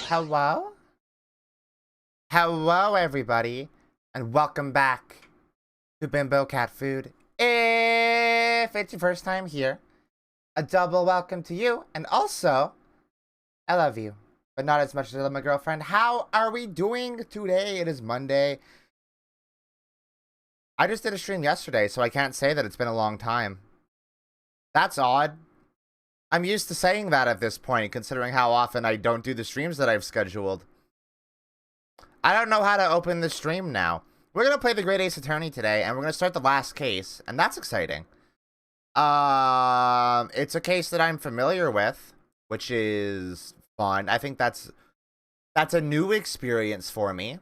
Hello? Hello, everybody, and welcome back to Bimbo Cat Food. If it's your first time here, a double welcome to you, and also, I love you, but not as much as I love my girlfriend. How are we doing today? It is Monday. I just did a stream yesterday, so I can't say that it's been a long time. That's odd. I'm used to saying that at this point, considering how often I don't do the streams that I've scheduled. I don't know how to open the stream now. We're going to play the Great Ace Attorney today, and we're going to start the last case, and that's exciting. It's a case that I'm familiar with, which is fun. I think that's a new experience for me.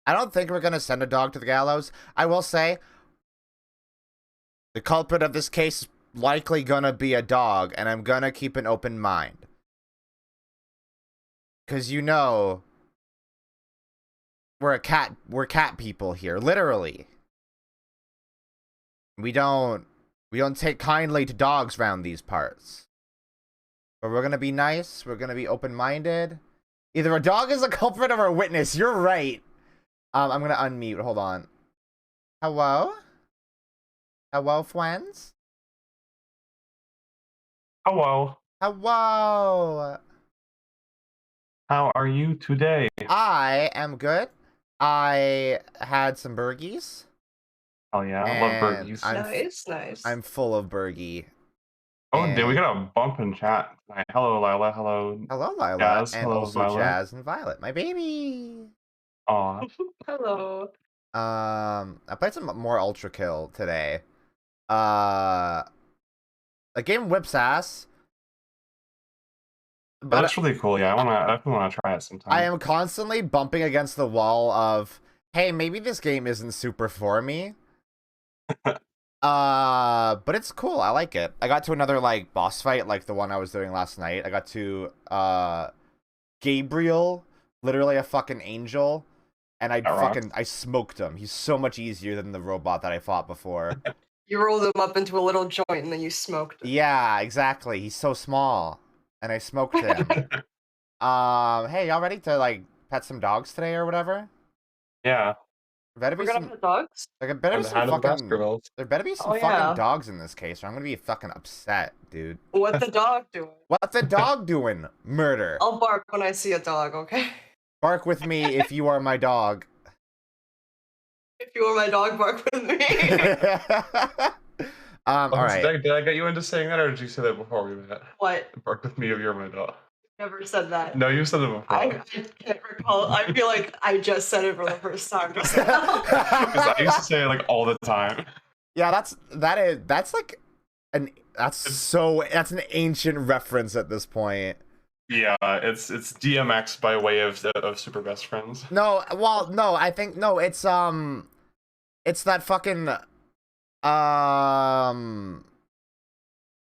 I don't think we're going to send a dog to the gallows. I will say, the culprit of this case is likely gonna be a dog, and I'm gonna keep an open mind. Cause you know, we're cat people here, literally. We don't take kindly to dogs around these parts. But we're gonna be nice, we're gonna be open-minded. Either a dog is a culprit or a witness, you're right. I'm gonna unmute, hold on. Hello? Hello, friends? Hello. Hello. How are you today? I am good. I had some burgies. Oh yeah, I love burgers. Nice. I'm full of burgie. Oh, dude, we got a bump in chat tonight. Hello, Lila. Hello. Hello, Lila. Jazz. And Hello, also Violet. Jazz and Violet, my baby. Aw. Hello. I played some more Ultra Kill today. The game whips ass. But That's really cool. Yeah, I definitely wanna try it sometime. I am constantly bumping against the wall of, hey, maybe this game isn't super for me. But it's cool. I like it. I got to another like boss fight, like the one I was doing last night. I got to Gabriel, literally a fucking angel, and I smoked him. He's so much easier than the robot that I fought before. You rolled him up into a little joint and then you smoked it. Yeah, exactly. He's so small, and I smoked him. Hey, y'all ready to like pet some dogs today or whatever? Yeah. Better be We're gonna some pet dogs? like it better be some fucking Baskerville. there better be some fucking dogs in this case, or I'm gonna be fucking upset, dude. What's the dog doing? What's the dog doing? Murder. I'll bark when I see a dog, okay? Bark with me if you are my dog. If you were my dog, bark with me. All right. Did I get you into saying that, or did you say that before we met? What? Bark with me if you're my dog. Never said that. No, you said it before. I can't recall. I feel like I just said it for the first time just now. Because I used to say it like all the time. Yeah, that's an ancient reference at this point. Yeah, it's DMX by way of Super Best Friends. No, well, no, I think no, it's that fucking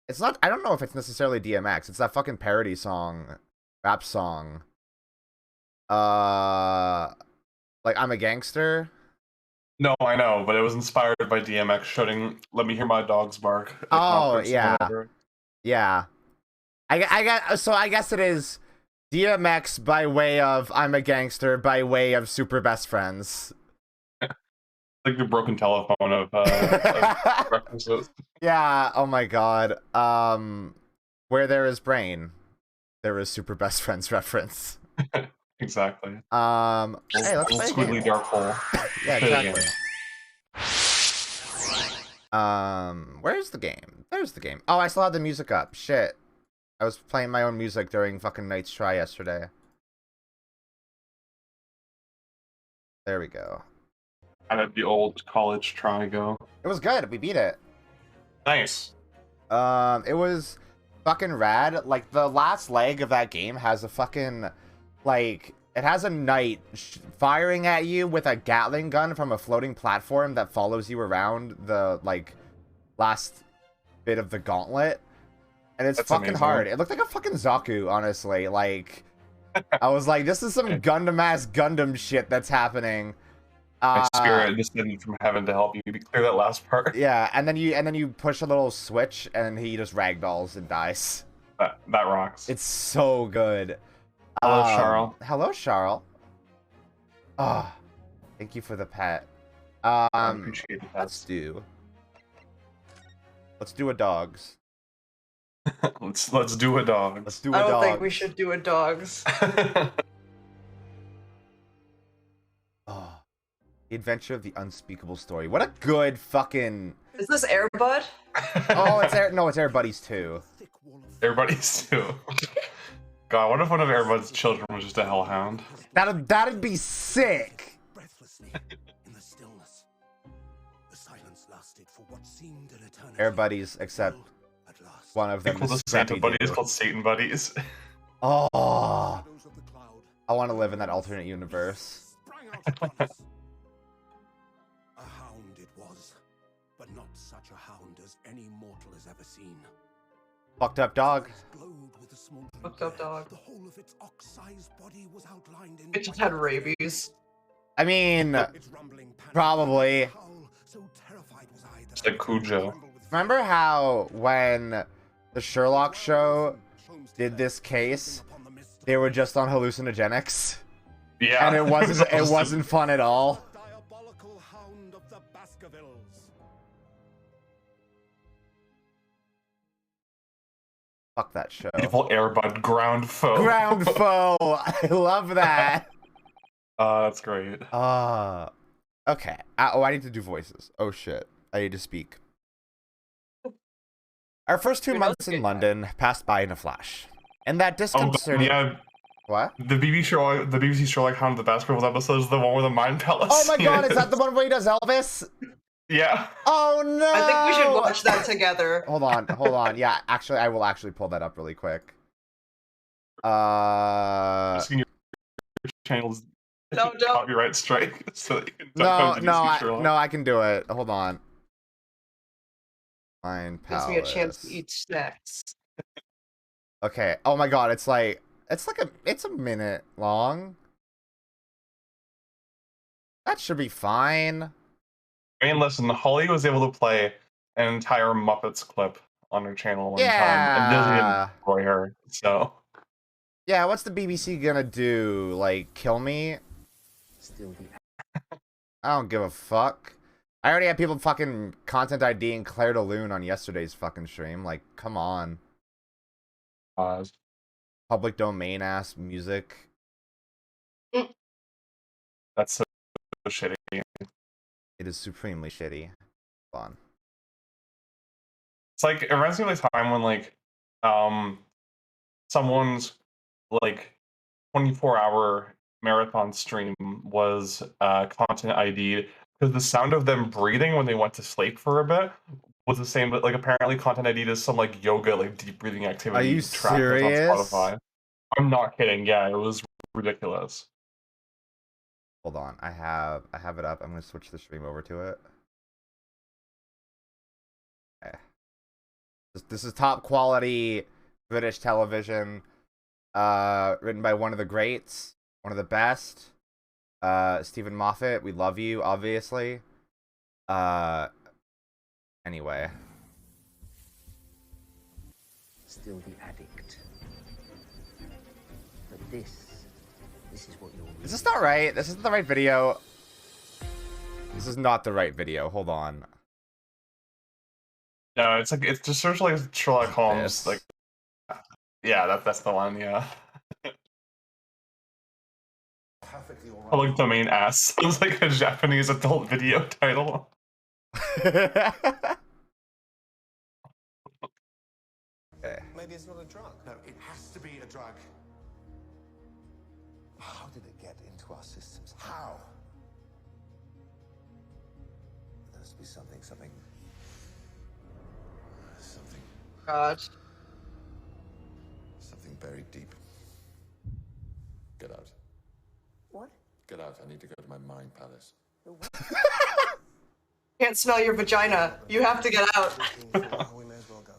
it's not, I don't know if it's necessarily DMX. It's that fucking parody song, rap song. Like I'm a Gangster. No, I know, but it was inspired by DMX shouting "Let me hear my dogs bark." at Oh, conference or yeah. whatever. Yeah. I guess it is DMX by way of I'm a Gangster by way of Super Best Friends. Like the broken telephone of references. Yeah, oh my god. Where there is brain, there is Super Best Friends reference. Exactly. Hey, let's play a Squiggly game. dark hole. Yeah, Play the exactly. Where's the game? There's the game. Oh, I still have the music up. Shit. I was playing my own music during fucking Night's Try yesterday. There we go. How did the old college try go? It was good. We beat it. Nice. It was fucking rad. Like, the last leg of that game has a fucking, like, it has a knight firing at you with a Gatling gun from a floating platform that follows you around the, like, last bit of the gauntlet. And it's That's fucking amazing. hard. It looked like a fucking Zaku, honestly. Like, I was like, this is some Gundam-ass Gundam shit that's happening. My spirit descended from heaven to help you. Clear that last part. Yeah, and then you push a little switch, and he just ragdolls and dies. That rocks. It's so good. Hello, Charles. Hello, Charles. Oh, thank you for the pet. I appreciate the Let's do a dogs. let's do a dog. Let's do a I don't dog. think we should do a dogs. Oh, the adventure of the unspeakable story. What a good fucking. Is this Airbud? Oh, it's no, it's Air Buddies 2. Everybody's too. God, what if one of Airbud's children was just a hellhound? That'd be sick. Breathlessly, in the stillness, the silence lasted for what seemed an eternity. Air Buddies, except At last, one of them Equal is to Santa Scrappy Buddies Doo. called Satan Buddies. Oh, shadows of the cloud I want to live in that alternate universe. sprang out upon us. A hound it was, but not such a hound as any mortal has ever seen. Fucked up dog. It glowed with a smoldering Fucked up glare. dog. The whole of its ox-sized body was outlined in It just had rabies. I mean, its rumbling panic probably. howl, so terrified was I that It's like Cujo. Remember how when the Sherlock show did this case, they were just on hallucinogenics, Yeah. and it wasn't fun at all. Diabolical hound of the Baskervilles. Fuck that show. Evil Airbud ground foe. Ground foe. I love that. That's great. Okay. Oh, I need to do voices. Oh shit. I need to speak. Our first 2 months in London passed by in a flash. And that disconcerting. Yeah, What? the BBC Sherlock Hound of the Baskerville episode is the one with the Mind Palace. Oh my god, is that the one where he does Elvis? Yeah. Oh no! I think we should watch that together. Hold on. Yeah, actually, I will actually pull that up really quick. Asking your channel's No, don't. copyright strike so that you can No, dunk on BBC Sherlock. I can do it. Hold on. Mind Gives Palace. me a chance to eat snacks. Okay. Oh my god, it's a minute long. That should be fine. I mean, listen, Holly was able to play an entire Muppets clip on her channel one time, and Disney didn't destroy her, so... Yeah, what's the BBC gonna do? Like, kill me? I don't give a fuck. I already had people fucking content IDing Claire de Lune on yesterday's fucking stream. Like, come on. Public domain ass music. That's so shitty. It is supremely shitty. Hold on. It's like, it reminds me of the time when, like, someone's, like, 24-hour marathon stream was content ID'd because the sound of them breathing when they went to sleep for a bit was the same, but, like, apparently content ID'd is some, like, yoga, like, deep breathing activity. Are you track that's serious? on Spotify. I'm not kidding, yeah, it was ridiculous. Hold on. I have it up. I'm gonna switch the stream over to it. Okay. This is top quality British television. Written by one of the greats, one of the best. Stephen Moffat, we love you, obviously. Anyway. Still the addict. But this is what you're... Is this not right? This isn't the right video. This is not the right video. Hold on. No, it's like, it's just sort of like Sherlock Holmes, This. like, yeah, that's the one, yeah. Public domain ass sounds like a Japanese adult video title. Okay. Maybe it's not a drug. No, it has to be a drug. How did it get into our systems? How? There must be something. God. Something buried deep. Get out. What? Get out. I need to go to my mind palace. Can't smell your vagina. You have to get out. We may as well go.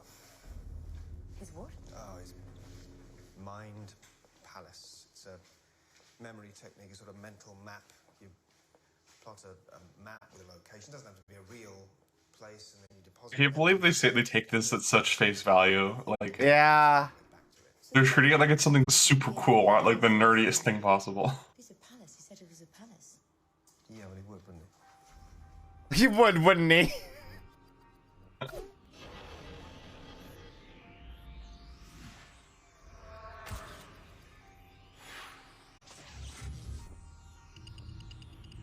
His what? Oh, his mind palace. It's a memory technique, a sort of mental map. You plot a map with a location. It doesn't have to be a real place, and then you deposit. Can you believe they say they take this at such face value? Like, Yeah. they're treating it like it's something super cool, like the nerdiest thing possible. It's a palace. He said it was a palace. Yeah, well, he would, wouldn't he? He would, wouldn't he?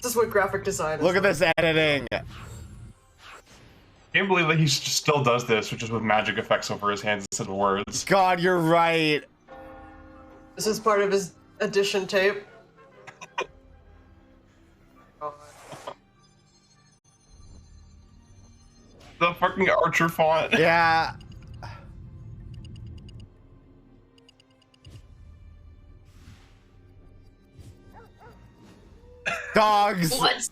This is what graphic design is. Look at this editing. Can't believe that he still does this, which is with magic effects over his hands instead of words. God, you're right. This is part of his edition tape. Oh, The fucking Archer font. Yeah. Dogs. what?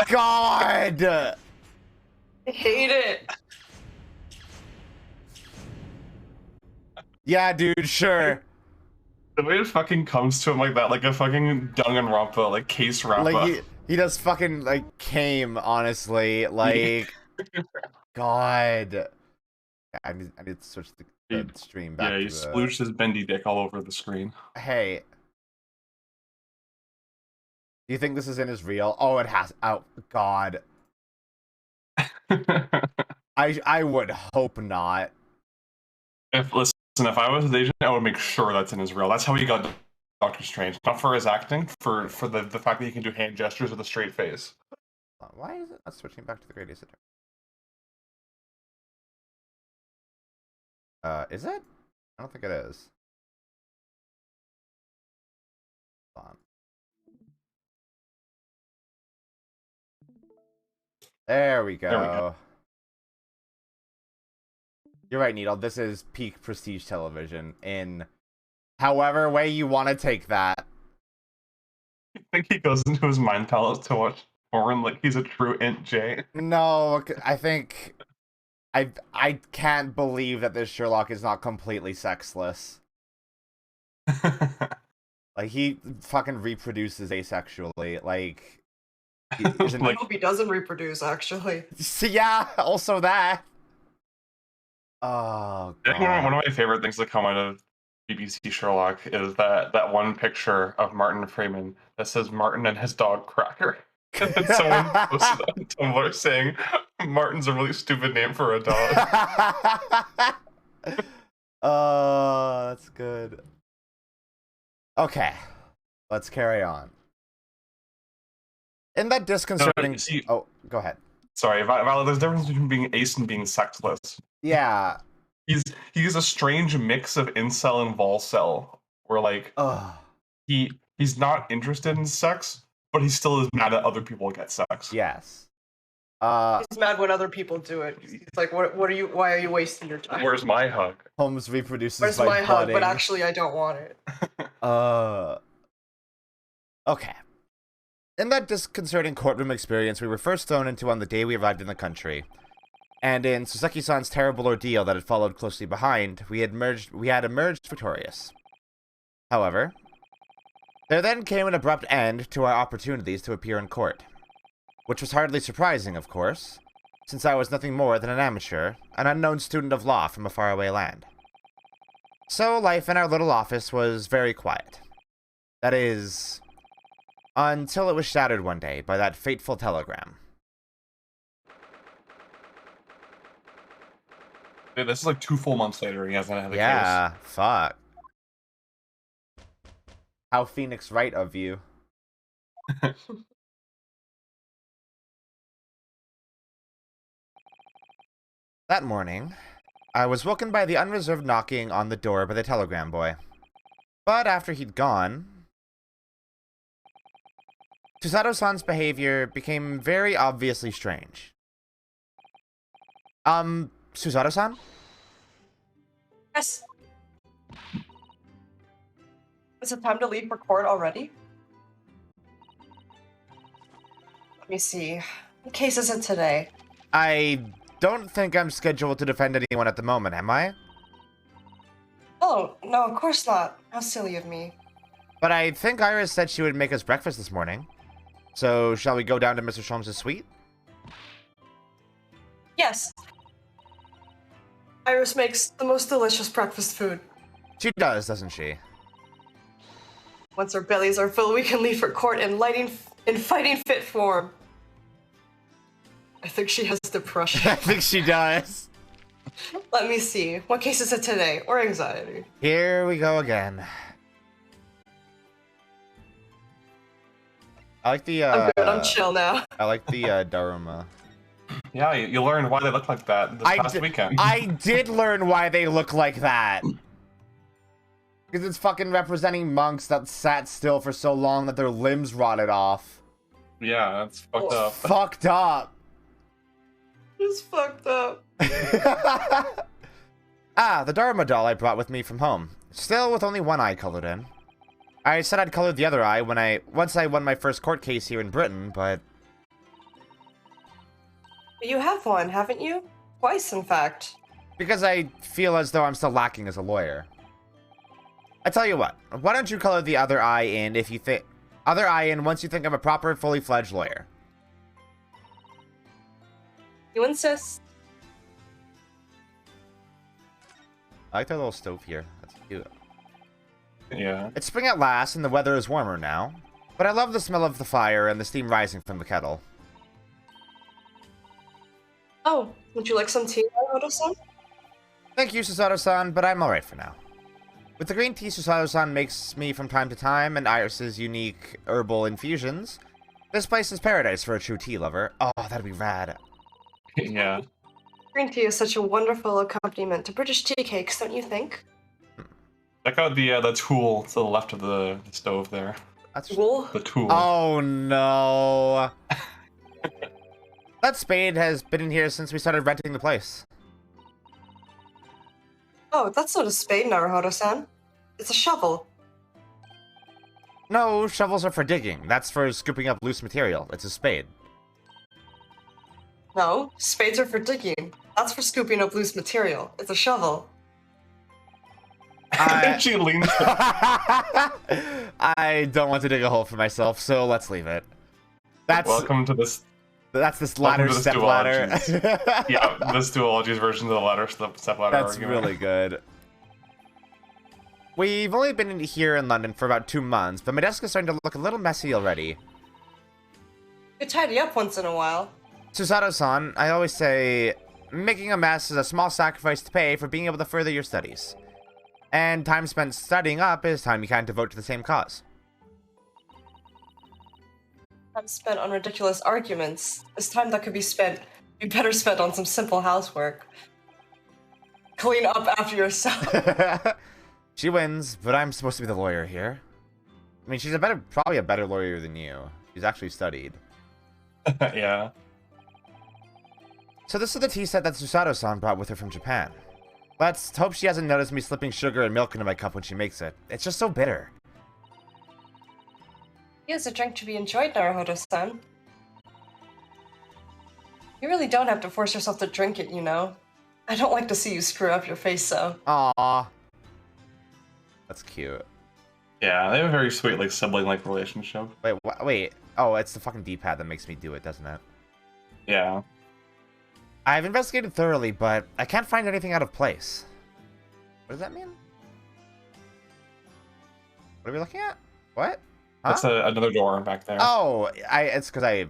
God. I hate it. Yeah, dude, sure. The way it fucking comes to him like that, like a fucking Danganronpa, like case wrapper. Like, he does fucking, like, came, honestly. Like, God. I need to switch the stream back Yeah, he to the... splooged his bendy dick all over the screen. Hey. Do you think this is in his reel? Oh, it has. Oh, God. I would hope not. If I was his agent, I would make sure that's in his reel. That's how he got Doctor Strange. Not for his acting, for the fact that he can do hand gestures with a straight face. Why is it not switching back to the Great Eastern? Is it? I don't think it is. Hold on. There we go. There we go. You're right, Needle. This is peak prestige television in however way you want to take that. I think he goes into his mind palace to watch porn like he's a true Int J. No, I think I can't believe that this Sherlock is not completely sexless. Like, he fucking reproduces asexually. Like, I hope he doesn't reproduce, actually. See, yeah, also that. Oh, I think one of my favorite things to come out of BBC Sherlock is that one picture of Martin Freeman that says Martin and his dog Cracker. And then someone posted on Tumblr saying Martin's a really stupid name for a dog. Oh, that's good. Okay, let's carry on. In that disconcerting... Oh, go ahead. Sorry, Violet, there's a difference between being ace and being sexless. Yeah. He's a strange mix of incel and volcel, where like he's not interested in sex, but he still is mad at other people get sex. Yes. He's mad when other people do it. He's like, what are you? Why are you wasting your time? Where's my hug? Holmes reproduces Where's by my hug? budding. But actually, I don't want it. Okay. In that disconcerting courtroom experience we were first thrown into on the day we arrived in the country, and in Soseki-san's terrible ordeal that had followed closely behind, we had emerged victorious. However, there then came an abrupt end to our opportunities to appear in court, which was hardly surprising, of course, since I was nothing more than an amateur, an unknown student of law from a faraway land. So life in our little office was very quiet. That is, until it was shattered one day by that fateful telegram. Dude, this is like 2 full months later. He hasn't had a case. Yeah, fuck. How Phoenix Wright of you. That morning, I was woken by the unreserved knocking on the door by the telegram boy. But after he'd gone, Susato-san's behavior became very obviously strange. Susato-san? Yes. Is it time to leave for court already? Let me see. What case is it today? I don't think I'm scheduled to defend anyone at the moment, am I? Oh, no, of course not. How silly of me. But I think Iris said she would make us breakfast this morning. So, shall we go down to Mr. Sholmes' suite? Yes. Iris makes the most delicious breakfast food. She does, doesn't she? Once our bellies are full, we can leave for court in fighting fit form. I think she has depression. I think she does. Let me see. What case is it today? Or anxiety? Here we go again. I like the, I'm good, I'm chill now. I like the, Dharma. Yeah, you learned why they look like that this past weekend. I did learn why they look like that. Because it's fucking representing monks that sat still for so long that their limbs rotted off. Yeah, that's fucked up. Fucked up. It's fucked up. Ah, the Dharma doll I brought with me from home. Still with only one eye colored in. I said I'd color the other eye once I won my first court case here in Britain, but... You have one, haven't you? Twice, in fact. Because I feel as though I'm still lacking as a lawyer. I tell you what, why don't you color the other eye in if you think... Other eye in once you think I'm a proper, fully fledged lawyer. You insist. I like that little stove here. That's cute. Yeah. It's spring at last, and the weather is warmer now. But I love the smell of the fire and the steam rising from the kettle. Oh, would you like some tea, Naruto-san? Thank you, Susato-san, but I'm alright for now. With the green tea Susato-san makes me from time to time, and Iris's unique herbal infusions, this place is paradise for a true tea lover. Oh, that'd be rad. Yeah. Green tea is such a wonderful accompaniment to British tea cakes, don't you think? Check out the tool to the left of the stove there. That's Wool? The tool. Oh no. That spade has been in here since we started renting the place. Oh, that's not a spade, Naruto-san. It's a shovel. No, shovels are for digging. That's for scooping up loose material. It's a spade. No, spades are for digging. That's for scooping up loose material. It's a shovel. I think she leans. I don't want to dig a hole for myself, so let's leave it. That's Welcome to this. That's this ladder Welcome to step this ladder. Yeah, this duologies version of the ladder step ladder. That's argument. really good. We've only been here in London for about 2 months, but my desk is starting to look a little messy already. You tidy up once in a while. Susato-san, I always say, making a mess is a small sacrifice to pay for being able to further your studies. And time spent studying up is time you can't devote to the same cause. Time spent on ridiculous arguments is time that could be better spent on some simple housework. Clean up after yourself. She wins, but I'm supposed to be the lawyer here. I mean, she's probably a better lawyer than you. She's actually studied. Yeah. So this is the tea set that Susato-san brought with her from Japan. Let's hope she hasn't noticed me slipping sugar and milk into my cup when she makes it. It's just so bitter. Here's a drink to be enjoyed, Naruto-san. You really don't have to force yourself to drink it, you know. I don't like to see you screw up your face, so. Aww. That's cute. Yeah, they have a very sweet, like, sibling-like relationship. Wait, wait. Oh, it's the fucking D-pad that makes me do it, doesn't it? Yeah. I've investigated thoroughly, but I can't find anything out of place. What does that mean? What are we looking at? What? Huh? That's another door back there. Oh, it's because I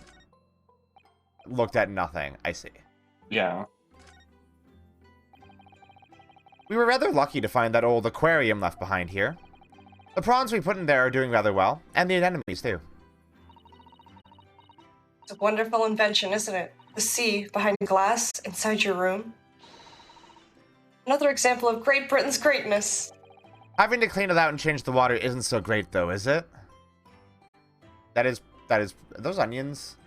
looked at nothing. I see. Yeah. We were rather lucky to find that old aquarium left behind here. The prawns we put in there are doing rather well, and the anemones too. It's a wonderful invention, isn't it? The sea behind glass inside your room. Another example of Great Britain's greatness. Having to clean it out and change the water isn't so great, though, is it? That is, are those onions?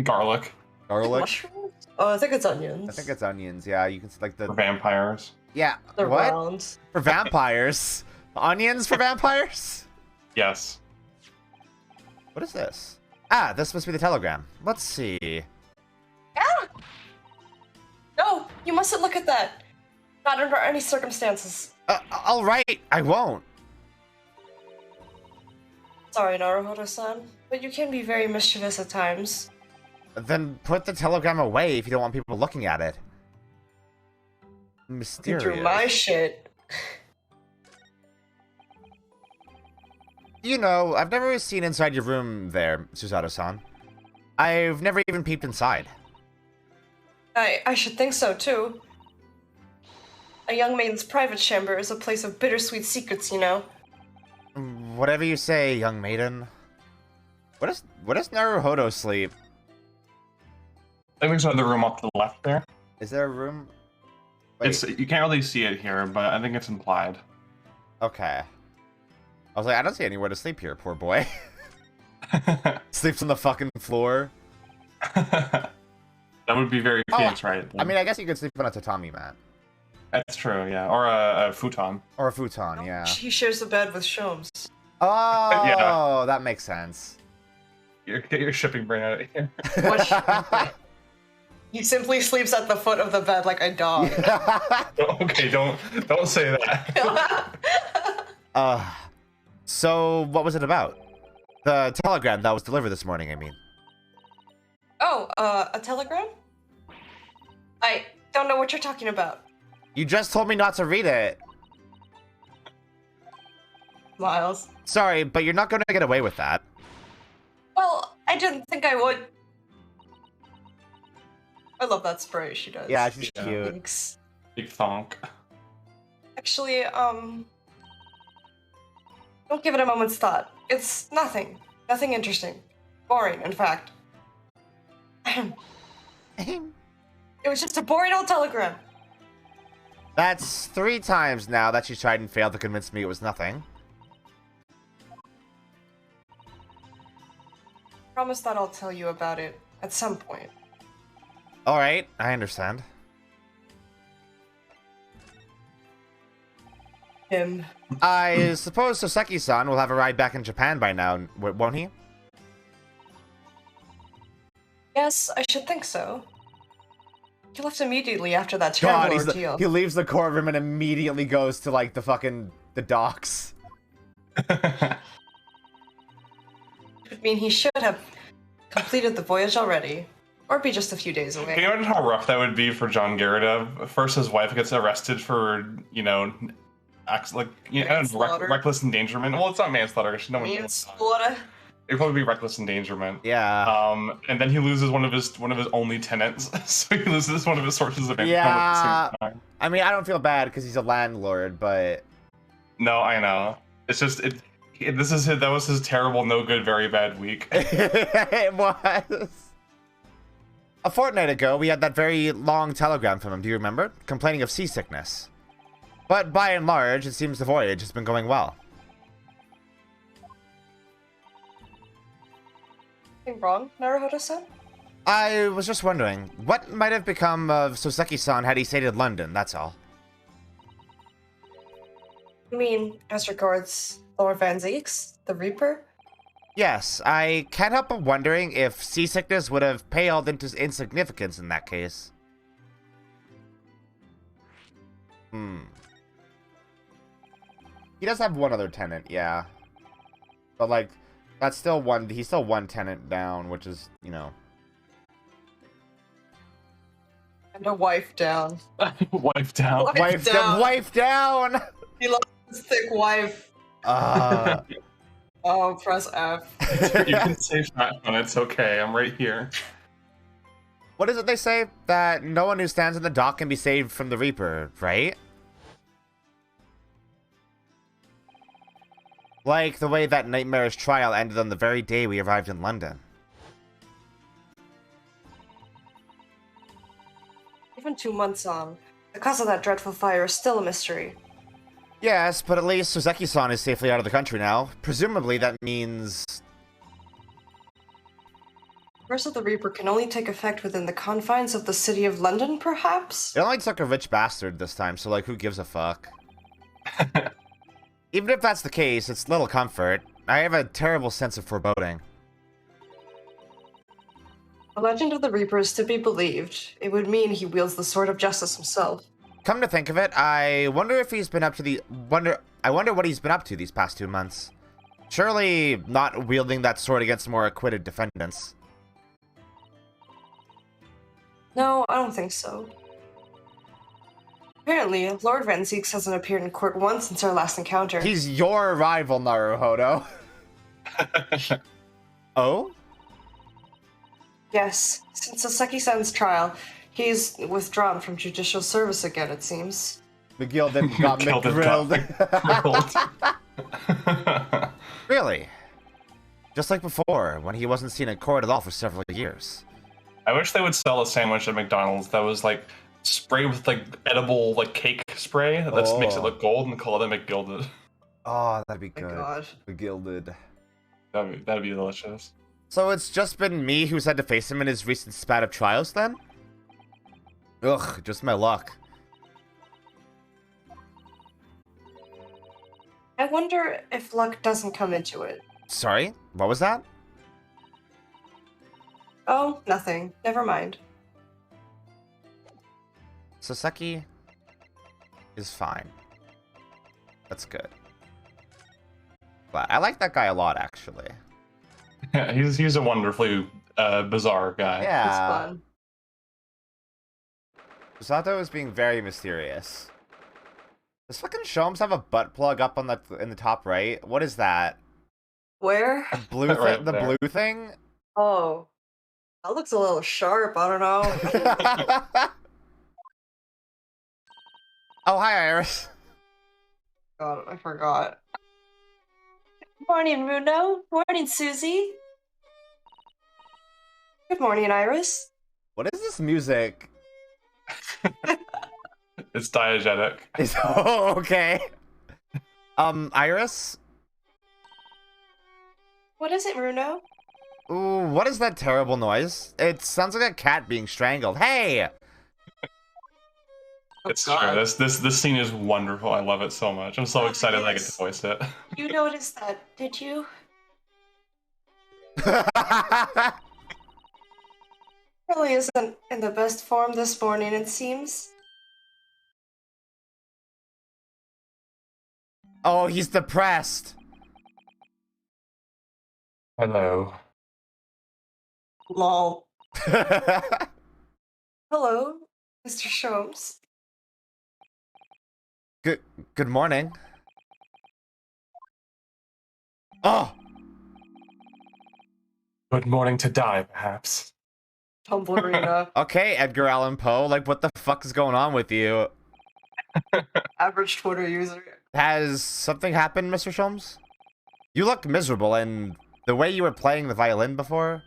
Garlic. Garlic? Mushrooms? Oh, I think it's onions. I think it's onions, yeah. You can see, like, the... For vampires. Yeah, They're what? round. For vampires? Onions for vampires? Yes. What is this? Ah, this must be the telegram. Let's see. Ah! No, you mustn't look at that. Not under any circumstances. Alright, I won't. Sorry, Naruhodo-san, but you can be very mischievous at times. Then put the telegram away if you don't want people looking at it. You Mysterious. threw my shit. You know, I've never seen inside your room there, Susato-san. I've never even peeped inside. I should think so, too. A young maiden's private chamber is a place of bittersweet secrets, you know. Whatever you say, young maiden. Where does Naruhodo sleep? I think there's another room off to the left there. Is there a room? Wait. You can't really see it here, but I think it's implied. Okay. I was like, I don't see anywhere to sleep here, poor boy. Sleeps on the fucking floor. That would be very Phoenix, right? I mean, I guess you could sleep on a tatami mat. That's true, yeah. Or a futon. Or a futon, yeah. He shares the bed with Shomes. Oh, Yeah. That makes sense. Get your shipping brain out of here. What? He simply sleeps at the foot of the bed like a dog. Okay, don't say that. So what was it about? The telegram that was delivered this morning, I mean. Oh, a telegram? I don't know what you're talking about. You just told me not to read it. Miles. Sorry, but you're not going to get away with that. Well, I didn't think I would. I love that spray she does. Yeah, she's Yeah. cute. Thanks. Big thonk. Actually, don't give it a moment's thought. It's nothing. Nothing interesting. Boring, in fact. It was just a boring old telegram. That's 3 times now that she's tried and failed to convince me it was nothing. Promise that I'll tell you about it at some point. Alright, I understand. Him. I suppose Soseki-san will have arrived back in Japan by now, won't he? Yes, I should think so. He left immediately after that terrible ordeal. he leaves the courtroom and immediately goes to, like, the docks. It would mean he should have completed the voyage already. Or be just a few days away. Can you imagine how rough that would be for John Garrett? First, his wife gets arrested for, reckless endangerment. Well, it's not manslaughter. No one knows. Manslaughter. It'd probably be reckless endangerment. Yeah. And then he loses one of his only tenants, so he loses one of his sources of income Yeah. at the same time. I mean, I don't feel bad because he's a landlord, but... No, I know. It's just that was his terrible, no good, very bad week. It was. A fortnight ago, we had that very long telegram from him, do you remember? Complaining of seasickness. But by and large, it seems the voyage has been going well. Anything wrong, Naruhodo-san? I was just wondering, what might have become of Soseki-san had he stayed in London, that's all. You mean, as regards Lord Van Zeeks, the Reaper? Yes, I can't help but wondering if seasickness would have paled into insignificance in that case. He does have one other tenant, yeah. But, like, that's still one, he's still one tenant down, which is, you know. And a wife down. Wife down. Wife down! He loves his thick wife. Oh, press F. You can say shotgun, it's okay, I'm right here. What is it they say? That no one who stands in the dock can be saved from the Reaper, right? Like the way that nightmarish trial ended on the very day we arrived in London. Even 2 months on, the cause of that dreadful fire is still a mystery. Yes, but at least Soseki-san is safely out of the country now. Presumably that means... The curse of the Reaper can only take effect within the confines of the city of London, perhaps? It only took a rich bastard this time, so like, who gives a fuck? Even if that's the case, it's little comfort. I have a terrible sense of foreboding. The legend of the Reaper is to be believed. It would mean he wields the sword of justice himself. Come to think of it, I wonder if he's been up to I wonder what he's been up to these past 2 months. Surely not wielding that sword against more acquitted defendants. No, I don't think so. Apparently, Lord Van Zeeks hasn't appeared in court once since our last encounter. He's your rival, Naruhodo. Oh? Yes, since Saseki-san's trial, he's withdrawn from judicial service again, it seems. McGilded got McGrilled. Really? Just like before, when he wasn't seen in court at all for several years. I wish they would sell a sandwich at McDonald's that was like sprayed with like edible like cake spray that makes it look gold and call it a McGilded. Oh, that'd be My good. God. McGilded. That'd be delicious. So it's just been me who's had to face him in his recent spat of trials then? Ugh, just my luck. I wonder if luck doesn't come into it. Sorry? What was that? Oh, nothing. Never mind. Saseki is fine. That's good. But I like that guy a lot, actually. Yeah, he's a wonderfully bizarre guy. It's Yeah. fun. Sato is being very mysterious. Does fucking Sholmes have a butt plug up on in the top right? What is that? Where? A blue thing? Right The there. blue thing? Oh. That looks a little sharp, I don't know. Oh, hi, Iris. God, I forgot. Morning, Runo. Morning, Susie. Good morning, Iris. What is this music? It's diegetic. Oh, okay. Iris? What is it, Runo? Ooh, what is that terrible noise? It sounds like a cat being strangled. Hey! It's God. true. This scene is wonderful. I love it so much. I'm so Oh, excited that I get to yes. voice it. You noticed that, did you? Really isn't in the best form this morning, it seems. Oh, he's depressed. Hello. Lol. Hello, Mr. Sholmes. Good morning. Oh! Good morning to die, perhaps. Tumblerina. Okay, Edgar Allan Poe, like, what the fuck is going on with you? Average Twitter user. Has something happened, Mr. Sholmes? You look miserable, and the way you were playing the violin before...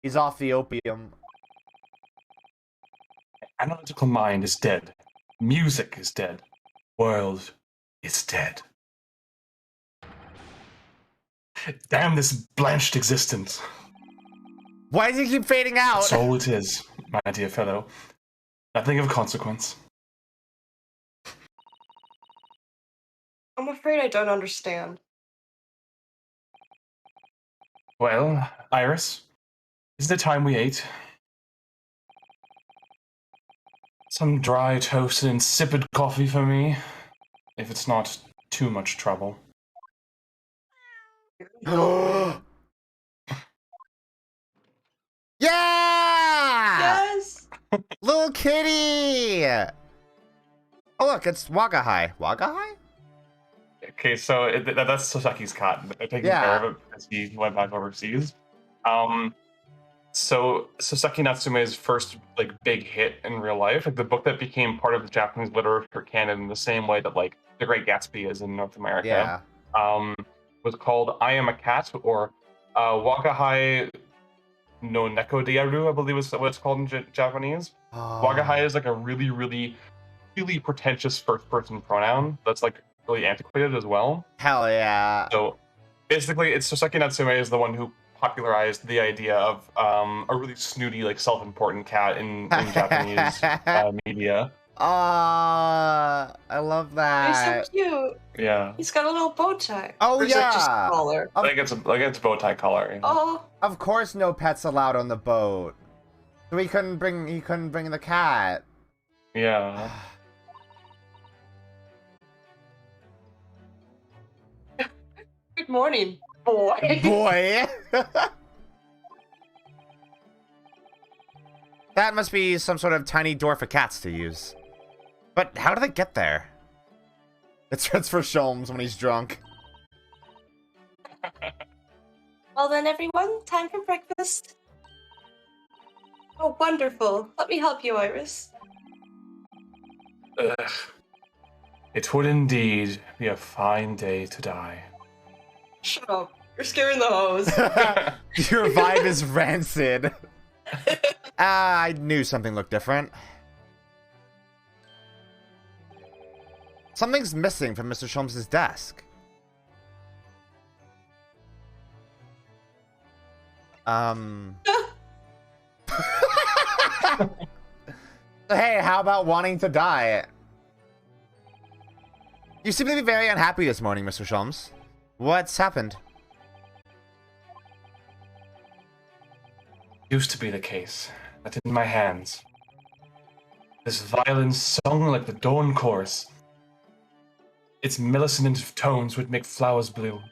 He's off the opium. Analytical mind is dead. Music is dead. World is dead. Damn this blanched existence. Why does he keep fading out? That's all it is, my dear fellow. Nothing of consequence. I'm afraid I don't understand. Well, Iris, is it time we ate? Some dry toast and insipid coffee for me, if it's not too much trouble. Yeah! Yes! Little kitty! Oh, look, it's Wagahai. Wagahai? Okay, so that's Sasaki's cat. They're taking Yeah. care of it because he went back overseas. So Sasaki Natsume's first like big hit in real life, like the book that became part of the Japanese literature canon in the same way that like The Great Gatsby is in North America. Yeah. Was called I Am a Cat, or Wagahai no Neko Diaru, I believe is what it's called in Japanese. Oh. Wagahai is like a really, really, really pretentious first-person pronoun that's like really antiquated as well. Hell yeah. So basically, it's Sasaki Natsume is the one who popularized the idea of a really snooty, like self-important cat in Japanese media. I love that. He's so cute. Yeah, He's got a little bow tie. Oh, Or is it just yeah. a collar? I think it's a bow tie collar. You know? Oh, Of course, no pets allowed on the boat. So he couldn't bring the cat. Yeah. Good morning, boy. Boy. That must be some sort of tiny door for cats to use. But how do they get there? It's for Sholmes when he's drunk. Well then, everyone, time for breakfast. Oh, wonderful. Let me help you, Iris. Ugh. It would indeed be a fine day to die. Shut up. You're scaring the hose. Your vibe is rancid. I knew something looked different. Something's missing from Mr. Sholmes' desk. So hey, how about wanting to die? You seem to be very unhappy this morning, Mr. Sholmes. What's happened? Used to be the case that in my hands, this violin sung like the dawn chorus. Its mellifluent tones would make flowers bloom.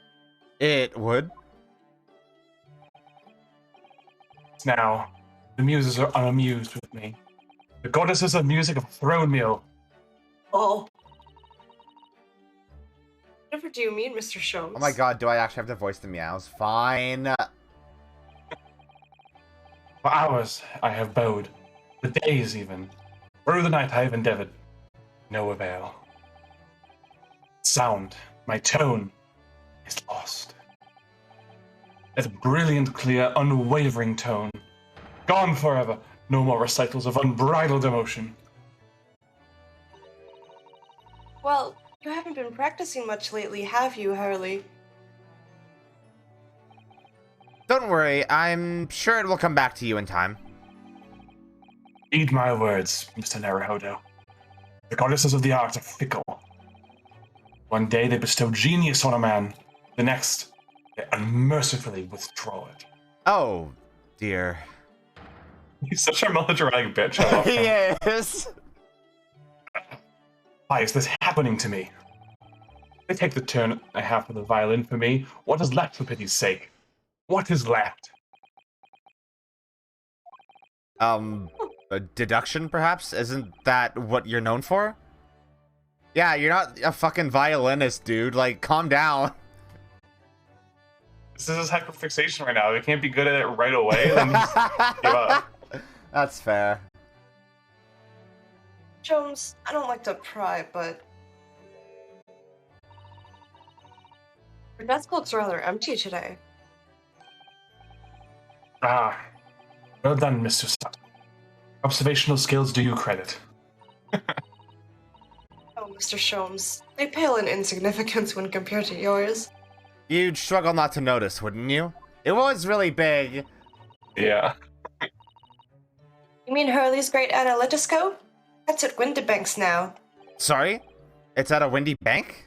It would. Now, the muses are unamused with me. The goddesses of music have thrown me out. Oh. Whatever do you mean, Mr. Sholmes? Oh my god, do I actually have to voice the meows? Fine. For hours I have bowed, for days even. Through the night I have endeavored. No avail. Sound, my tone, is lost. That brilliant, clear, unwavering tone. Gone forever. No more recitals of unbridled emotion. Well, you haven't been practicing much lately, have you, Harley? Don't worry, I'm sure it will come back to you in time. Heed my words, Mr. Naruhodo. The goddesses of the art are fickle. One day they bestow genius on a man. The next, they unmercifully withdraw it. Oh, dear. He's such a melodramatic bitch. I love him. Yes. Why is this happening to me? They take the turn I have for the violin for me. What is left for pity's sake? What is left? A deduction, perhaps? Isn't that what you're known for? Yeah, you're not a fucking violinist, dude. Like, calm down. This is his hyperfixation right now. They can't be good at it right away. Then just give up. That's fair. Jones, I don't like to pry, but your desk looks rather empty today. Ah, well done, Mr. Sutton. Observational skills do you credit. Oh, Mr. Sholmes, they pale in insignificance when compared to yours. You'd struggle not to notice, wouldn't you? It was really big. Yeah. You mean Hurley's great analytoscope? That's at Windibanks now. Sorry? It's at a windy bank?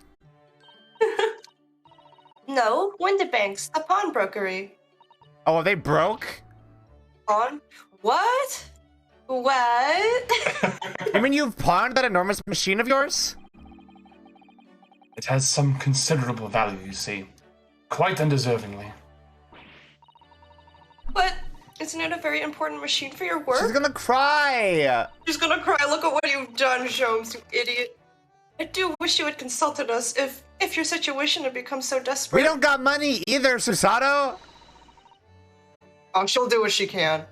No, Windibanks, the pawnbrokery. Oh, are they broke? Pawn? What? What? You mean you've pawned that enormous machine of yours? It has some considerable value, you see. Quite undeservingly. But isn't it a very important machine for your work? She's gonna cry! She's gonna cry. Look at what you've done, Sholmes, you idiot. I do wish you had consulted us if your situation had become so desperate. We don't got money either, Susato! Oh, she'll do what she can.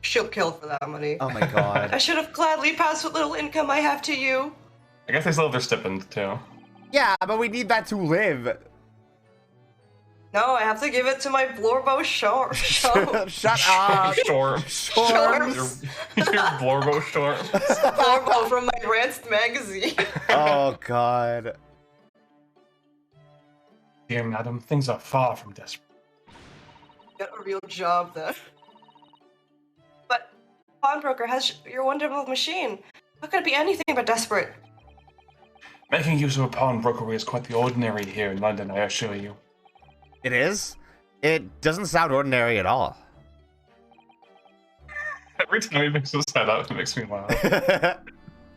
She'll kill for that money. Oh my god. I should have gladly passed what little income I have to you. I guess they still have their stipend, too. Yeah, but we need that to live. No, I have to give it to my Blorbo show. Shut up. Storm. Storms. Your Blorbo Storm. Blorbo from my Ranced magazine. Oh god. Dear madam, things are far from desperate. Get a real job then. But pawnbroker has your wonderful machine. How could it be anything but desperate? Making use of a pawnbrokery is quite the ordinary here in London, I assure you. It is? It doesn't sound ordinary at all. Every time he mixes his head up, it makes me laugh.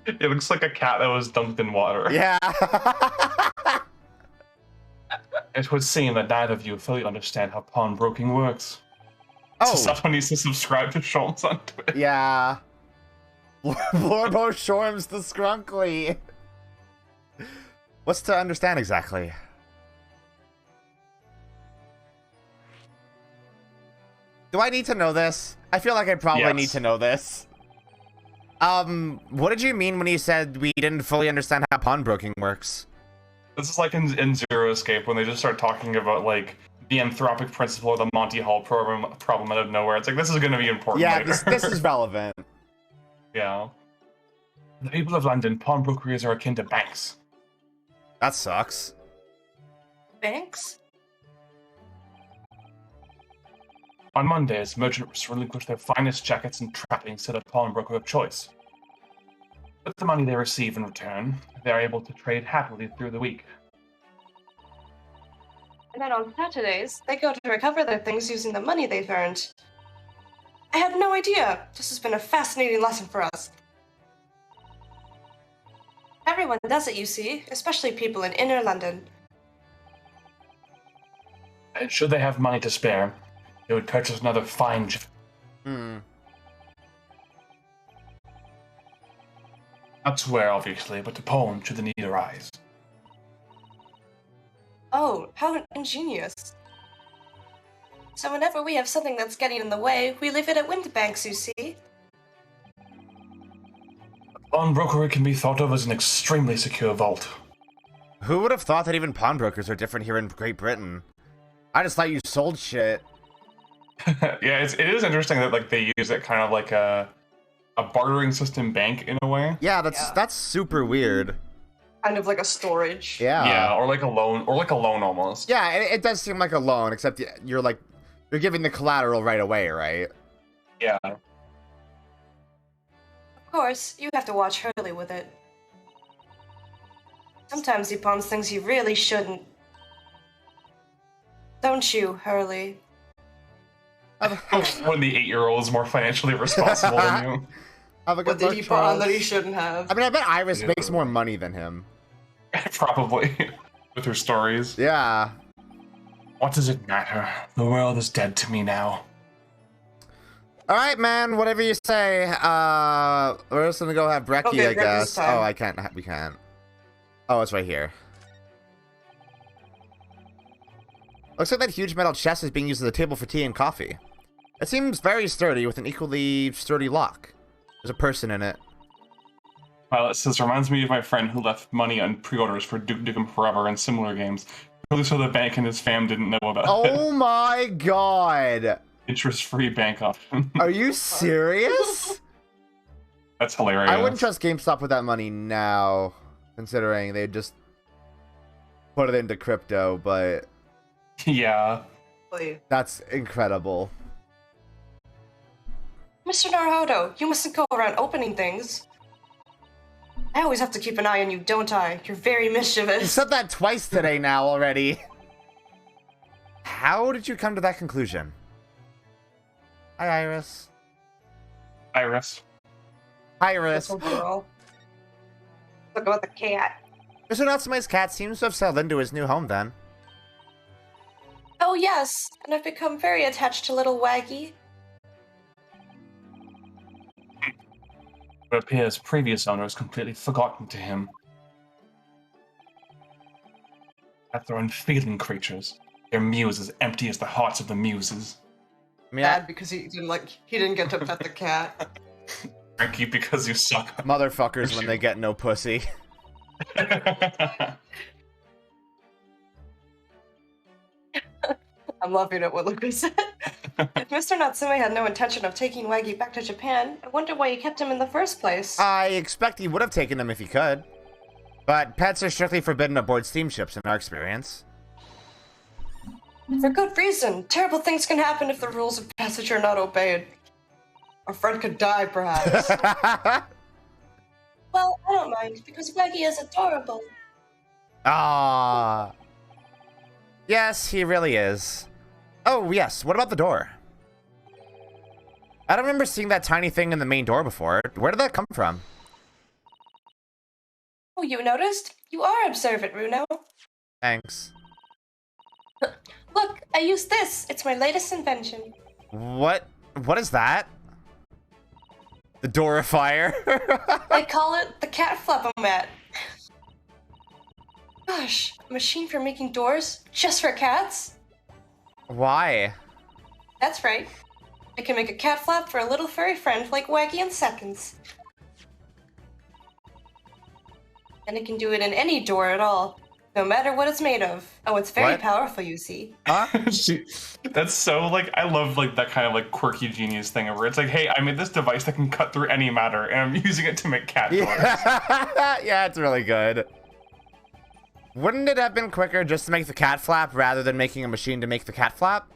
It looks like a cat that was dunked in water. Yeah. It would seem that neither of you fully understand how pawnbroking works. Oh, So someone needs to subscribe to Schultz on Twitter. yeah. Lorbo Shorms the Scrunkly. What's to understand exactly? Do I need to know this? I feel like I probably need to know this. What did you mean when you said we didn't fully understand how pawnbroking works? This is like in Zero Escape when they just start talking about like the anthropic principle or the Monty Hall problem out of nowhere. It's like this is going to be important. Yeah, later. this is relevant. Yeah. The people of London, pawnbrokeries are akin to banks. That sucks. Banks? On Mondays, merchants relinquish their finest jackets and trappings to the pawnbroker of choice. With the money they receive in return, they are able to trade happily through the week. And then on Saturdays, they go to recover their things using the money they've earned. I had no idea. This has been a fascinating lesson for us. Everyone does it, you see, especially people in inner London. And should they have money to spare, they would purchase another fine Hmm. Not to wear, obviously, but to pawn should the need arise. Oh, how ingenious. So whenever we have something that's getting in the way, we leave it at Windbanks, you see. A pawnbroker can be thought of as an extremely secure vault. Who would have thought that even pawnbrokers are different here in Great Britain? I just thought you sold shit. Yeah, it is interesting that like they use it kind of like a bartering system bank in a way. Yeah, that's super weird. Kind of like a storage. Yeah. Or like a loan almost. Yeah, it does seem like a loan, except you're giving the collateral right away, right? Yeah. Of course, you have to watch Hurley with it. Sometimes he pawns things he really shouldn't. Don't you, Hurley? When the 8-year-old is more financially responsible than you. Have a good What did luck, he pawn Charles. that he shouldn't have? I mean, I bet Iris Yeah. makes more money than him. Probably. With her stories. Yeah. What does it matter? The world is dead to me now. All right, man. Whatever you say. We're just gonna go have brekkie, Okay, I breakfast guess. time. Oh, I can't. We can't. Oh, it's right here. Looks like that huge metal chest is being used as a table for tea and coffee. It seems very sturdy with an equally sturdy lock. There's a person in it. Well, it says, reminds me of my friend who left money on pre-orders for Duke Nukem Forever and similar games. Really so the bank and his fam didn't know about it. Oh my god! Interest-free bank option. Are you serious? That's hilarious. I wouldn't trust GameStop with that money now, considering they just put it into crypto, but Yeah. that's incredible. Mr. Naruhodo, you mustn't go around opening things. I always have to keep an eye on you, don't I? You're very You mischievous. said that twice today now already. How did you come to that conclusion? Hi, Iris. Iris. Iris. Little girl. Look about the cat. Mr. Natsume's cat seems to have settled into his new home then. Oh yes, and I've become very attached to little Waggy. It appears previous owners completely forgotten to him. That they're unfeeling creatures. Their muse is empty as the hearts of the muses. I mean, Bad because he didn't get to pet the cat. Frankie, because you suck. motherfuckers when they get no pussy. I'm laughing at what Luka said. If Mr. Natsume had no intention of taking Waggy back to Japan, I wonder why he kept him in the first place. I expect he would have taken them if he could. But pets are strictly forbidden aboard steamships in our experience. For good reason. Terrible things can happen if the rules of passage are not obeyed. Our friend could die, perhaps. Well, I don't mind, because Waggy is adorable. Ah. Yes, he really is. Oh, yes. What about the door? I don't remember seeing that tiny thing in the main door before. Where did that come from? Oh, you noticed? You are observant, Runo. Thanks. Look, I used this. It's my latest invention. What is that? The Dorifier? I call it the cat flap-o-mat. Gosh, a machine for making doors just for cats? Why? That's right. I can make a cat flap for a little furry friend like Wacky in seconds. And it can do it in any door at all, no matter what it's made of. Oh, it's very What? powerful, you see. Huh? That's so, like, I love, like, that kind of, like, quirky genius thing where it's like, hey, I made this device that can cut through any matter, and I'm using it to make cat doors. Yeah. Yeah, it's really good. Wouldn't it have been quicker just to make the cat flap rather than making a machine to make the cat flap?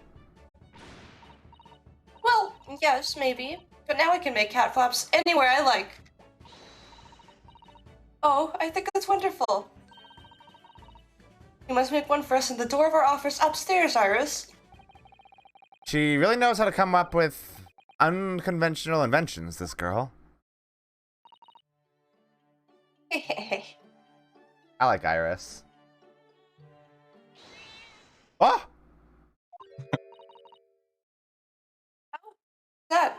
Well, yes, maybe. But now I can make cat flaps anywhere I like. Oh, I think that's wonderful. You must make one for us in the door of our office upstairs, Iris. She really knows how to come up with unconventional inventions, this girl. I like Iris. Oh! That.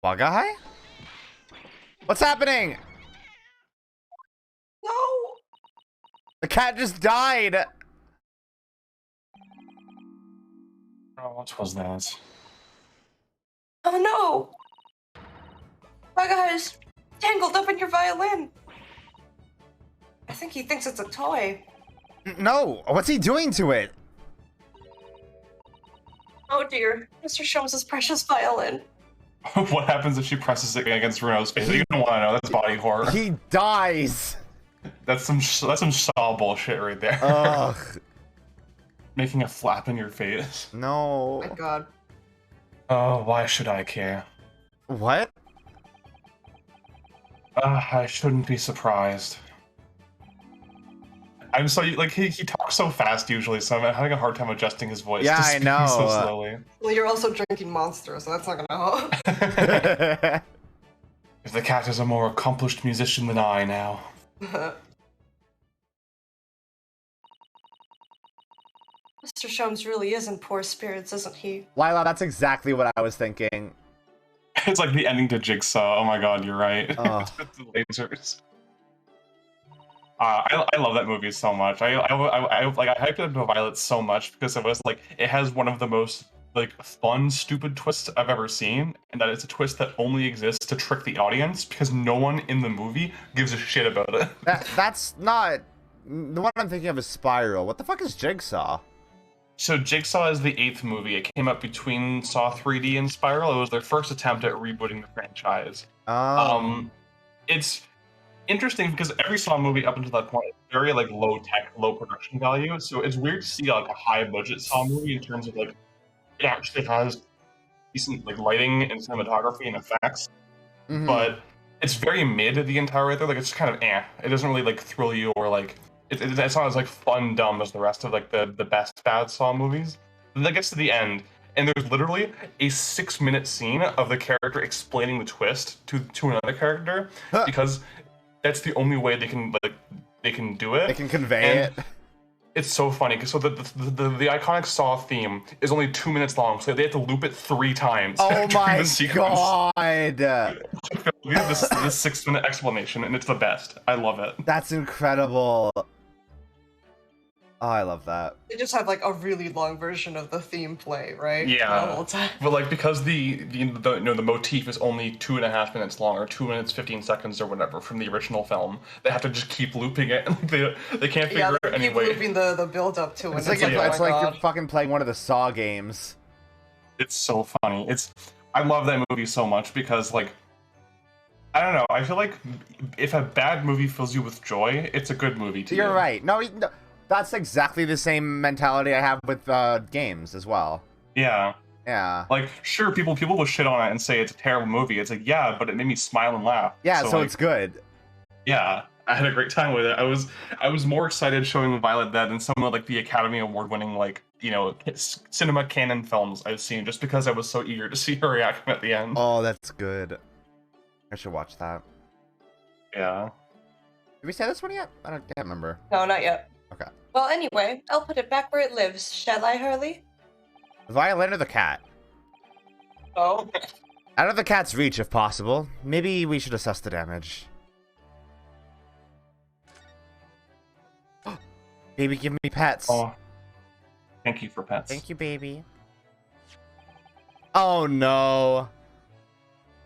Bug eye? What's happening? No! The cat just died! Oh, what was that? Oh no! My guy's tangled up in your violin. I think he thinks it's a toy. No! What's he doing to it? Oh dear, Mr. Sholmes' precious violin. What happens if she presses it against Renault's face? You don't want to know. That's body horror. He dies! That's some Saw bullshit right there. Ugh. Making a flap in your face. No. Oh my god. Oh, why should I care? What? I shouldn't be surprised. I'm so, like, he talks so fast usually, so I'm having a hard time adjusting his voice. Yeah, to I speaking know. So slowly. Well, you're also drinking Monster, so that's not gonna help. If the cat is a more accomplished musician than I now. Mr. Sholmes really is in poor spirits, isn't he? Lila, that's exactly what I was thinking. It's like the ending to Jigsaw. Oh my god, you're right. Ugh. With the lasers. I love that movie so much. I hyped it up to Violet so much because it was like it has one of the most like fun, stupid twists I've ever seen, and that it's a twist that only exists to trick the audience because no one in the movie gives a shit about it. That's not... The one I'm thinking of is Spiral. What the fuck is Jigsaw? So Jigsaw is the 8th movie. It came up between Saw 3D and Spiral. It was their first attempt at rebooting the franchise. It's interesting because every Saw movie up until that point is very like low tech, low production value. So it's weird to see like a high budget Saw movie in terms of like it actually has decent like lighting and cinematography and effects, but it's very mid the entire way through. Like it's just kind of It doesn't really like thrill you or like it's not as like fun dumb as the rest of like the best bad Saw movies. Then that gets to the end, and there's literally a 6-minute scene of the character explaining the twist to another character because that's the only way they can do it. They can convey it. It's so funny because the iconic Saw theme is only 2 minutes long, so they have to loop it 3 times. Oh during my the sequence. god! We have this 6-minute explanation, and it's the best. I love it. That's incredible. Oh, I love that. They just have like a really long version of the theme play, right? Yeah. The whole time. But like because the motif is only 2.5 minutes long, or 2 minutes 15 seconds, or whatever from the original film, they have to just keep looping it. They can't figure Yeah, it they keep anyway. looping the build up to it. It's like, oh my it's like God. you're fucking playing one of the Saw games. It's so funny. I love that movie so much because like I don't know. I feel like if a bad movie fills you with joy, it's a good movie to you. You're right. No, that's exactly the same mentality I have with games as well. Yeah. Yeah. Like, sure, people will shit on it and say it's a terrible movie. It's like, yeah, but it made me smile and laugh. Yeah, so like, it's good. Yeah, I had a great time with it. I was more excited showing Violet that than some of like the Academy Award winning like cinema canon films I've seen, just because I was so eager to see her reaction at the end. Oh, that's good. I should watch that. Yeah. Did we say this one yet? I can't remember. No, not yet. Okay. Well, anyway, I'll put it back where it lives, shall I, Hurley? The violin or the cat? Oh. Out of the cat's reach, if possible. Maybe we should assess the damage. Baby, give me pets. Oh, thank you for pets. Thank you, baby. Oh, no.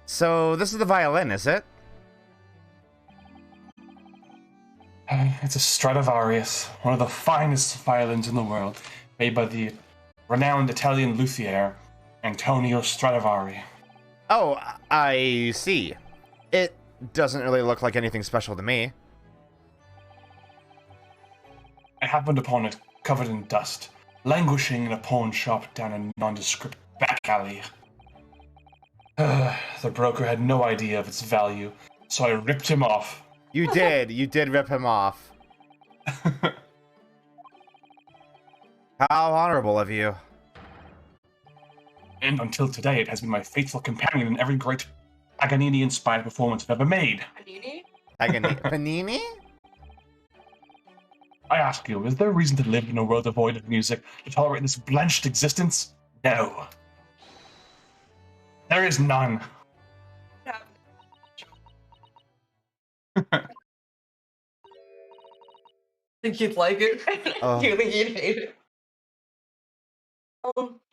So, this is the violin, is it? It's a Stradivarius, one of the finest violins in the world, made by the renowned Italian luthier, Antonio Stradivari. Oh, I see. It doesn't really look like anything special to me. I happened upon it covered in dust, languishing in a pawn shop down a nondescript back alley. The broker had no idea of its value, so I ripped him off. You did rip him off. How honorable of you. And until today, it has been my faithful companion in every great Paganini-inspired performance I've ever made. Panini? Panini? I ask you, is there a reason to live in a world devoid of music, to tolerate this blanched existence? No. There is none. Think you'd like it? Oh. You think you'd hate it?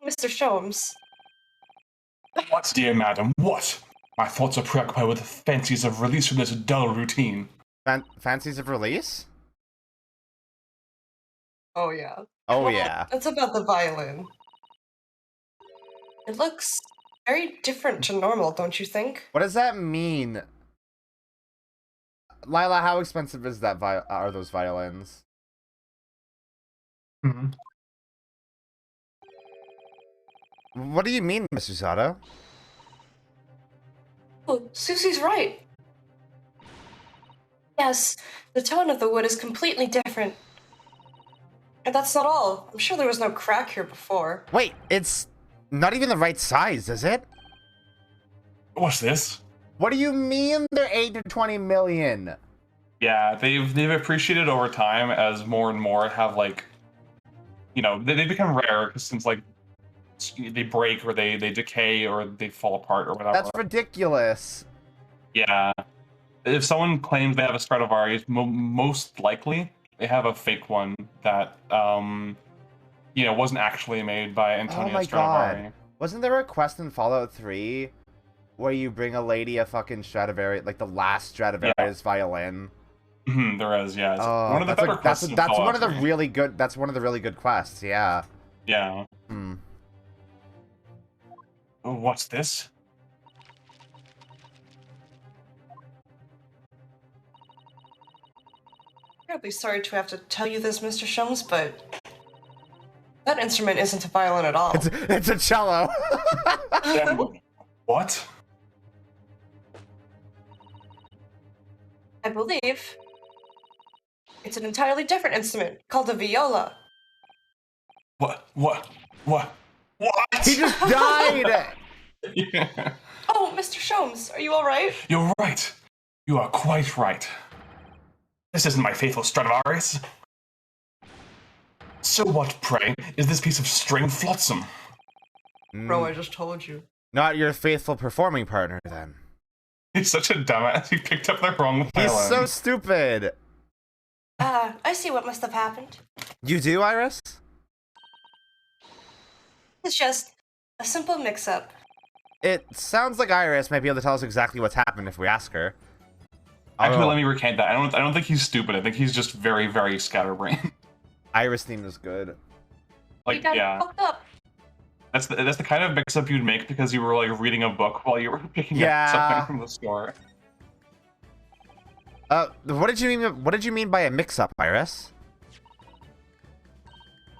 Mr. Sholmes. What, dear madam, what? My thoughts are preoccupied with the fancies of release from this dull routine. Fancies of release? Oh, yeah. Oh, Well, yeah. It's about the violin. It looks very different to normal, don't you think? What does that mean? Lila, how expensive is that are those violins? Mm-hmm. What do you mean, Mr. Sato? Oh, Susie's right. Yes, the tone of the wood is completely different. And that's not all. I'm sure there was no crack here before. Wait, it's not even the right size, is it? What's this? What do you mean they're 8 to 20 million? Yeah, they've appreciated over time as more and more have, like, you know, they become rare since, like, they break or they decay or they fall apart or whatever. That's ridiculous. Yeah. If someone claims they have a Stradivarius, most likely they have a fake one that, you know, wasn't actually made by Antonio Oh my Stradivari. god. Wasn't there a quest in Fallout 3 where you bring a lady a fucking Stradivarius, like the last Stradivarius violin? Mm-hmm, there is, yeah. It's Oh, one of the better quests. that's one of the really good. That's one of the really good quests. Yeah. Yeah. Hmm. Oh, what's this? Terribly sorry to have to tell you this, Mr. Sholmes, but that instrument isn't a violin at all. It's a cello. What? I believe it's an entirely different instrument called a viola. What? He just died. Yeah. Oh, Mr. Sholmes, are you all right? You're right. You are quite right. This isn't my faithful Stradivarius. So what, pray, is this piece of string flotsam? Bro, I just told you. Not your faithful performing partner, then. He's such a dumbass. He picked up the wrong violin. He's so stupid. I see what must have happened. You do, Iris? It's just a simple mix-up. It sounds like Iris might be able to tell us exactly what's happened if we ask her. Actually, Oh, let me recant that. I don't think he's stupid. I think he's just very, very scatterbrained. Iris theme is good. You Like, got yeah. fucked up. That's the kind of mix-up you'd make because you were, like, reading a book while you were picking Yeah. up something from the store. What did you mean? What did you mean by a mix-up, Iris?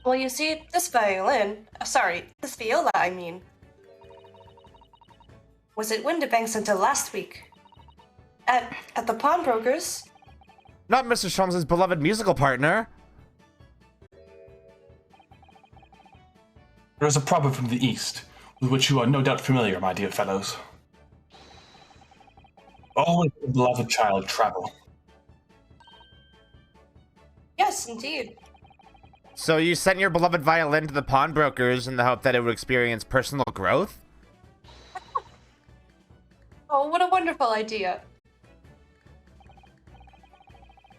Well, you see, this this viola, I mean, was at Windibanks until last week. At the pawnbroker's. Not Mr. Sholmes' beloved musical partner. There is a proverb from the East, with which you are no doubt familiar, my dear fellows. Always the beloved child travel. Yes, Yes, indeed. So you sent your beloved violin to the pawnbrokers in the hope that it would experience personal growth? Oh, what a wonderful idea.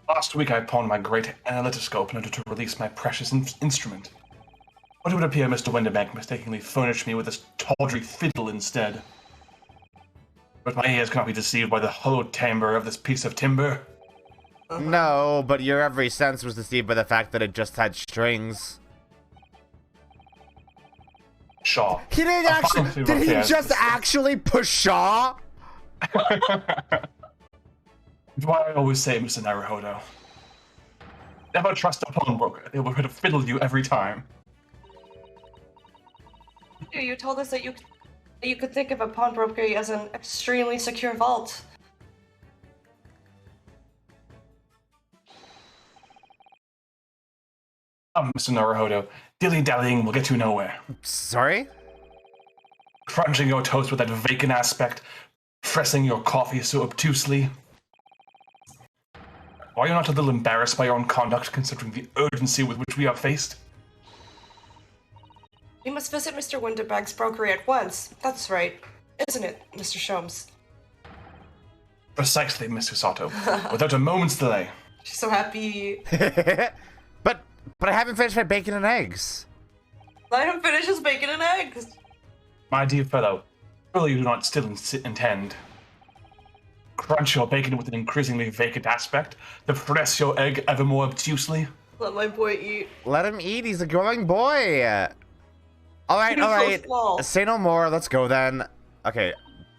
Last week I pawned my great analytoscope in order to release my precious instrument. But it would appear Mr. Winterbank mistakenly furnished me with this tawdry fiddle instead. But my ears cannot be deceived by the hollow timbre of this piece of timber. No, but your every sense was deceived by the fact that it just had strings. Shaw. He didn't actually. Did he just actually push Shaw? It's why I always say, Mr. Naruhodo, never trust a pawnbroker. They will try to fiddle you every time. You told us that you could think of a pawnbroker as an extremely secure vault. Mr. Naruhodo, dilly-dallying will get you nowhere. Sorry? Crunching your toast with that vacant aspect, pressing your coffee so obtusely. Are you not a little embarrassed by your own conduct, considering the urgency with which we are faced? We must visit Mr. Winterbank's brokery at once. That's right, isn't it, Mr. Sholmes? Precisely, Mr. Sato. Without a moment's delay. She's so happy. But I haven't finished my bacon and eggs. Let him finish his bacon and eggs. My dear fellow, surely you do not still intend. Crunch your bacon with an increasingly vacant aspect, to press your egg ever more obtusely. Let my boy eat. Let him eat, he's a growing boy. Alright, alright. So Say no more, let's go then. Okay,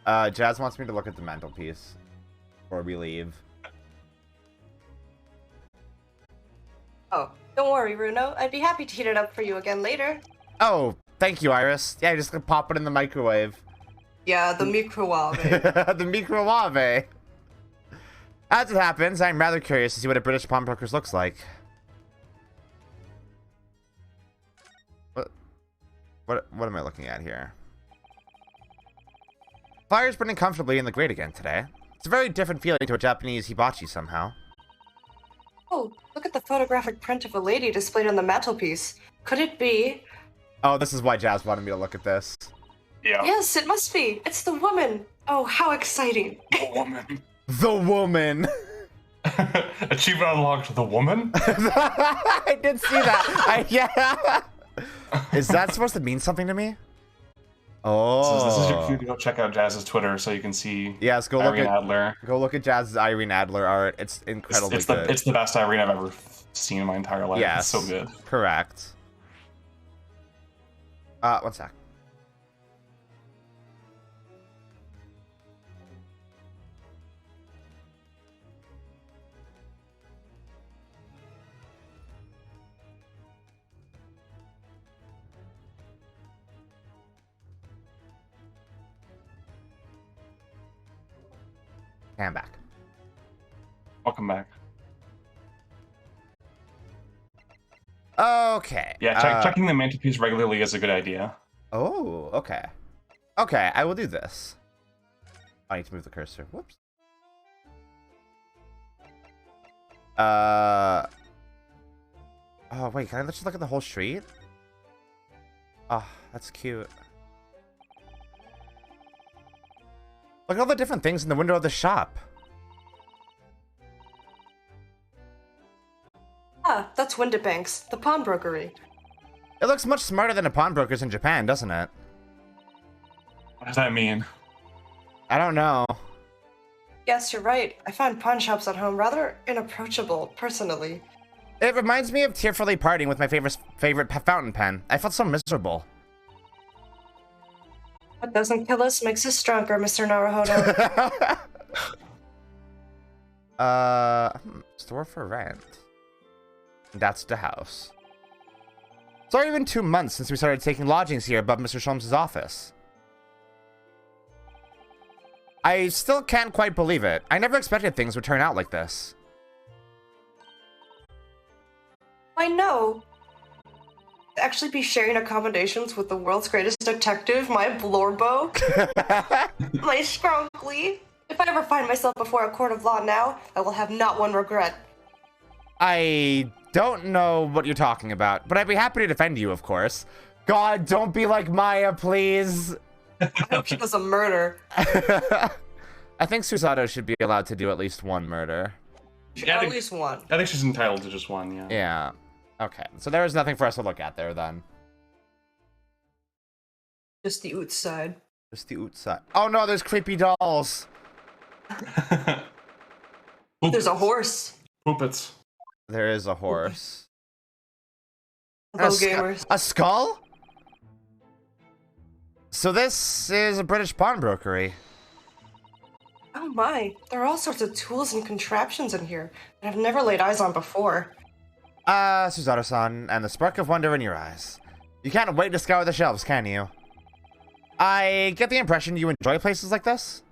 Jazz wants me to look at the mantelpiece before we leave. Oh, don't worry, Runo. I'd be happy to heat it up for you again later. Oh, thank you, Iris. Yeah, just gonna pop it in the microwave. Yeah, the microwave. The microwave. As it happens, I'm rather curious to see what a British pawnbroker's looks like. What am I looking at here? Fire's burning comfortably in the grate again today. It's a very different feeling to a Japanese hibachi somehow. Oh, look at the photographic print of a lady displayed on the mantelpiece. Could it be? Oh, this is why Jazz wanted me to look at this. Yeah. Yes, it must be. It's the woman. Oh, how exciting. The woman. The woman. Achievement unlocked, the woman? I did see that. Yeah. Is that supposed to mean something to me? Oh. This is your cue to go check out Jazz's Twitter so you can see yes, go Irene look at Adler. Go look at Jazz's Irene Adler art. It's incredibly good. It's the best Irene I've ever seen in my entire life. Yes, it's so good. Correct. One sec. I'm back. Welcome back. Okay. Yeah, checking the mantelpiece regularly is a good idea. Oh, okay. Okay, I will do this. I need to move the cursor. Whoops. Oh, wait, can I just look at the whole street? Oh, that's cute. Look at all the different things in the window of the shop. Ah, that's Winterbank's, the pawnbrokery. It looks much smarter than a pawnbroker's in Japan, doesn't it? What does that mean? I don't know. Yes, you're right. I find pawn shops at home rather inapproachable, personally. It reminds me of tearfully parting with my favorite fountain pen. I felt so miserable. What doesn't kill us makes us stronger, Mr. Naruhodo. Store for rent. That's the house. It's already been 2 months since we started taking lodgings here above Mr. Sholmes' office. I still can't quite believe it. I never expected things would turn out like this. I know. To actually be sharing accommodations with the world's greatest detective, my Blorbo. My Scronkly. If I ever find myself before a court of law now, I will have not one regret. I don't know what you're talking about, but I'd be happy to defend you, of course. God, don't be like Maya, please. I hope she does a murder. I think Susato should be allowed to do at least one murder. At least one. I think she's entitled to just one, yeah. Yeah. Okay, so there is nothing for us to look at there, then. Just the outside. Just the outside. Oh no, there's creepy dolls. There's a horse. Poopits. There is a horse. Hello, gamers. A skull? So this is a British pawnbrokery. Oh my, there are all sorts of tools and contraptions in here that I've never laid eyes on before. Susato-san, and the spark of wonder in your eyes. You can't wait to scour the shelves, can you? I get the impression you enjoy places like this?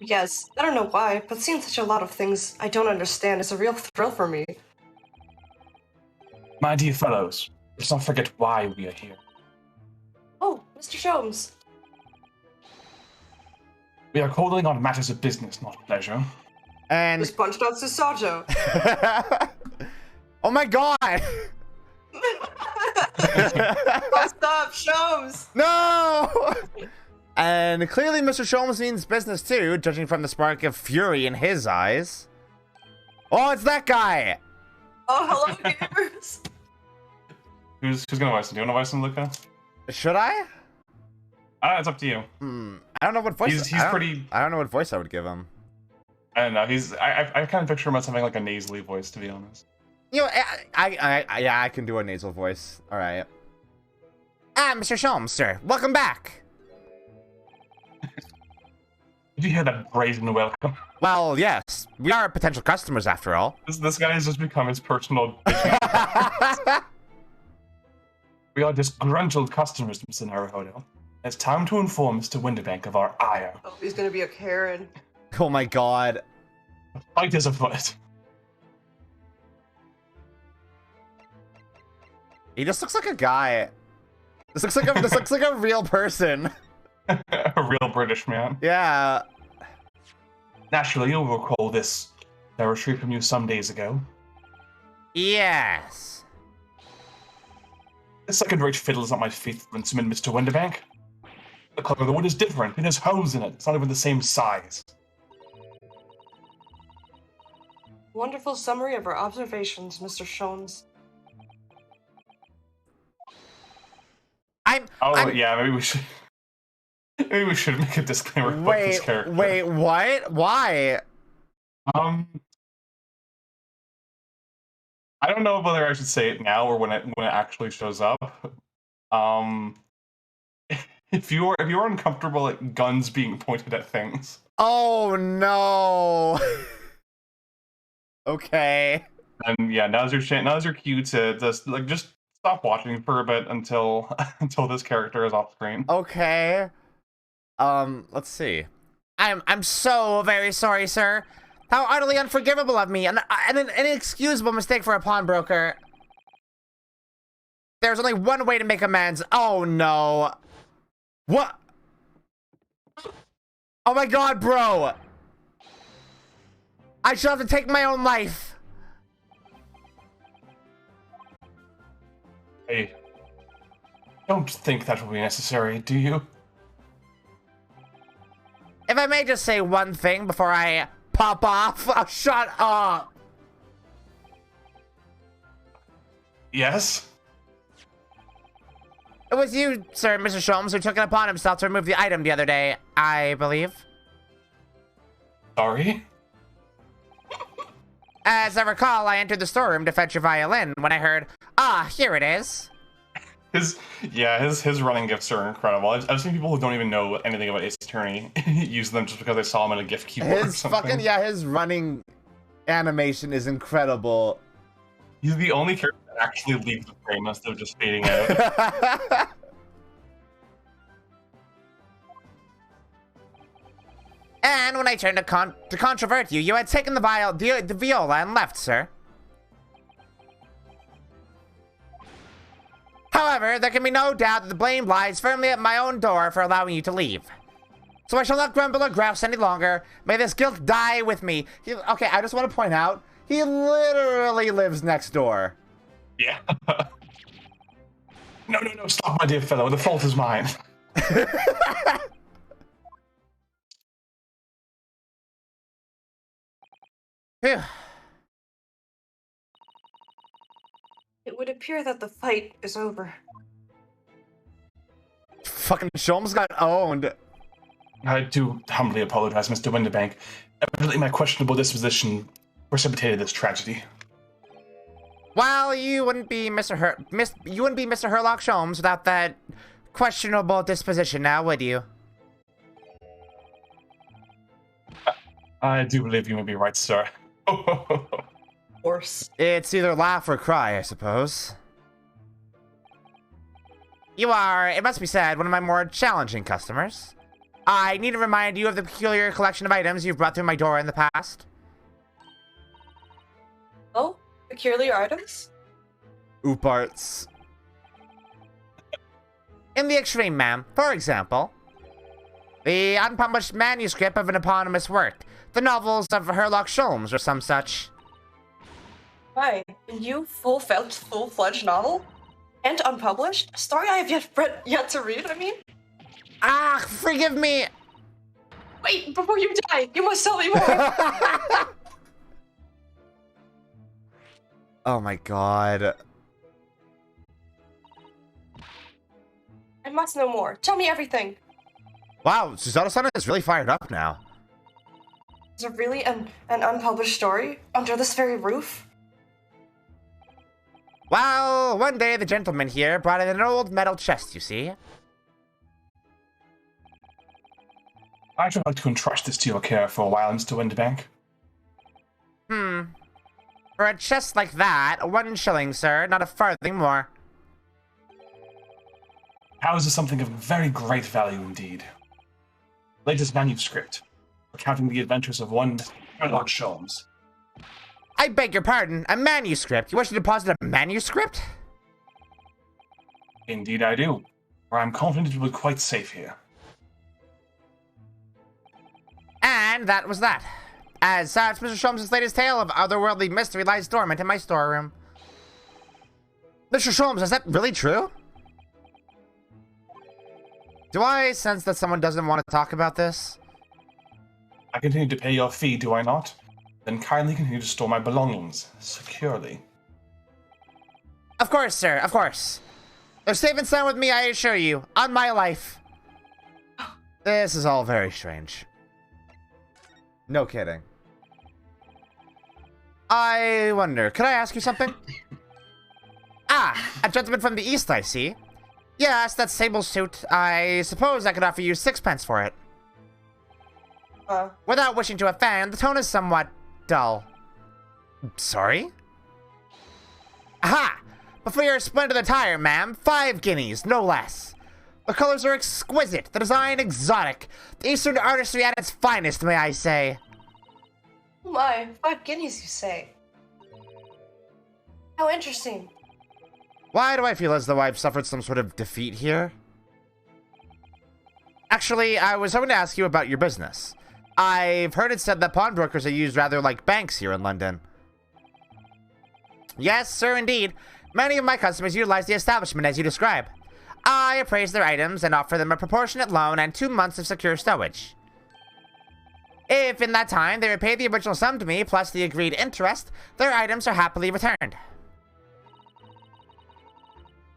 Yes, I don't know why, but seeing such a lot of things I don't understand is a real thrill for me. My dear fellows, let's not forget why we are here. Oh, Mr. Sholmes. We are calling on matters of business, not pleasure. And... Just punched out Susato. Oh my god! What's up, Sholmes? No! And clearly Mr. Sholmes means business too, judging from the spark of fury in his eyes. Oh, it's that guy! Oh, hello, gamers. Who's gonna voice him? Do you wanna voice him, Luka? Should I? It's up to you. I don't know what voice. He's pretty. I don't know what voice I would give him. I don't know. I kind of picture him as having like a nasally voice, to be honest. You know, yeah, I can do a nasal voice. All right. Mr. Sholmes, sir, welcome back. Did you hear that brazen welcome? Well, yes, we are potential customers after all. This guy has just become his personal. We are disgruntled customers, Mr. Naruhodo. It's time to inform Mr. Winterbank of our ire. Oh, he's gonna be a Karen. Oh my god. The fight is afoot. He just looks like a guy. This looks like a real person. A real British man. Yeah. Naturally, you'll recall this territory from you some days ago. Yes. The second-rate fiddle is not my favorite instrument, Mr. Winterbank. The color of the wood is different. It has holes in it. It's not even the same size. Wonderful summary of our observations, Mr. Sholmes. Yeah, maybe we should. Maybe we should make a disclaimer about this character. Wait, what? Why? I don't know whether I should say it now or when it actually shows up. If you're uncomfortable at guns being pointed at things. Oh no. Okay. And yeah, now's your cue to just stop watching for a bit until this character is off screen. Okay. Let's see. I'm so very sorry, sir. How utterly unforgivable of me, and an inexcusable mistake for a pawnbroker. There's only one way to make amends. Oh no. What? Oh my god, bro. I should have to take my own life. Hey, don't think that will be necessary, do you? If I may just say one thing before I pop off, shut up. Yes? It was you, sir, Mr. Sholmes, who took it upon himself to remove the item the other day, I believe. Sorry? As I recall, I entered the storeroom to fetch your violin when I heard, here it is. His running gifts are incredible. I've seen people who don't even know anything about Ace Attorney use them just because they saw him in a gift keyboard or something. His running animation is incredible. He's the only character that actually leaves the frame instead of just fading out. And when I turned to controvert you, you had taken the viola and left, sir. However, there can be no doubt that the blame lies firmly at my own door for allowing you to leave. So I shall not grumble or grouse any longer. May this guilt die with me. Okay, I just want to point out, He literally lives next door. Yeah. No, stop, my dear fellow. The fault is mine. Phew. It would appear that the fight is over. Fucking Sholmes got owned. I do humbly apologize, Mr. Winterbank. Evidently, my questionable disposition precipitated this tragedy. Well, you wouldn't be Mr. Herlock Sholmes without that questionable disposition now, would you? I do believe you may be right, sir. Of course. It's either laugh or cry, I suppose. You are, it must be said, one of my more challenging customers. I need to remind you of the peculiar collection of items you've brought through my door in the past. Oh? Peculiar items? Ooparts. In the extreme, ma'am. For example, the unpublished manuscript of an eponymous work. The novels of Herlock Sholmes or some such. Why? A new full-fledged novel? And unpublished? A story I have yet to read, I mean? Ah, forgive me! Wait, before you die, you must tell me more! Oh my god. I must know more. Tell me everything. Wow, Susanna is really fired up now. Is there really an unpublished story under this very roof? Well, one day the gentleman here brought in an old metal chest, you see. I should like to entrust this to your care for a while, Mr. Winterbank. For a chest like that, 1 shilling, sir, not a farthing more. Ours is something of very great value indeed. Latest manuscript, recounting the adventures of one Herlock Sholmes. I beg your pardon, a manuscript? You wish to deposit a manuscript? Indeed I do, for I'm confident it will be quite safe here. And that was that. As such, Mr. Sholmes' latest tale of otherworldly mystery lies dormant in my storeroom. Mr. Sholmes, is that really true? Do I sense that someone doesn't want to talk about this? I continue to pay your fee, do I not? Then kindly continue to store my belongings securely. Of course, sir, of course. They're safe and sound with me, I assure you, on my life. This is all very strange. No kidding. I wonder, could I ask you something? A gentleman from the east, I see. Yes, that sable suit. I suppose I could offer you 6 pence for it. Without wishing to offend, the tone is somewhat dull. Sorry? Aha! But for your splendid attire, ma'am, 5 guineas, no less. The colors are exquisite, the design exotic, the Eastern artistry at its finest, may I say. Oh my, 5 guineas, you say? How interesting. Why do I feel as though I've suffered some sort of defeat here? Actually, I was hoping to ask you about your business. I've heard it said that pawnbrokers are used rather like banks here in London. Yes, sir, indeed. Many of my customers utilize the establishment as you describe. I appraise their items and offer them a proportionate loan and 2 months of secure stowage. If in that time they repay the original sum to me plus the agreed interest, their items are happily returned.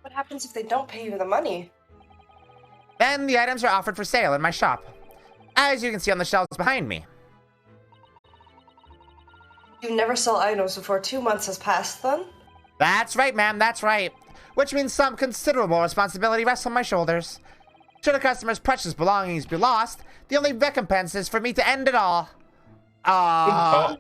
What happens if they don't pay you the money? Then the items are offered for sale in my shop, as you can see on the shelves behind me. You never sell items before 2 months has passed, then? That's right, ma'am, that's right. Which means some considerable responsibility rests on my shoulders. Should a customer's precious belongings be lost, the only recompense is for me to end it all. I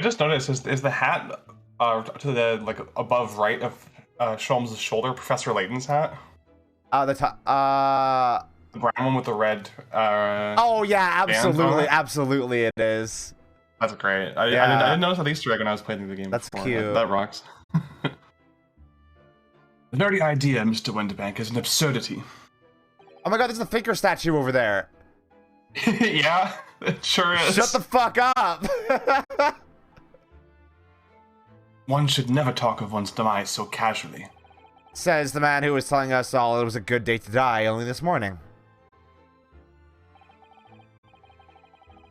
just noticed, is the hat to the, like, above right of Sholmes' shoulder Professor Layton's hat? The brown one with the red. Oh yeah, absolutely, absolutely, it is. That's great. I didn't notice that Easter egg when I was playing the game. That's before. cute. That rocks. The very idea, Mr. Winterbank, is an absurdity. Oh my god, there's the Thinker statue over there. Yeah, it sure is. Shut the fuck up. One should never talk of one's demise so casually. Says the man who was telling us all it was a good day to die only this morning.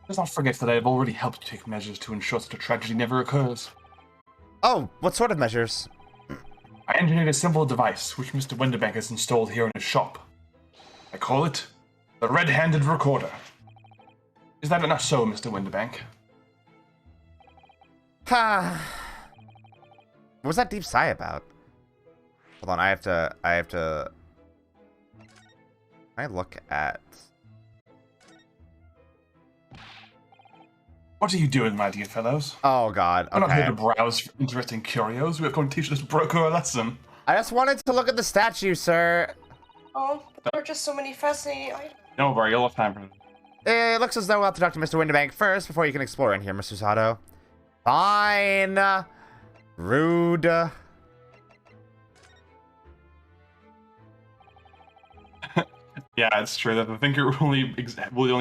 Let's not forget that I have already helped take measures to ensure such a tragedy never occurs. Oh, what sort of measures? I engineered a simple device which Mr. Winterbank has installed here in his shop. I call it the Red-Handed Recorder. Is that not so, Mr. Winterbank? What was that deep sigh about? Hold on, I have to... I look at... What are you doing, my dear fellows? Oh god, I'm not here okay. to browse for interesting curios. We are going to teach this broker a lesson. I just wanted to look at the statue, sir. Oh, but there are just so many fascinating items. Don't worry, you'll have time for it. It looks as though we'll have to talk to Mr. Winterbank first before you can explore in here, Mr. Sato. Fine. Rude. Yeah, it's true that I think it will only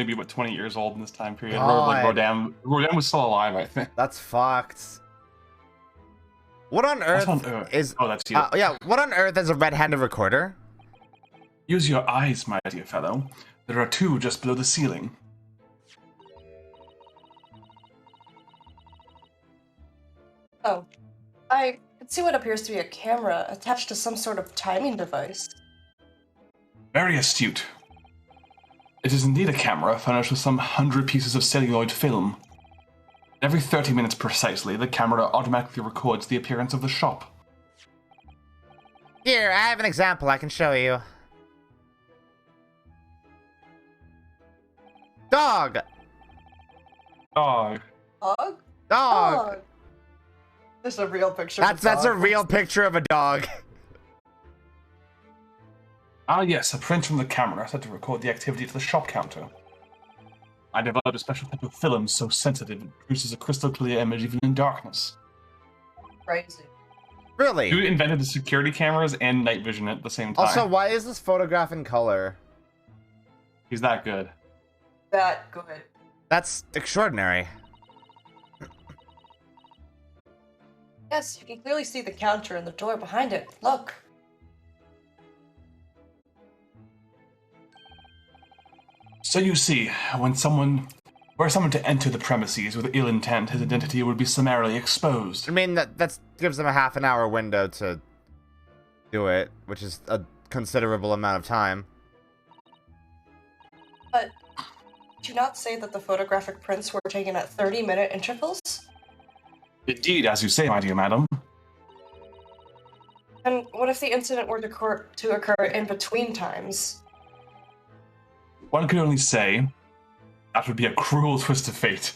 be about 20 years old in this time period. God. Rodin was still alive, I think. That's fucked. What on earth That's on Earth. is... Oh, that's you. yeah, what on earth is a red-handed recorder? Use your eyes, my dear fellow. There are two just below the ceiling. Oh, I can see what appears to be a camera attached to some sort of timing device. Very astute. It is indeed a camera furnished with some 100 pieces of celluloid film. Every 30 minutes precisely, the camera automatically records the appearance of the shop. Here, I have an example I can show you. Dog! Dog. Dog? Dog! Dog. There's a real picture. That's a real picture of a dog. Ah yes, a print from the camera set to record the activity to the shop counter. I developed a special type of film so sensitive it produces a crystal clear image even in darkness. Crazy. Really? Who invented the security cameras and night vision at the same time? Also, why is this photograph in color? He's that good. That good. That's extraordinary. Yes, you can clearly see the counter and the door behind it. Look. So you see, were someone to enter the premises with ill intent, his identity would be summarily exposed. I mean, that gives them a half an hour window to do it, which is a considerable amount of time. But did you not say that the photographic prints were taken at 30-minute intervals? Indeed, as you say, my dear madam. And what if the incident were to occur in between times? One could only say that would be a cruel twist of fate.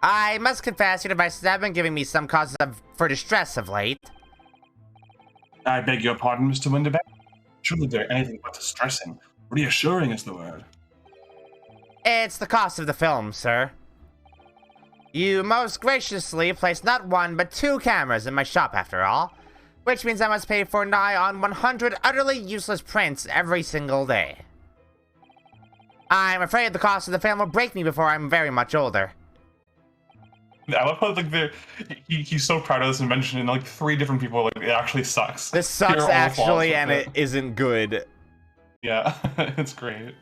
I must confess, your devices have been giving me some causes for distress of late. I beg your pardon, Mr. Winterbank. Surely they're anything but distressing. Reassuring is the word. It's the cost of the film, sir. You most graciously placed not one, but 2 cameras in my shop, after all. Which means I must pay for nigh on 100 utterly useless prints every single day. I'm afraid the cost of the film will break me before I'm very much older. I love how he's so proud of this invention, and like 3 different people like it actually sucks. This sucks actually, and it isn't good. Yeah, it's great.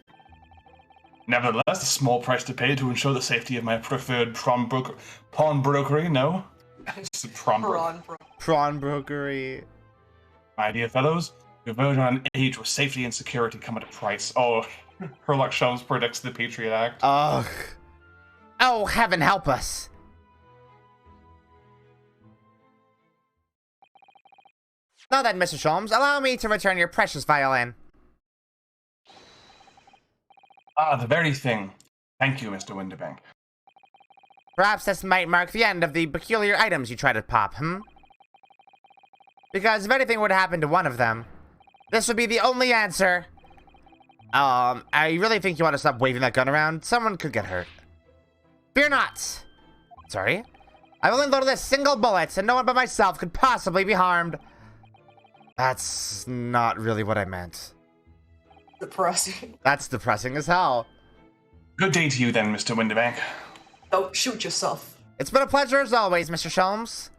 Nevertheless, a small price to pay to ensure the safety of my preferred pawn brokery. No, it's a Prawn brokery. My dear fellows, we verge on an age where safety and security come at a price. Oh, Herlock Sholmes predicts the Patriot Act. Ugh. Oh, heaven help us. Now then, Mr. Sholmes, allow me to return your precious violin. Ah, the very thing. Thank you, Mr. Winterbank. Perhaps this might mark the end of the peculiar items you try to pop, Because if anything were to happen to one of them, this would be the only answer. I really think you want to stop waving that gun around. Someone could get hurt. Fear not. Sorry. I've only loaded a single bullet, and no one but myself could possibly be harmed. That's not really what I meant. Depressing. That's depressing as hell. Good day to you then, Mr. Winterbank. Don't shoot yourself. It's been a pleasure as always, Mr. Sholmes.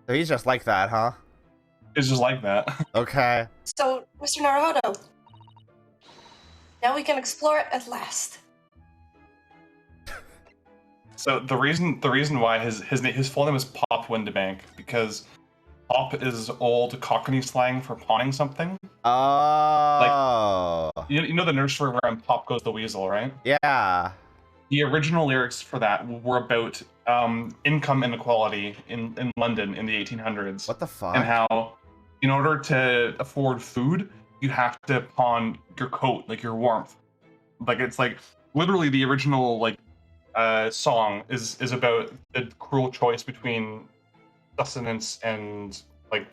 So he's just like that, huh? It's just like that. Okay. So, Mr. Naruhodo, now we can explore it at last. So the reason why his full name is Pop Windibank, because Pop is old Cockney slang for pawning something. Oh. You know the nursery rhyme Pop Goes the Weasel, right? Yeah. The original lyrics for that were about income inequality in London in the 1800s. What the fuck? And how, in order to afford food, you have to pawn your coat, like your warmth. Like it's like literally the original like song is about the cruel choice between sustenance and like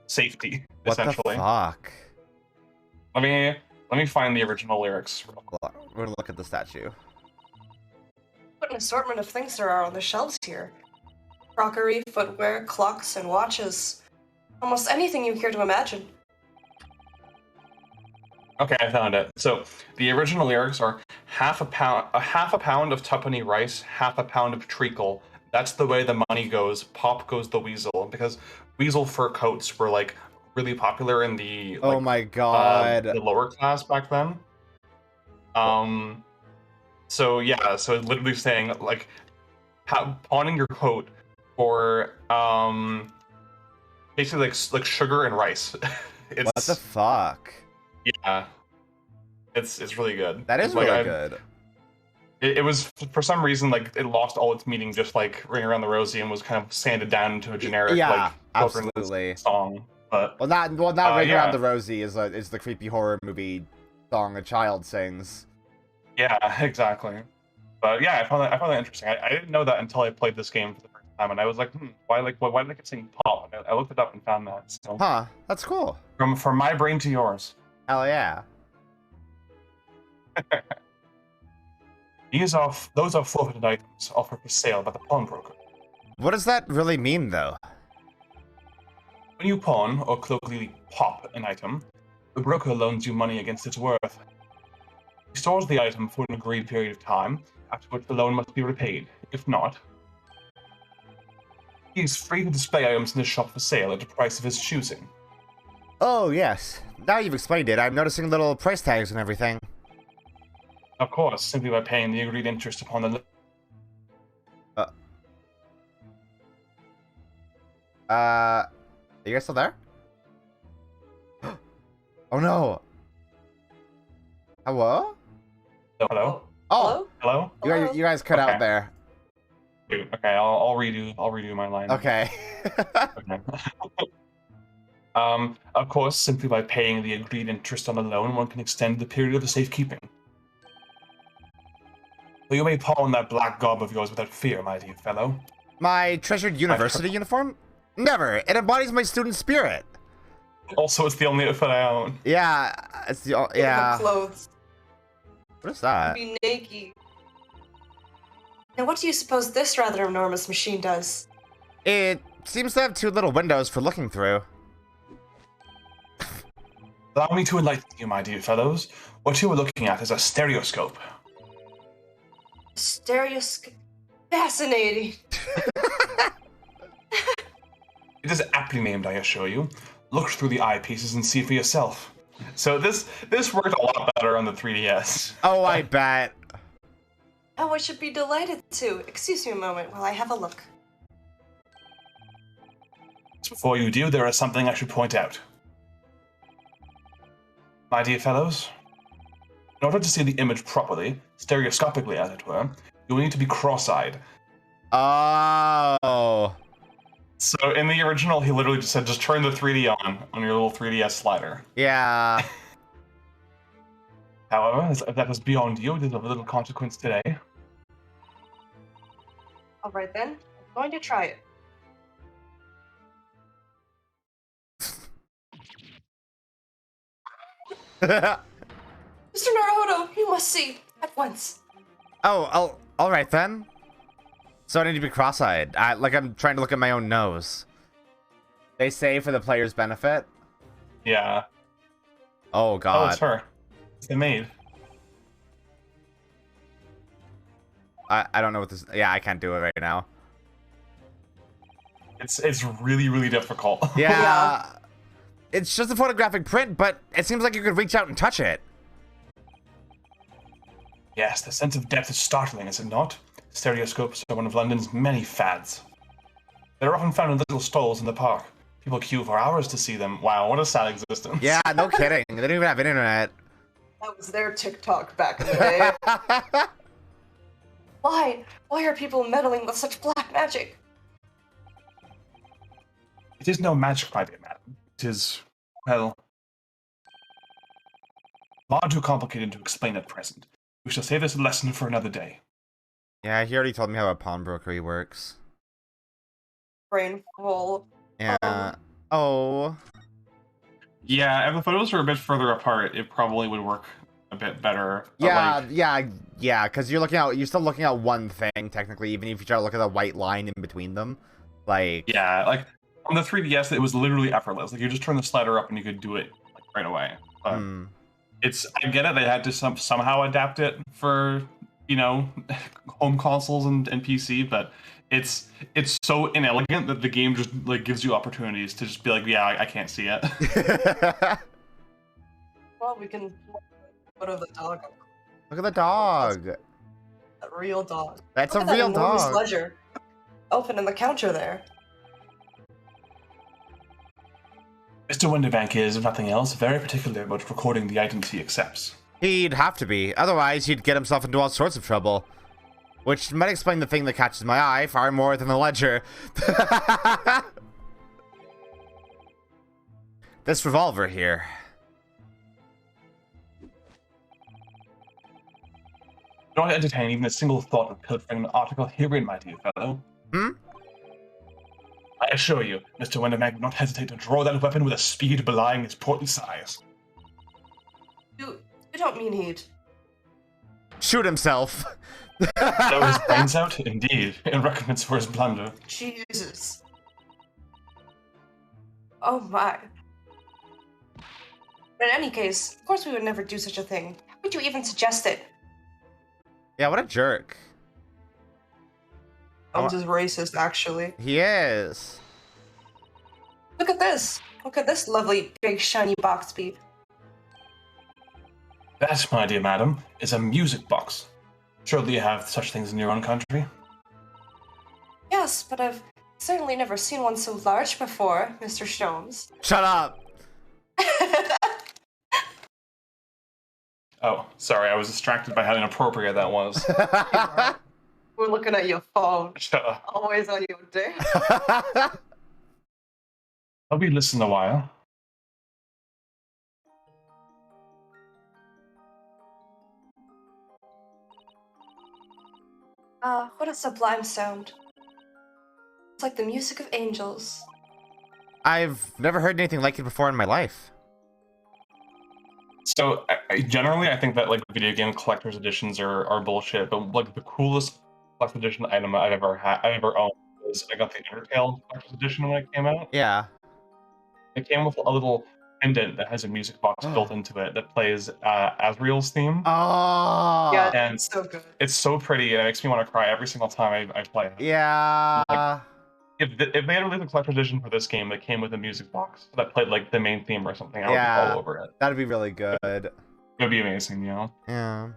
safety. What essentially. the fuck? Let me find the original lyrics. We're gonna look at the statue. What an assortment of things there are on the shelves here. Crockery, footwear, clocks, and watches. Almost anything you care to imagine. Okay, I found it. So the original lyrics are half a pound of tuppenny rice, half a pound of treacle. That's the way the money goes. Pop goes the weasel, because weasel fur coats were like really popular in the Oh my god. the lower class back then. So yeah, so it's literally saying like pawning your coat for basically like sugar and rice. What the fuck? Yeah, it's really good. That is like, really good. It was for some reason like it lost all its meaning, just like Ring Around the Rosie, and was kind of sanded down into a generic like absolutely song. But not Ring Around the Rosie is the creepy horror movie song a child sings. Yeah, exactly. But yeah, I found that interesting. I didn't know that until I played this game for the first time, and I was like, why did I keep saying Pop? And I looked it up and found that. So. Huh? That's cool. From my brain to yours. Hell yeah. Those are forfeited items offered for sale by the pawnbroker. What does that really mean, though? When you pawn or colloquially pop an item, the broker loans you money against its worth. He stores the item for an agreed period of time, after which the loan must be repaid. If not, he is free to display items in his shop for sale at a price of his choosing. Oh, yes. Now you've explained it, I'm noticing little price tags and everything. Of course, simply by paying the agreed interest upon the are you guys still there? Oh no! Hello? Hello? Oh! Hello? You guys cut out there. Okay, I'll redo my line. Okay. Okay. Of course, simply by paying the agreed interest on a loan, one can extend the period of the safekeeping. So you may pawn that black garb of yours without fear, my dear fellow. My treasured university uniform? Never! It embodies my student spirit! Also, it's the only outfit I own. Yeah, it's the... yeah. Clothes. What is that? Be naked. Now what do you suppose this rather enormous machine does? It seems to have two little windows for looking through. Allow me to enlighten you, my dear fellows. What you are looking at is a stereoscope. Stereoscope. Fascinating. It is aptly named, I assure you. Look through the eyepieces and see for yourself. So this worked a lot better on the 3DS. Oh, I bet. Oh, I should be delighted to. Excuse me a moment while I have a look. Before you do, there is something I should point out. My dear fellows, in order to see the image properly, stereoscopically as it were, you'll need to be cross-eyed. Oh. So in the original, he literally just said, just turn the 3D on your little 3DS slider. Yeah. However, if that was beyond you, it is of little consequence today. Alright then, I'm going to try it. Mr. Naruhodo, you must see, at once. Oh, all right then. So I need to be cross-eyed. Like I'm trying to look at my own nose. They say for the player's benefit. Yeah. Oh god. Oh, it's her. It's the maid. I don't know what this... Yeah, I can't do it right now. It's really, really difficult. Yeah. Yeah. It's just a photographic print, but it seems like you could reach out and touch it. Yes, the sense of depth is startling, is it not? Stereoscopes are one of London's many fads. They're often found in little stalls in the park. People queue for hours to see them. Wow, what a sad existence. Yeah, no kidding. They don't even have internet. That was their TikTok back in the day. Why? Why are people meddling with such black magic? It is no magic, my dear madam. It is, well, far too complicated to explain at present. We shall save this lesson for another day. Yeah, he already told me how a pawnbrokery works. Brain full. Yeah. Oh. Yeah, if the photos were a bit further apart, it probably would work a bit better. But, Yeah, because you're still looking at one thing, technically, even if you try to look at the white line in between them. Like... Yeah, like, on the 3DS, it was literally effortless. Like, you just turn the slider up and you could do it like, right away. But I get it, they had to somehow adapt it for, you know, home consoles and PC, but it's so inelegant that the game just, like, gives you opportunities to just be like, yeah, I can't see it. Well, we can photo of the dog. Look at the dog. A real dog. That's Look a at that real enormous dog. ledger open in the counter there. Mr. Winterbank is, if nothing else, very particular about recording the items he accepts. He'd have to be. Otherwise, he'd get himself into all sorts of trouble. Which might explain the thing that catches my eye far more than the ledger. This revolver here. Do not entertain even a single thought of pilfering an article herein, my dear fellow. I assure you, Mr. Winterbank would not hesitate to draw that weapon with a speed belying his portly size. You don't mean he'd... Shoot himself. Blow his brains out? Indeed, in recompense for his blunder. Jesus. Oh my. But in any case, of course we would never do such a thing. How would you even suggest it? Yeah, what a jerk. Hounds is racist, actually. He is. Look at this. Look at this lovely, big, shiny box beat. That, my dear madam, is a music box. Surely you have such things in your own country? Yes, but I've certainly never seen one so large before, Mr. Sholmes. Shut up. Oh, sorry, I was distracted by how inappropriate that was. We're looking at your phone. Shut up. Always on your day. I'll be listening a while. What a sublime sound. It's like the music of angels. I've never heard anything like it before in my life. So, generally, I think that, like, video game collector's editions are bullshit, but, like, the coolest collector's edition item I've ever owned was I got the Undertale collector's edition when it came out. Yeah. It came with a little pendant that has a music box built into it that plays Asriel's theme. Oh. Yeah, And it's so good. it's so pretty, and it makes me want to cry every single time I play it. Yeah. Like, if they had released a collector's edition for this game that came with a music box that played, like, the main theme or something, I would be all over it. That'd be really good. It would be amazing, you know? Yeah.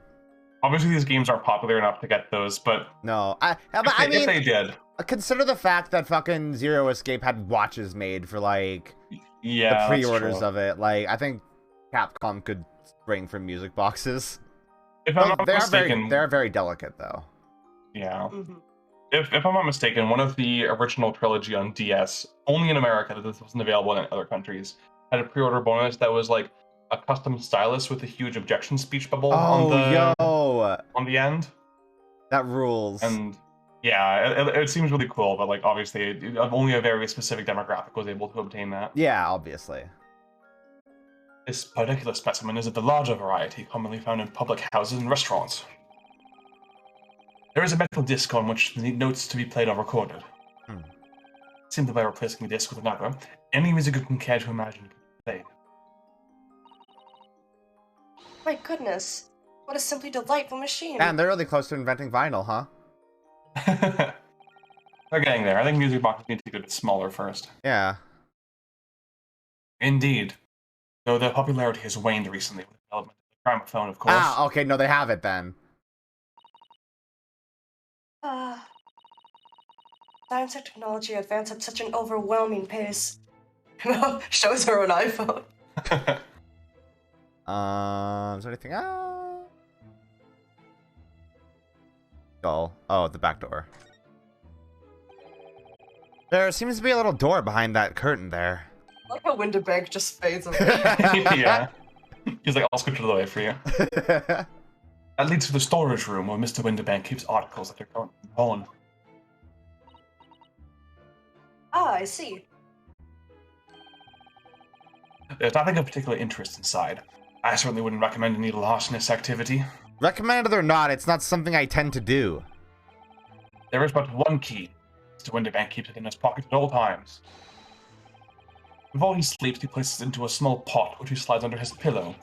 Obviously, these games aren't popular enough to get those, but No. if they did, consider the fact that fucking Zero Escape had watches made for, like, yeah, the pre-orders that's true. of it. Like, I think Capcom could spring for music boxes. If I'm Like, not they mistaken, are very delicate, though. yeah. Mm-hmm. If I'm not mistaken, one of the original trilogy on DS, only in America, that this wasn't available in other countries, had a pre-order bonus that was like a custom stylus with a huge objection speech bubble on the end. That rules. And yeah, it seems really cool, but like obviously, only a very specific demographic was able to obtain that. Yeah, obviously. This particular specimen is of the larger variety commonly found in public houses and restaurants. There is a metal disc on which the notes to be played are recorded. Simply by replacing the disc with another, any music you can care to imagine can be played. My goodness. What a simply delightful machine. And they're really close to inventing vinyl, huh? They're getting there. I think music boxes need to get a bit smaller first. Yeah. Indeed. Though their popularity has waned recently with the development of the gramophone, of course. Ah, okay, no, they have it then. Science and technology advance at such an overwhelming pace. Shows her an iPhone. Is there anything else? Oh, the back door. There seems to be a little door behind that curtain there. Like how Winterbank just fades away. Yeah. He's like, I'll scoot to the way for you. That leads to the storage room where Mr. Winterbank keeps articles that are currently on. Ah, I see. There's nothing of particular interest inside. I certainly wouldn't recommend any larcenous activity. Recommended or not, it's not something I tend to do. There is but one key. Mr. Winterbank keeps it in his pocket at all times. Before he sleeps, he places it into a small pot which he slides under his pillow.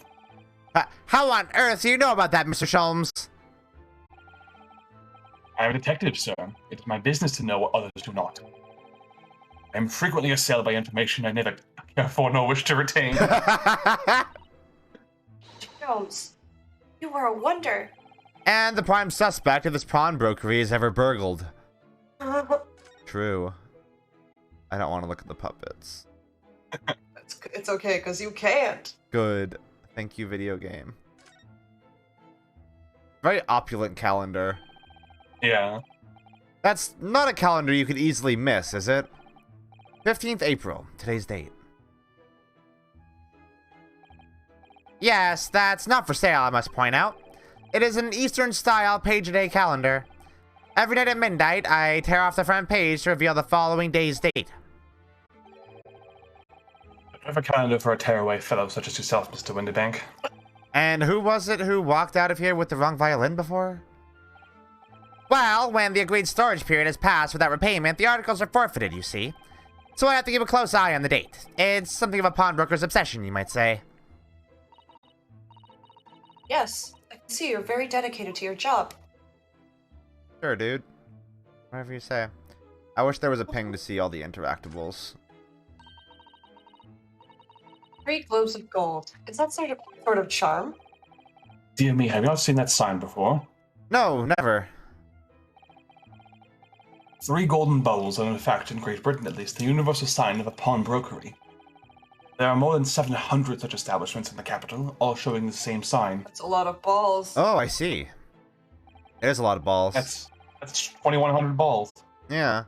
How on earth do you know about that, Mr. Sholmes? I am a detective, sir. It is my business to know what others do not. I am frequently assailed by information I never care for nor wish to retain. Jones, you were a wonder. And the prime suspect of this pawnbrokery is ever burgled. True. I don't want to look at the puppets. It's okay, because you can't. Good. Thank you, video game. Very opulent calendar. Yeah. That's not a calendar you could easily miss, is it? 15th April, today's date. Yes, that's not for sale, I must point out. It is an Eastern-style page-a-day calendar. Every night at midnight, I tear off the front page to reveal the following day's date. I have a calendar for a tearaway fellow such as yourself, Mr. Winterbank. And who was it who walked out of here with the wrong violin before? Well, when the agreed storage period has passed without repayment, the articles are forfeited, you see. So I have to keep a close eye on the date. It's something of a pawnbroker's obsession, you might say. Yes, I can see you're very dedicated to your job. Sure, dude. Whatever you say. I wish there was a ping to see all the interactables. 3 globes of gold. Is that sort of charm? Dear me, have you not seen that sign before? No, never. 3 golden bowls are in fact, in Great Britain at least, the universal sign of a pawnbrokery. There are more than 700 such establishments in the capital, all showing the same sign. That's a lot of balls. Oh, I see. It is a lot of balls. That's 2,100 balls. Yeah.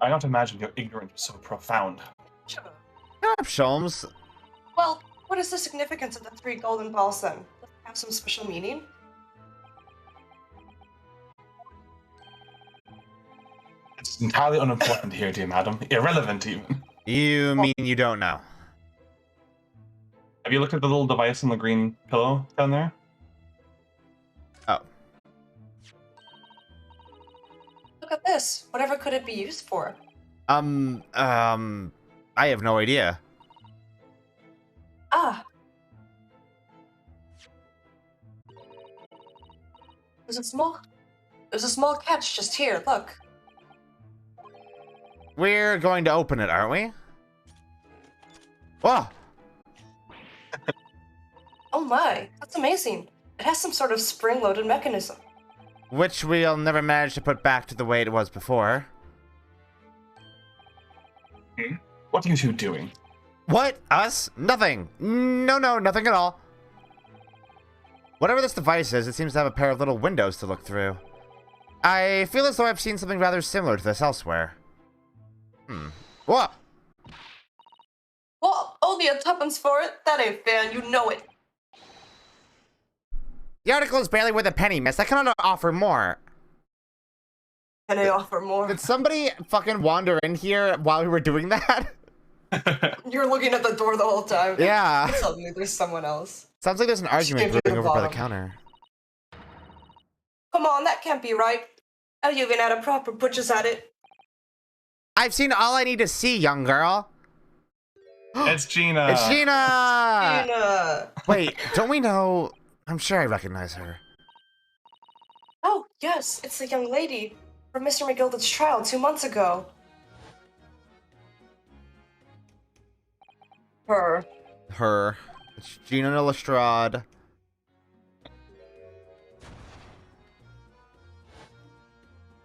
I don't imagine your ignorance was so profound. Shut up. Shut up, Sholmes. Well, what is the significance of the 3 golden balls then? Does it have some special meaning? It's entirely unimportant here, dear madam. Irrelevant, even. You mean you don't know? Have you looked at the little device on the green pillow down there? Oh. Look at this. Whatever could it be used for? I have no idea. Ah. There's a small catch just here, look. We're going to open it, aren't we? Whoa! Oh my, that's amazing. It has some sort of spring-loaded mechanism. Which we'll never manage to put back to the way it was before. What are you two doing? What? Us? Nothing. No, nothing at all. Whatever this device is, it seems to have a pair of little windows to look through. I feel as though I've seen something rather similar to this elsewhere. What? Well, only a tuppence for it? That ain't fair, you know it. The article is barely worth a penny, miss. I cannot offer more. Can I offer more? Did somebody fucking wander in here while we were doing that? You're looking at the door the whole time. Yeah. Suddenly there's someone else. Sounds like there's an argument came through brewing the over by the bottom. counter. Come on, that can't be right. Now you even had a proper butcher's at it. I've seen all I need to see, young girl. It's Gina! It's Gina! Gina. Wait, don't we know? I'm sure I recognize her. Oh, Yes, it's the young lady from Mr. McGilded's trial 2 months ago. Her. It's Gina Lestrade.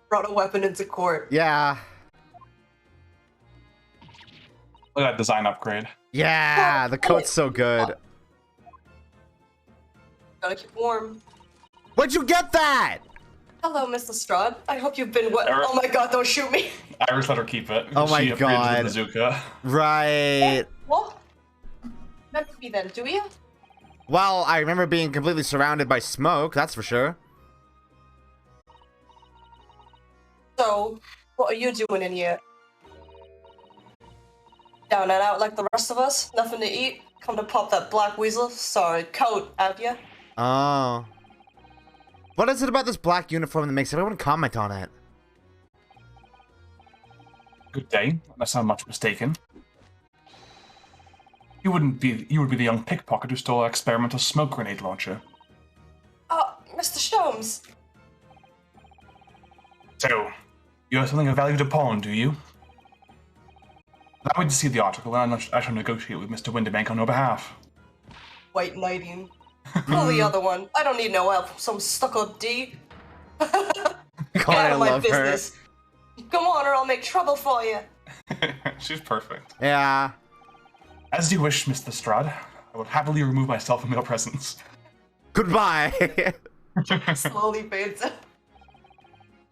Brought a weapon into court. Yeah. Look at that design upgrade. Yeah, the coat's so good. Gotta keep warm. Where'd you get that? Hello, Miss Lestrade. I hope you've been wet. Oh my god, don't shoot me. Iris let her keep it. Oh my She upgraded God. to the bazooka. Right. What? Remember me then, do you? Well, I remember being completely surrounded by smoke, that's for sure. So, what are you doing in here? Down and out like the rest of us? Nothing to eat? Come to pop that black weasel? Sorry, coat, have ya? Oh. What is it about this black uniform that makes everyone comment on it? Good day. Unless I'm much mistaken. You would be the young pickpocket who stole our experimental smoke grenade launcher. Oh, Mr. Sholmes. So, you have something of value to pawn, do you? Allow me to see the article, and I shall negotiate with Mr. Winterbank on your behalf. White knighting. Pull the other one. I don't need no help. Some stuck-up D. Get God, out I of my love her. business. Come on, or I'll make trouble for you. She's perfect. Yeah. As you wish, Miss Lestrade. I will happily remove myself from your presence. Goodbye. Slowly fades out.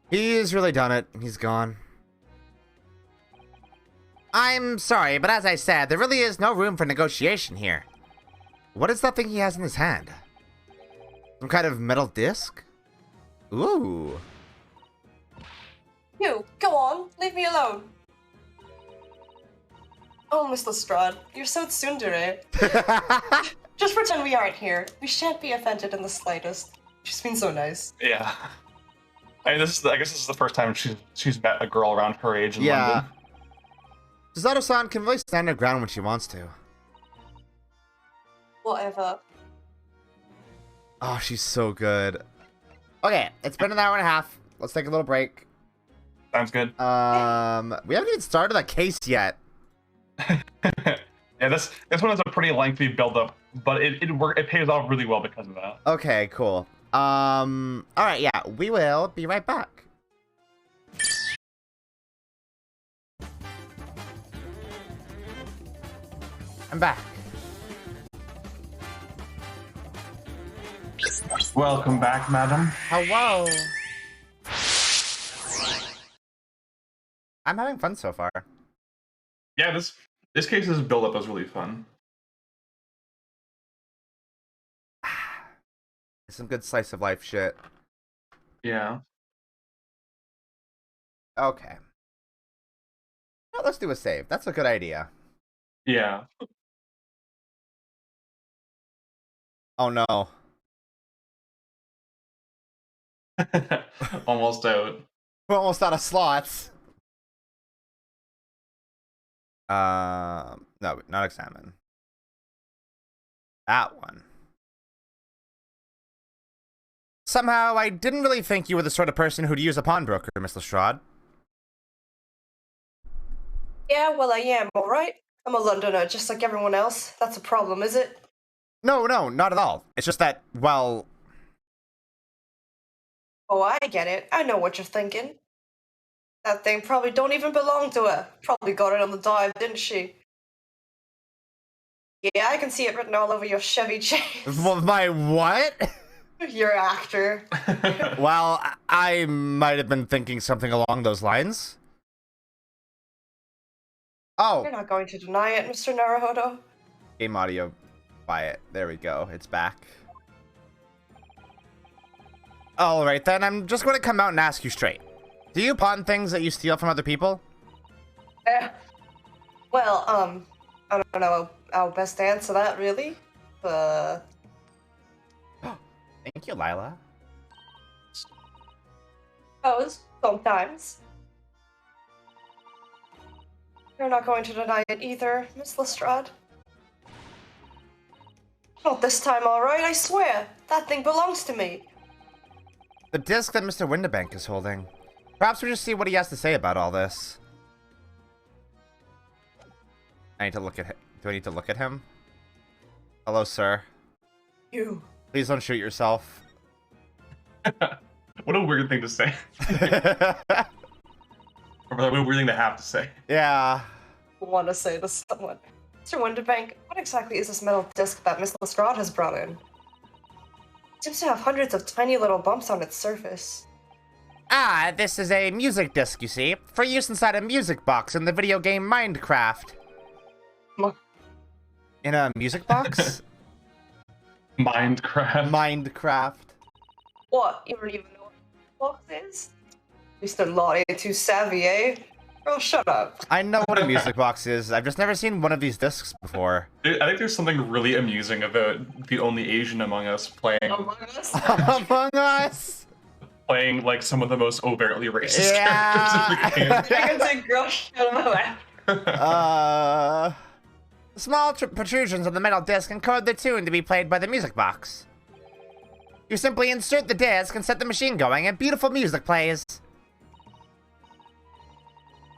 He's really done it. He's gone. I'm sorry, but as I said, there really is no room for negotiation here. What is that thing he has in his hand? Some kind of metal disc? Ooh. You, go on. Leave me alone. Oh, Miss Lestrade, you're so tsundere. Just pretend we aren't here. We shan't be offended in the slightest. She's been so nice. Yeah. I guess this is the first time she's met a girl around her age in Yeah. London. Zato-san can really stand her ground when she wants to. Whatever. Oh, she's so good. Okay, it's been an hour and a half. Let's take a little break. Sounds good. We haven't even started that case yet. Yeah, this one has a pretty lengthy build-up, but it pays off really well because of that. Okay, cool. All right, yeah, we will be right back. I'm back. Welcome back, madam. Hello. I'm having fun so far. Yeah, this case's build-up was really fun. Some good slice of life shit. Yeah. Okay. Now let's do a save. That's a good idea. Yeah. Oh no. Almost out. We're almost out of slots. No, not examine. That one. Somehow, I didn't really think you were the sort of person who'd use a pawnbroker, Miss Lestrade. Yeah, well, I am, alright? I'm a Londoner, just like everyone else. That's a problem, is it? No, not at all. It's just that, well... Oh, I get it. I know what you're thinking. That thing probably don't even belong to her. Probably got it on the dive, didn't she? Yeah, I can see it written all over your Chevy Chase. My what? Your actor. Well, I might have been thinking something along those lines. Oh. You're not going to deny it, Mr. Naruhodo. Game audio. Buy it. There we go. It's back. Alright then, I'm just going to come out and ask you straight. Do you pawn things that you steal from other people? Well, I don't know how best to answer that, really. Thank you, Lila. Suppose, sometimes. You're not going to deny it either, Miss Lestrade. Not this time, alright, I swear. That thing belongs to me. The disc that Mr. Windibank is holding. Perhaps we just see what he has to say about all this. I need to look at him. Do I need to look at him? Hello, sir. You. Please don't shoot yourself. What a weird thing to say. Or what a weird thing to have to say. Yeah. Want to say to someone. Mr. Winterbank, what exactly is this metal disc that Miss Lestrade has brought in? It seems to have hundreds of tiny little bumps on its surface. Ah, this is a music disc, you see, for use inside a music box in the video game Minecraft. In a music box? Minecraft. Minecraft. What? You don't even know what a box is? Mr. Lottie, too savvy, eh? Girl, shut up. I know what a music box is. I've just never seen one of these discs before. I think there's something really amusing about the only Asian among us playing Among Us? Among Us! playing like some of the most overtly racist Yeah. characters in the game. I can say, girl, shut up. Small protrusions on the metal disc encode the tune to be played by the music box. You simply insert the disc and set the machine going, and beautiful music plays.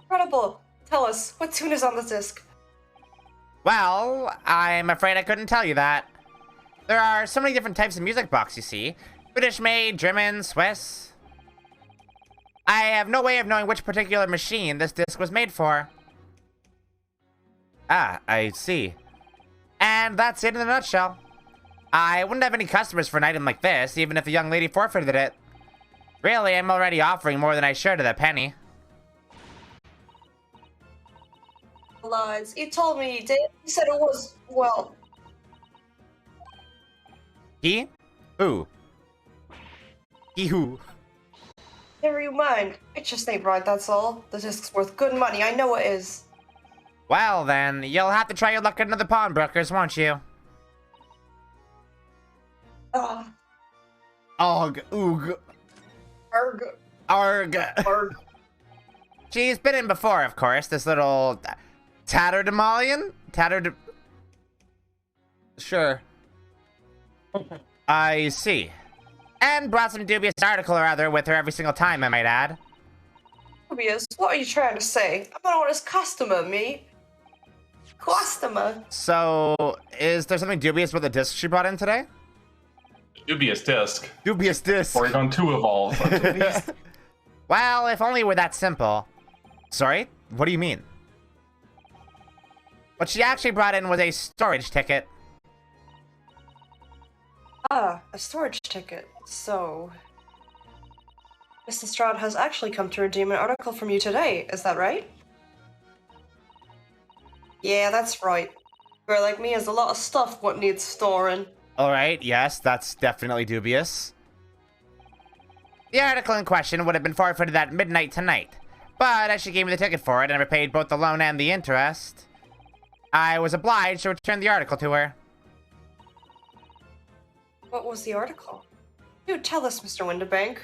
Incredible. Tell us, what tune is on the disc? Well, I'm afraid I couldn't tell you that. There are so many different types of music box, you see. British-made, German, Swiss. I have no way of knowing which particular machine this disc was made for. Ah, I see. And that's it in a nutshell. I wouldn't have any customers for an item like this, even if the young lady forfeited it. Really, I'm already offering more than I should at a penny. Lies. You told me you did. You said it was, well... He? Who? He who? Never you mind. It just ain't right, that's all. The disc's worth good money, I know it is. Well then, you'll have to try your luck at another pawnbrokers, won't you? Ah, Ogh, oog, arg, arg. arg. She's been in before, of course, this little... Tatterdemalion? Sure. I see. And brought some dubious article or other with her every single time, I might add. Dubious, what are you trying to say? I'm an honest customer, me. Customer. So, is there something dubious with the disc she brought in today? Dubious disc. Dubious disc. Porygon 2 evolve. Well, if only it were that simple. Sorry? What do you mean? What she actually brought in was a storage ticket. Ah, a storage ticket. So... Miss Lestrade has actually come to redeem an article from you today, is that right? Yeah, that's right. A girl like me has a lot of stuff what needs storing. Alright, yes, that's definitely dubious. The article in question would have been forfeited at midnight tonight, but as she gave me the ticket for it and repaid both the loan and the interest, I was obliged to return the article to her. What was the article? Do tell us, Mr. Windibank.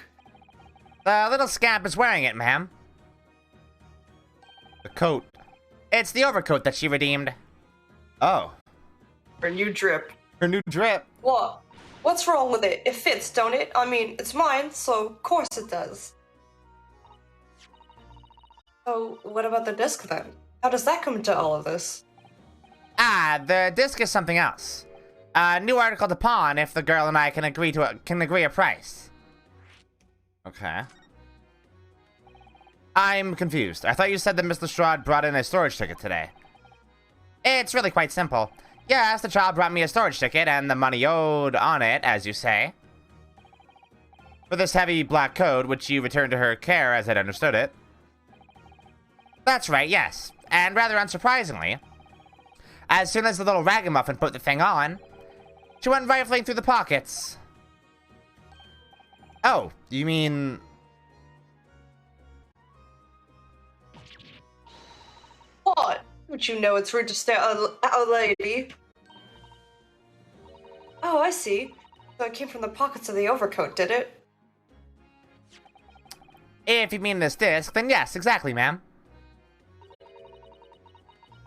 The little scamp is wearing it, ma'am. The coat. It's the overcoat that she redeemed. Oh. Her new drip. Her new drip. What? What's wrong with it? It fits, don't it? I mean, it's mine, so of course it does. So, what about the disc then? How does that come into all of this? Ah, the disc is something else. A new article to pawn if the girl and I can agree a price. Okay. I'm confused. I thought you said that Miss Lestrade brought in a storage ticket today. It's really quite simple. Yes, the child brought me a storage ticket and the money owed on it, as you say. For this heavy black coat, which you returned to her care as I'd understood it. That's right, yes. And rather unsurprisingly, as soon as the little ragamuffin put the thing on, she went rifling through the pockets. Oh, you mean... What? Don't you know it's rude to stare at a lady? Oh, I see. So it came from the pockets of the overcoat, did it? If you mean this disc, then yes, exactly, ma'am.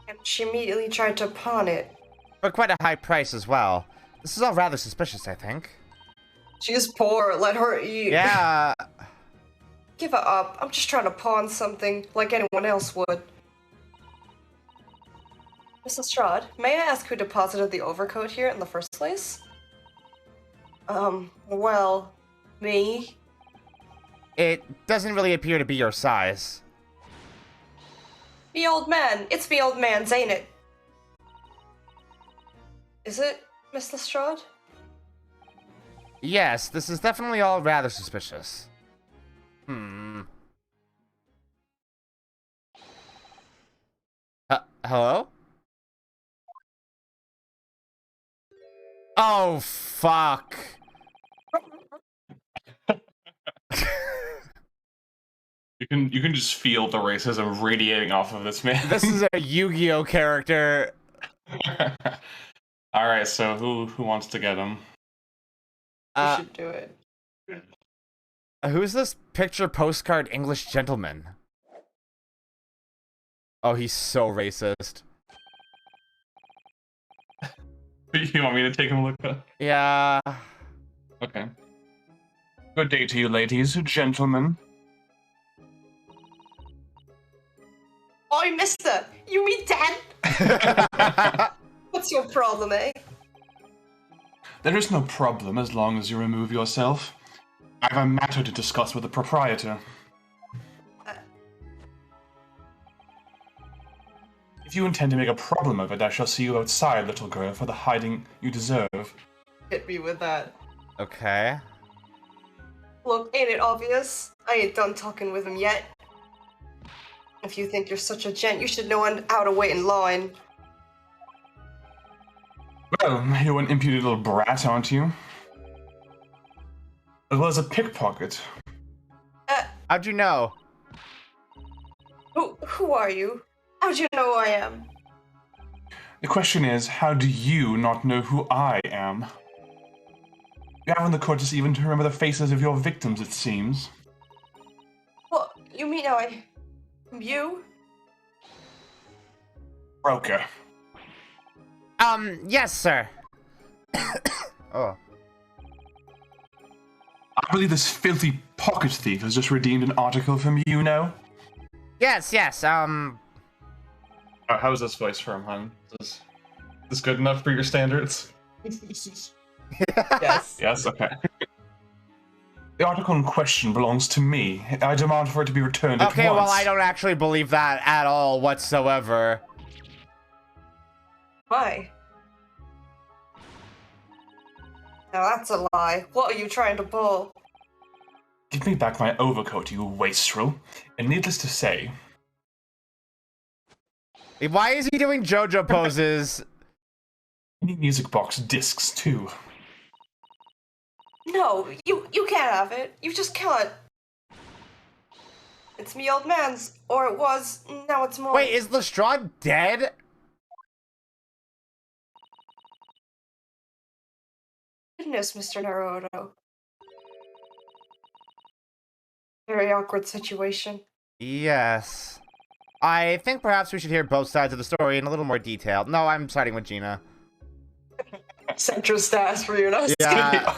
And she immediately tried to pawn it. For quite a high price as well. This is all rather suspicious, I think. She's poor, let her eat. Yeah. Give her up. I'm just trying to pawn something like anyone else would. Miss Lestrade, may I ask who deposited the overcoat here in the first place? Well, me. It doesn't really appear to be your size. Me old man. It's me old man's, ain't it? Is it, Miss Lestrade? Yes, this is definitely all rather suspicious. Hello? Oh, fuck. You can just feel the racism radiating off of this man. This is a Yu-Gi-Oh character. All right, so who wants to get him? You should do it. Who's this picture postcard English gentleman? Oh, he's so racist. You want me to take a look at? Yeah. Okay. Good day to you, ladies, gentlemen. Oi, mister! You mean Dad? What's your problem, eh? There is no problem as long as you remove yourself. I have a matter to discuss with the proprietor. If you intend to make a problem of it, I shall see you outside, little girl, for the hiding you deserve. Hit me with that. Okay. Look, ain't it obvious? I ain't done talking with him yet. If you think you're such a gent, you should know how to wait in line. Well, you're an impudent little brat, aren't you? As well as a pickpocket. How'd you know? Who are you? How'd you know who I am? The question is, how do you not know who I am? You haven't the courtesy even to remember the faces of your victims, it seems. What, you mean I'm you? Broker. Yes, sir. Oh. I believe this filthy pocket thief has just redeemed an article from you now. Yes, How's this voice from, hon? Is this good enough for your standards? Yes. Yes, okay. The article in question belongs to me. I demand for it to be returned at once. Okay, well, I don't actually believe that at all whatsoever. Why? Now that's a lie. What are you trying to pull? Give me back my overcoat, you wastrel. And needless to say... Why is he doing JoJo poses? I need music box discs, too. No, you can't have it. You just can't. It's me old man's. Or it was. Now it's more. Wait, is Lestrade dead? Goodness, Mr. Naruto. Very awkward situation. Yes. I think perhaps we should hear both sides of the story in a little more detail. No, I'm siding with Gina. Centrist ass for you, not Yeah.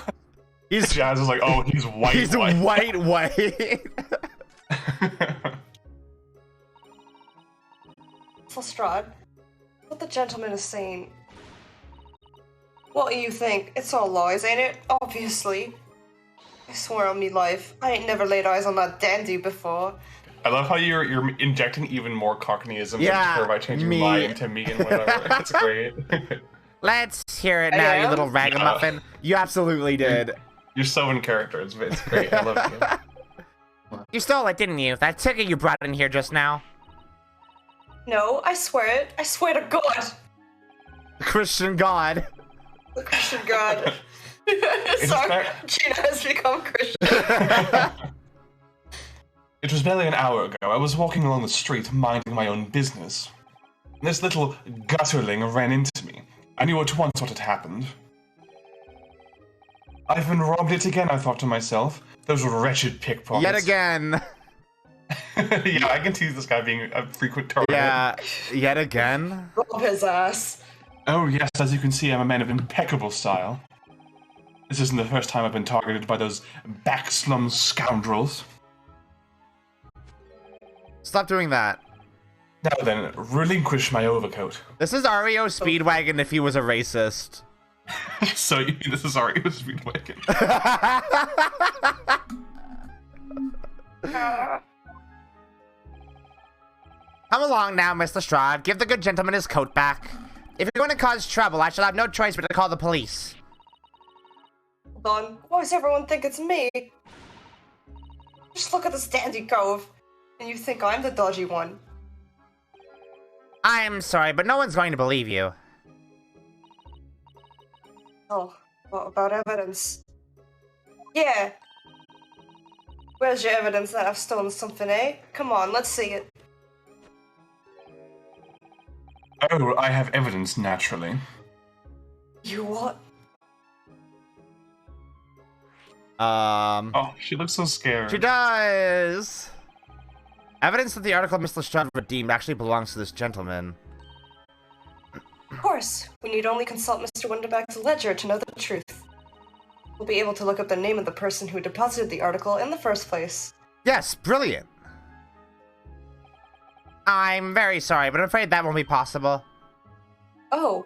Jazz is like, oh, he's white. He's white. Lestrade, what the gentleman is saying. What do you think? It's all lies, ain't it? Obviously. I swear on me life, I ain't never laid eyes on that dandy before. I love how you're injecting even more Cockneyism into her by changing me. lie into me and whatever. It's great. Let's hear it now, you little ragamuffin. You absolutely did. You're so in character. It's great. I love you. You stole it, didn't you? That ticket you brought in here just now. No, I swear it. I swear to God. Christian God. The Christian God. Sorry, Gina has become Christian. It was barely an hour ago. I was walking along the street, minding my own business. This little gutterling ran into me. I knew at once what had happened. I've been robbed yet again, I thought to myself. Those wretched pickpockets. Yet again. Yeah, I can tease this guy being a frequent target. Yeah, yet again. Rob his ass. Oh yes, as you can see, I'm a man of impeccable style. This isn't the first time I've been targeted by those backslum scoundrels. Stop doing that. Now then, relinquish my overcoat. This is REO Speedwagon if he was a racist. So you mean this is already Speedwagon? Come along now, Mr. Strahd. Give the good gentleman his coat back. If you're going to cause trouble, I shall have no choice but to call the police. Hold on. Why does everyone think it's me? Just look at this dandy cove, and you think I'm the dodgy one. I'm sorry, but no one's going to believe you. Oh, what about evidence? Yeah. Where's your evidence that I've stolen something, eh? Come on, let's see it. Oh, I have evidence, naturally. You what? Oh, she looks so scared. She does. Evidence that the article Mr. Strahd redeemed actually belongs to this gentleman. Of course. We need only consult Mr. Winterback's ledger to know the truth. We'll be able to look up the name of the person who deposited the article in the first place. Yes, brilliant. I'm very sorry, but I'm afraid that won't be possible. Oh.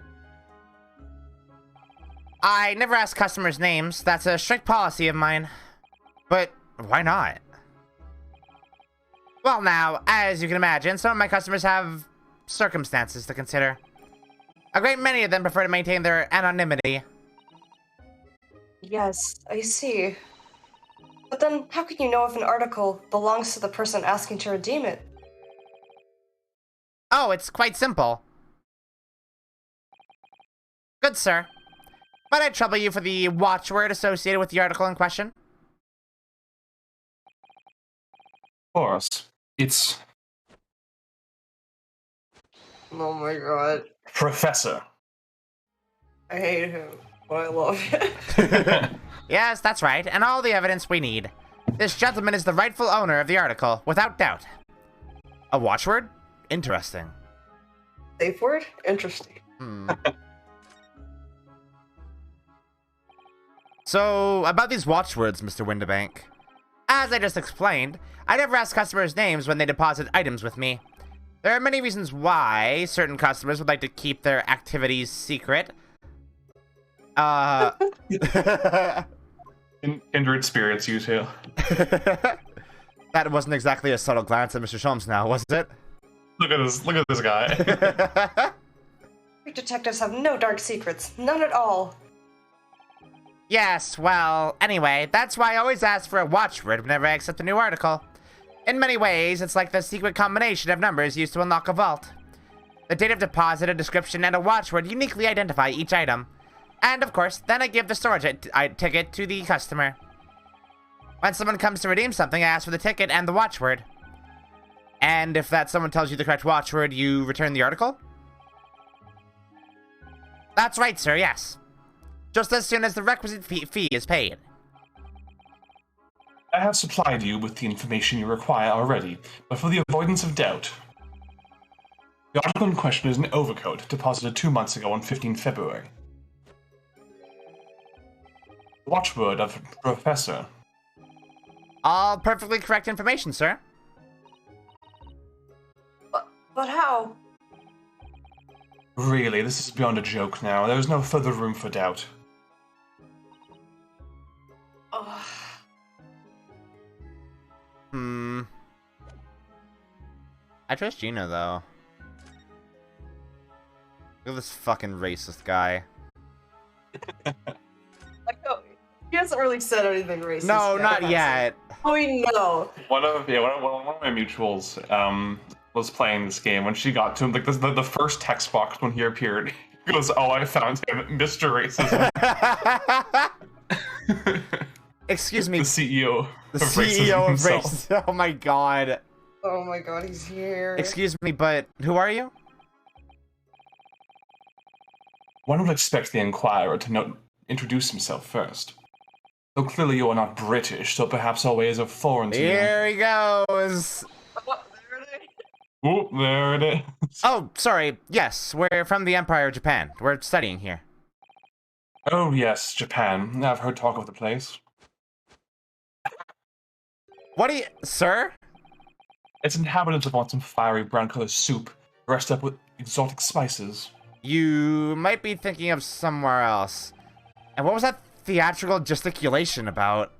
I never ask customers' names. That's a strict policy of mine. But why not? Well now, as you can imagine, some of my customers have circumstances to consider. A great many of them prefer to maintain their anonymity. Yes, I see. But then, how can you know if an article belongs to the person asking to redeem it? Oh, it's quite simple. Good sir. Might I trouble you for the watchword associated with the article in question? Of course. It's Oh my god. Professor. I hate him, but I love him. Yes, that's right, and all the evidence we need. This gentleman is the rightful owner of the article, without doubt. A watchword? Interesting. Safe word? Interesting. So, about these watchwords, Mr. Winterbank. As I just explained, I never ask customers' names when they deposit items with me. There are many reasons why certain customers would like to keep their activities secret. Kindred spirits, you two. That wasn't exactly a subtle glance at Mr. Sholmes now, was it? Look at this guy. We detectives have no dark secrets. None at all. Yes, well, anyway, that's why I always ask for a watchword whenever I accept a new article. In many ways, it's like the secret combination of numbers used to unlock a vault. The date of deposit, a description, and a watchword uniquely identify each item. And, of course, then I give the storage ticket to the customer. When someone comes to redeem something, I ask for the ticket and the watchword. And if that someone tells you the correct watchword, you return the article? That's right, sir, yes. Just as soon as the requisite fee is paid. I have supplied you with the information you require already, but for the avoidance of doubt. The article in question is an overcoat deposited 2 months ago on 15 February. The watchword of Professor. All perfectly correct information, sir. But how? Really, this is beyond a joke now. There is no further room for doubt. Ugh. I trust Gina, though. Look at this fucking racist guy. Like, oh, he hasn't really said anything racist. No, yet, not has he? yet. Oh, we know. One of my mutuals was playing this game. When she got to him, like the first text box when he appeared, he goes, "Oh, I found him, Mr. Racism." Excuse me. The CEO. The CEO of himself. racism. Oh my god. Oh my god, he's here. Excuse me, but who are you? One would expect the Inquirer to introduce himself first. Though clearly you are not British, so perhaps our ways are foreign to you. Here he goes. Oh, there it is. Oh, there it is. Oh, sorry. Yes, we're from the Empire of Japan. We're studying here. Oh, yes, Japan. I've heard talk of the place. What do you... Sir? Its inhabitants want some fiery brown-colored soup, dressed up with exotic spices. You might be thinking of somewhere else. And what was that theatrical gesticulation about?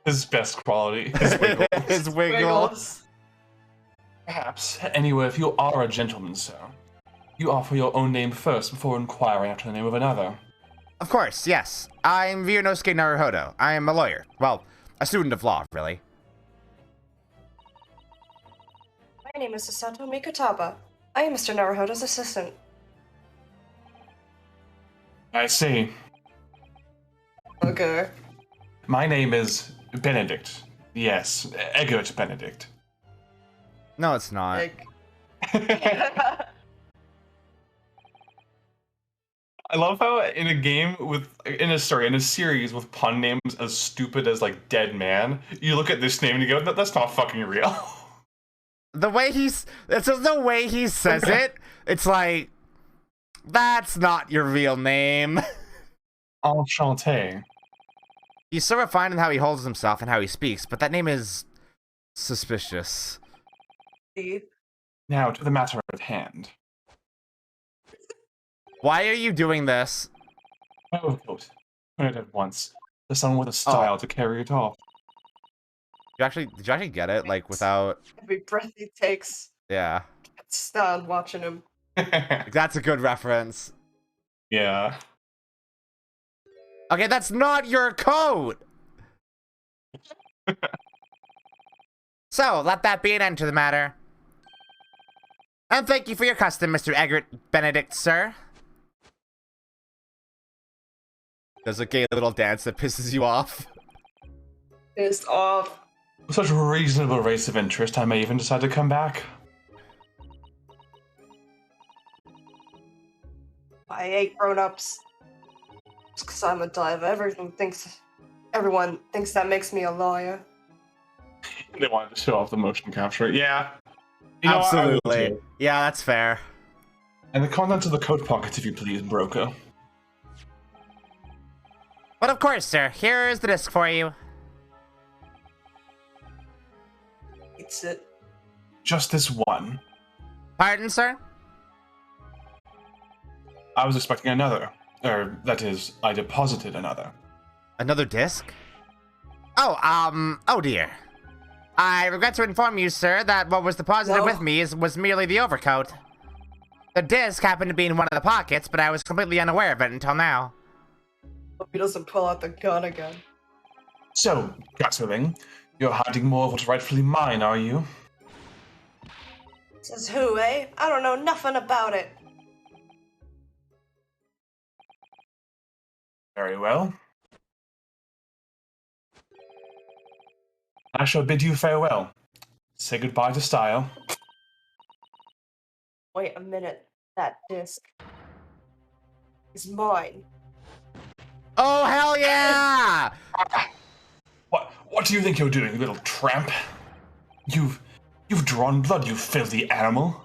His best quality. His wiggle. His wiggle. Perhaps. Anyway, if you are a gentleman, sir, you offer your own name first before inquiring after the name of another. Of course, yes. I'm Ryunosuke Naruhodo. I am a lawyer. Well, a student of law, really. My name is Sasato Mikutaba. I am Mr. Naruhodo's assistant. I see. Okay. My name is Benedict. Yes, Eggert Benedict. No, it's not. Like, I love how in a game in a series with pun names as stupid as like Dead Man, you look at this name and you go, that's not fucking real. The way it's just the way he says it, it's like, that's not your real name. Enchanté. He's so refined in how he holds himself and how he speaks, but that name is suspicious. Now to the matter at hand. Why are you doing this? My overcoat. Turn it at once. There's someone with a style to carry it off. Did you actually get it? Like, without... every breath he takes, Yeah. can't stand watching him. Like, that's a good reference. Yeah. Okay, that's not your coat! So, let that be an end to the matter. And thank you for your custom, Mr. Eggert Benedict, sir. There's a gay little dance that pisses you off. Pissed off. With such a reasonable race of interest, I may even decide to come back. I hate grown-ups. Just because I'm a diver, everyone thinks that makes me a lawyer. They wanted to show off the motion capture. Yeah. You know what, I will Absolutely. too. Yeah, that's fair. And the contents of the coat pockets, if you please, broker. But of course, sir, here is the disc for you. It's it. Just this one. Pardon, sir? I was expecting another. Or, that is, I deposited another. Another disc? Oh dear. I regret to inform you, sir, that what was deposited with me was merely the overcoat. The disc happened to be in one of the pockets, but I was completely unaware of it until now. Hope he doesn't pull out the gun again. So, Gatling, you're hiding more of what's rightfully mine, are you? Says who, eh? I don't know nothing about it. Very well. I shall bid you farewell. Say goodbye to style. Wait a minute. That disc is mine. Oh, hell yeah! What do you think you're doing, you little tramp? You've drawn blood, you filthy animal.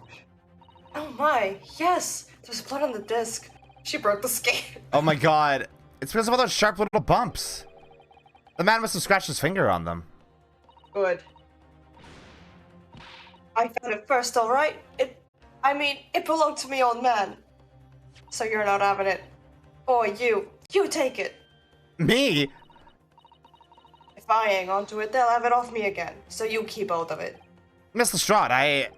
Oh my, yes! There's blood on the disc. She broke the skin. Oh my god. It's because of all those sharp little bumps. The man must have scratched his finger on them. Good. I found it first, alright? It belonged to me, old man. So you're not having it. Or you take it. Me? If I hang on to it, they'll have it off me again. So you keep hold of it. Miss Lestrade,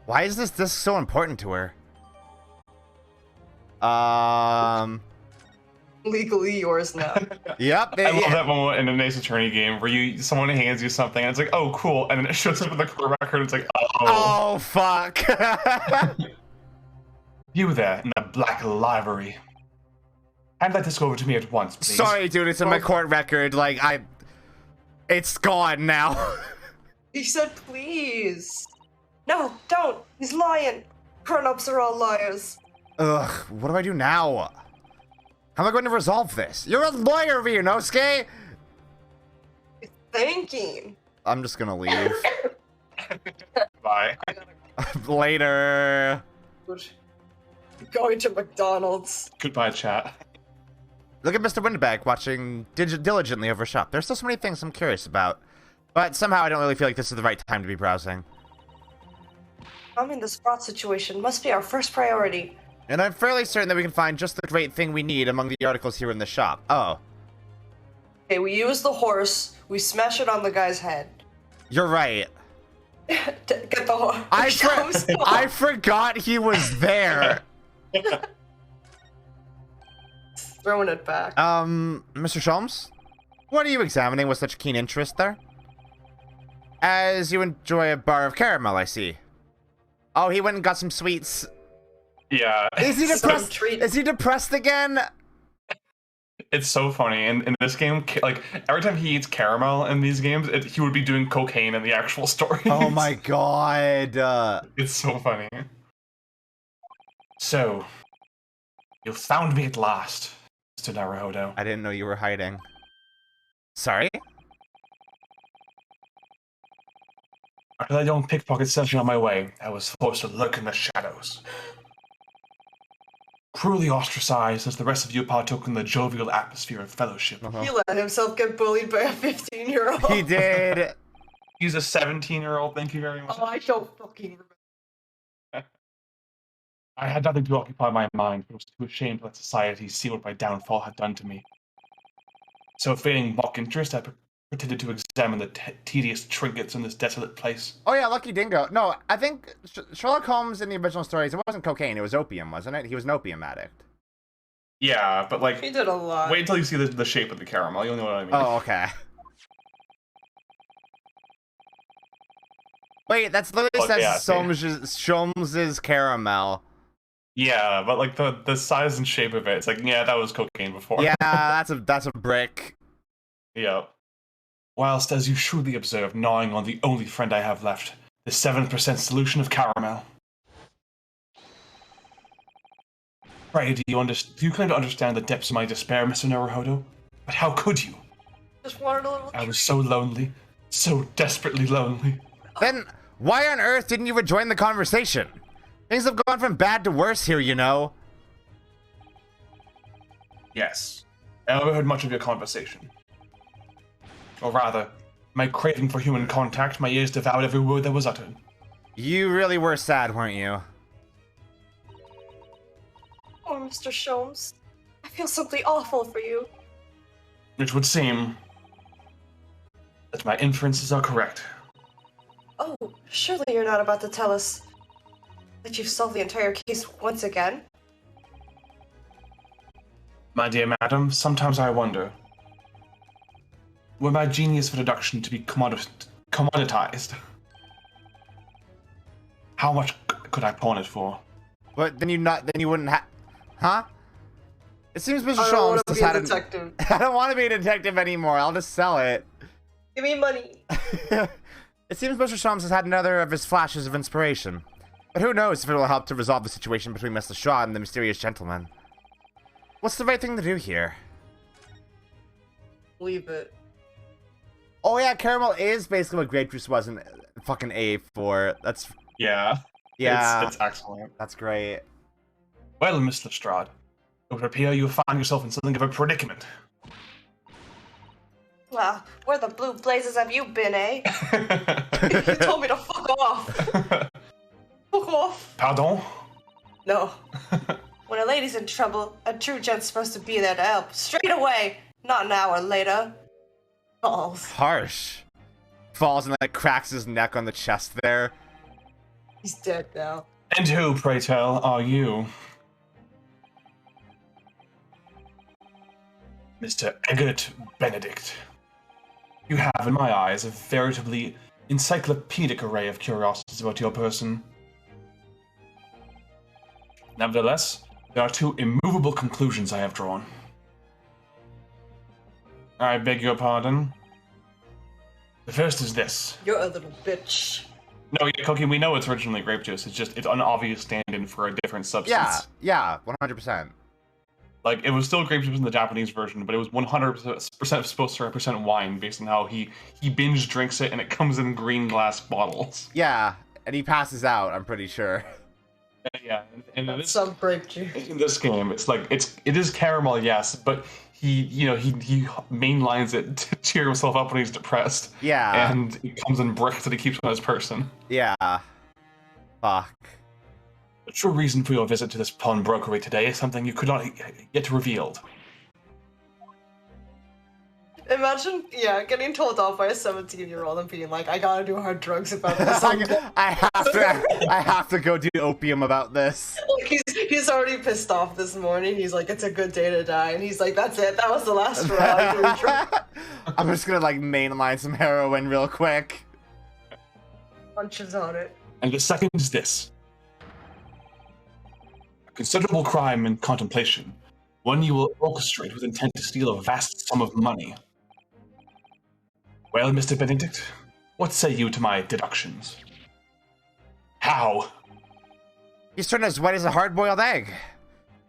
why is this disc so important to her? Legally yours now. Yep. I love that moment in an Ace Attorney game where someone hands you something and it's like, oh, cool, and then it shows up in the court record and it's like, oh. Oh, fuck. You there in that black livery. Hand that disc over to me at once, please. Sorry, dude, it's in my court record. Like, it's gone now. He said please. No, don't. He's lying. Grown-ups are all liars. Ugh, what do I do now? How am I going to resolve this? You're a lawyer, Ryunosuke! Thinking. I'm just gonna leave. Bye. Later. Going to McDonald's. Goodbye, chat. Look at Mr. Windbag watching diligently over shop. There's still so many things I'm curious about. But somehow I don't really feel like this is the right time to be browsing. Calming the spot situation must be our first priority. And I'm fairly certain that we can find just the great thing we need among the articles here in the shop. Oh. Okay, we use the horse, we smash it on the guy's head. You're right. Get the horse. I forgot he was there. Throwing it back. Mr. Sholmes? What are you examining with such keen interest there? As you enjoy a bar of caramel, I see. Oh, he went and got some sweets. Yeah. Is he depressed? Is he depressed again? It's so funny. In this game, like, every time he eats caramel in these games, he would be doing cocaine in the actual story. Oh my god. It's so funny. So, you found me at last, Mr. Naruhodo. I didn't know you were hiding. Sorry? After that young pickpocket sent me on my way, I was forced to lurk in the shadows. Cruelly ostracized as the rest of you partook in the jovial atmosphere of fellowship. He let himself get bullied by a 15-year-old. He did. He's a 17-year-old, thank you very much. Oh, I don't fucking remember. I had nothing to occupy my mind, but was too ashamed to let society see what my downfall had done to me. So, feigning mock interest, I pretended to examine the tedious trinkets in this desolate place. Oh yeah, Lucky Dingo. No, I think Sherlock Holmes in the original stories, it wasn't cocaine, it was opium, wasn't it? He was an opium addict. Yeah, but like... He did a lot. Wait until you see the shape of the caramel, you'll know what I mean. Oh, okay. Wait, that's literally says yeah, Sholmes's caramel. Yeah, but like the size and shape of it, it's like, yeah, that was cocaine before. Yeah, that's a brick. Yeah. Whilst, as you shrewdly observed, gnawing on the only friend I have left, the 7% solution of caramel. Pray, do you claim to understand the depths of my despair, Mr. Naruhodo? But how could you? Just wanted a little... I was so lonely, so desperately lonely. Then, why on earth didn't you rejoin the conversation? Things have gone from bad to worse here, you know. Yes. I overheard much of your conversation. Or rather, my craving for human contact, my ears devoured every word that was uttered. You really were sad, weren't you? Oh, Mr. Sholmes. I feel something awful for you. It would seem that my inferences are correct. Oh, surely you're not about to tell us that you've solved the entire case once again? My dear madam, sometimes I wonder, were my genius for deduction to be commoditized, how much could I pawn it for? But then you wouldn't have... Huh? It seems Mr. I don't Sholmes want to has be had a detective. I don't want to be a detective anymore. I'll just sell it. Give me money. It seems Mr. Sholmes has had another of his flashes of inspiration. But who knows if it will help to resolve the situation between Mr. Shaw and the mysterious gentleman. What's the right thing to do here? Leave it. Oh yeah, caramel is basically what grape juice was in fucking A4. That's... Yeah. Yeah. It's excellent. That's great. Well, Miss Lestrade, it would appear you find yourself in something of a predicament. Well, where the blue blazes have you been, eh? You told me to fuck off. Fuck off. Pardon? No. When a lady's in trouble, a true gent's supposed to be there to help. Straight away, not an hour later. Balls. Harsh. Falls and like cracks his neck on the chest there. He's dead now. And who, pray tell, are you? Mr. Eggert Benedict. You have, in my eyes, a veritably encyclopedic array of curiosities about your person. Nevertheless, there are two immovable conclusions I have drawn. I beg your pardon. The first is this. You're a little bitch. No, yeah, Cookie, we know it's originally grape juice. It's an obvious stand-in for a different substance. Yeah, 100%. Like, it was still grape juice in the Japanese version, but it was 100% supposed to represent wine based on how he binge drinks it and it comes in green glass bottles. Yeah, and he passes out, I'm pretty sure. Yeah, and Some grape juice. in this game, it's like, it is caramel, yes, but he mainlines it to cheer himself up when he's depressed. Yeah. And it comes in bricks that he keeps on his person. Yeah. Fuck. The true reason for your visit to this pawnbrokery today is something you could not yet revealed. Imagine, getting told off by a 17-year-old and being like, I gotta do hard drugs about this. I have to go do opium about this. Like he's already pissed off this morning. He's like, it's a good day to die. And he's like, that's it. That was the last straw. I'm just gonna like mainline some heroin real quick. Punches on it. And the second is this. A considerable crime in contemplation. One you will orchestrate with intent to steal a vast sum of money. Well, Mr. Benedict, what say you to my deductions? How? He's turned as white as a hard-boiled egg.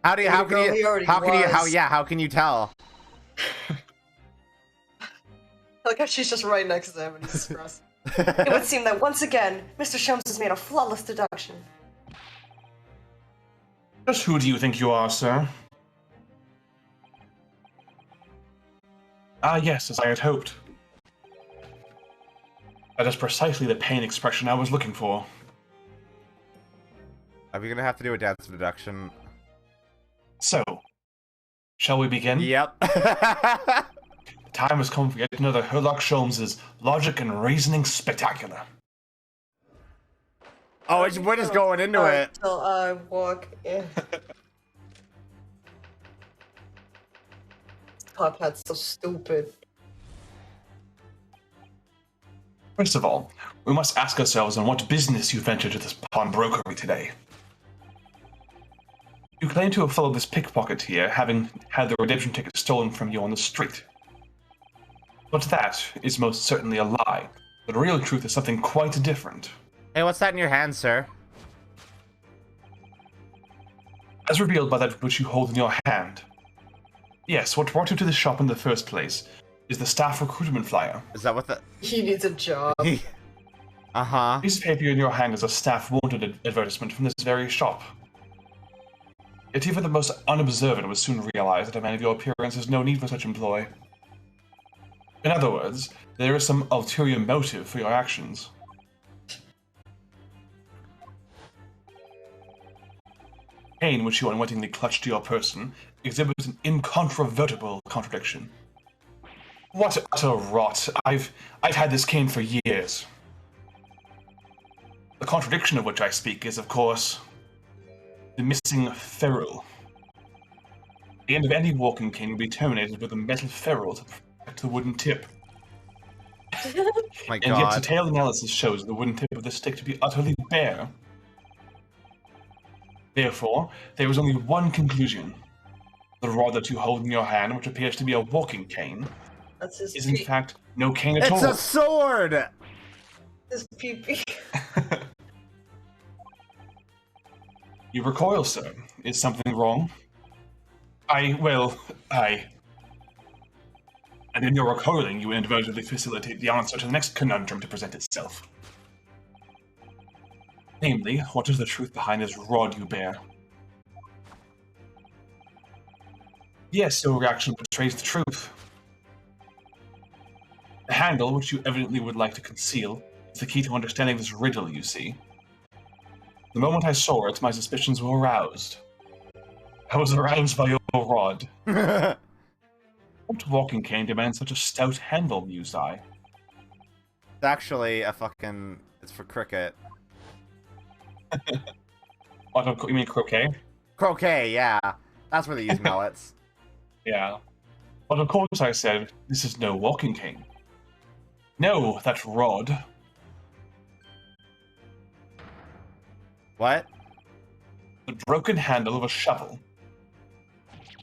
How can you tell? Like how she's just right next to him and he's stressed. It would seem that once again, Mr. Sholmes has made a flawless deduction. Just who do you think you are, sir? Ah, yes, as I had hoped. That is precisely the pain expression I was looking for. Are we gonna have to do a dance deduction? So, shall we begin? Yep. The time has come for yet another Sherlock Sholmes' logic and reasoning spectacular. Oh, we're just going into it. Until I walk in. Top hat's so stupid. First of all, we must ask ourselves on what business you ventured to this pawnbrokery today. You claim to have followed this pickpocket here, having had the redemption ticket stolen from you on the street. But that is most certainly a lie. The real truth is something quite different. Hey, what's that in your hand, sir? As revealed by that which you hold in your hand. Yes, what brought you to this shop in the first place is the staff recruitment flyer. Is that what the... He needs a job. Uh-huh. The piece of paper in your hand is a staff wanted advertisement from this very shop. Yet even the most unobservant would soon realize that a man of your appearance has no need for such employ. In other words, there is some ulterior motive for your actions. Pain which you unwittingly clutch to your person exhibits an incontrovertible contradiction. What utter rot! I've had this cane for years. The contradiction of which I speak is, of course, the missing ferrule. The end of any walking cane will be terminated with a metal ferrule to protect the wooden tip. My And yet God. detailed analysis shows the wooden tip of the stick to be utterly bare. Therefore, there is only one conclusion. The rod that you hold in your hand, which appears to be a walking cane, That's his is in fact no cane at It's all. a sword! His pee-pee. You recoil, sir. Is something wrong? And in your recoiling, you inadvertently facilitate the answer to the next conundrum to present itself. Namely, what is the truth behind this rod you bear? Yes, your reaction betrays the truth. The handle, which you evidently would like to conceal, is the key to understanding this riddle, you see. The moment I saw it, my suspicions were aroused. I was aroused by your rod. What walking cane demands such a stout handle, mused I? It's actually a fucking... It's for cricket. What, you mean croquet? Croquet, yeah. That's where they use mallets. Yeah. But of course I said, this is no walking cane. No, that rod. What? The broken handle of a shovel.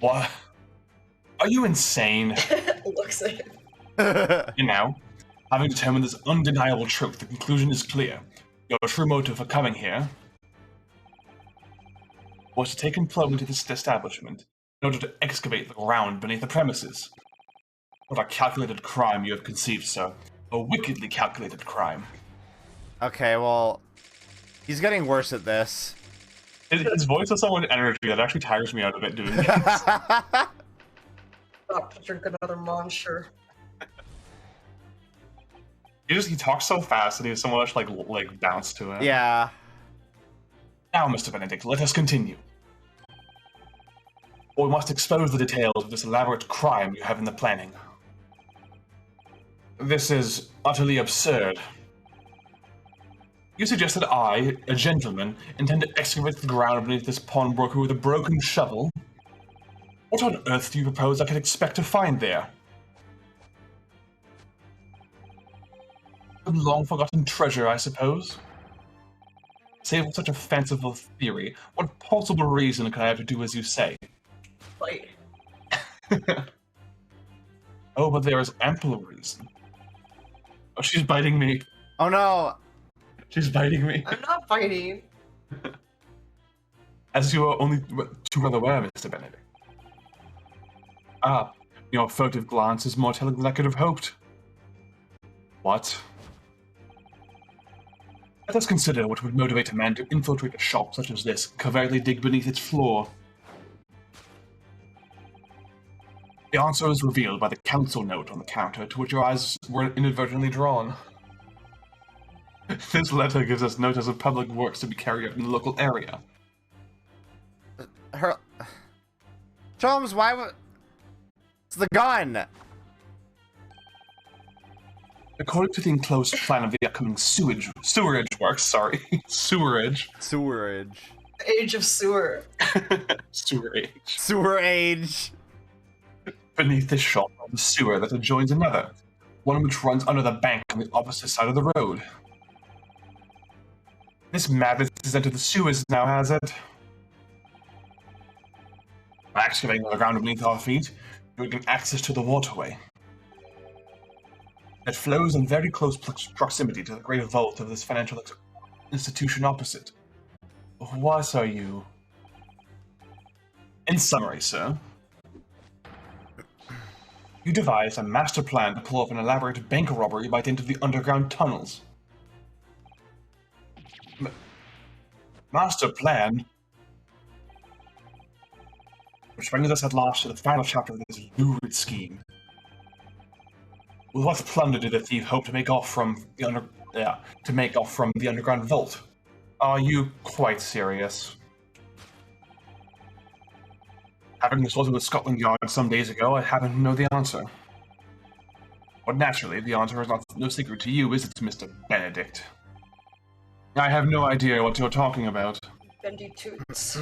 What? Are you insane? Looks at him. And now, having determined this undeniable truth, the conclusion is clear. Your true motive for coming here was to take employment at this establishment in order to excavate the ground beneath the premises. What a calculated crime you have conceived, sir. A wickedly calculated crime. Okay, well... He's getting worse at this. His voice has so much energy that actually tires me out a bit doing this. not to drink another monster. He talks so fast and he has so much like bounce to it. Yeah. Now, Mr. Benedict, let us continue. Or we must expose the details of this elaborate crime you have in the planning. This is utterly absurd. You suggest that I, a gentleman, intend to excavate the ground beneath this pawnbroker with a broken shovel? What on earth do you propose I can expect to find there? Some long-forgotten treasure, I suppose? Save such a fanciful theory, what possible reason could I have to do as you say? Like, Oh, but there is ample reason. Oh, she's biting me. Oh no. She's biting me. I'm not fighting. As you are only too well aware, Mr. Benedict. Ah, your furtive glance is more telling than I could have hoped. What? Let us consider what would motivate a man to infiltrate a shop such as this, covertly dig beneath its floor. The answer is revealed by the council note on the counter to which your eyes were inadvertently drawn. This letter gives us notice of public works to be carried out in the local area. Holmes, why would... It's the gun! According to the enclosed plan of the upcoming sewerage works, sewerage. Age of sewer. Sewer age. Beneath this shop is a sewer that adjoins another, one which runs under the bank on the opposite side of the road. This madness has entered the sewers now, has it? By excavating the ground beneath our feet, we gain access to the waterway. It flows in very close proximity to the great vault of this financial institution opposite. What are you? In summary, sir, you devised a master plan to pull off an elaborate bank robbery by dint of the underground tunnels. Master plan? Which brings us at last to the final chapter of this lurid scheme. With what plunder did the thief hope to make off from the underground vault? Are you quite serious? Having consulted with Scotland Yard some days ago, I happen to know the answer. But naturally, the answer is no secret to you, is it, Mr. Benedict? I have no idea what you're talking about. Bendy toots.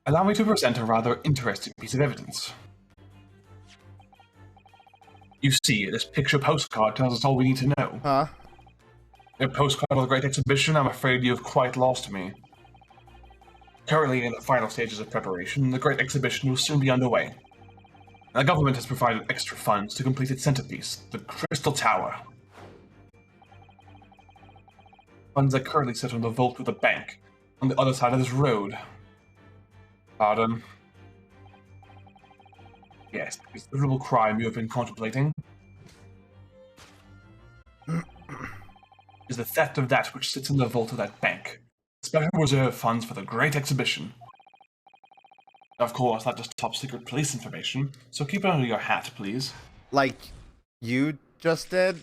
Allow me to present a rather interesting piece of evidence. You see, this picture postcard tells us all we need to know. Huh? A postcard of the Great Exhibition, I'm afraid you have quite lost me. Currently in the final stages of preparation, the Great Exhibition will soon be underway. The government has provided extra funds to complete its centerpiece, the Crystal Tower. Funds that currently sit on the vault of the bank, on the other side of this road. Pardon? Yes, it's the terrible crime you have been contemplating. Is the theft of that which sits in the vault of that bank. Special reserve funds for the Great Exhibition. Of course, that is top secret police information, so keep it under your hat, please. Like you just did?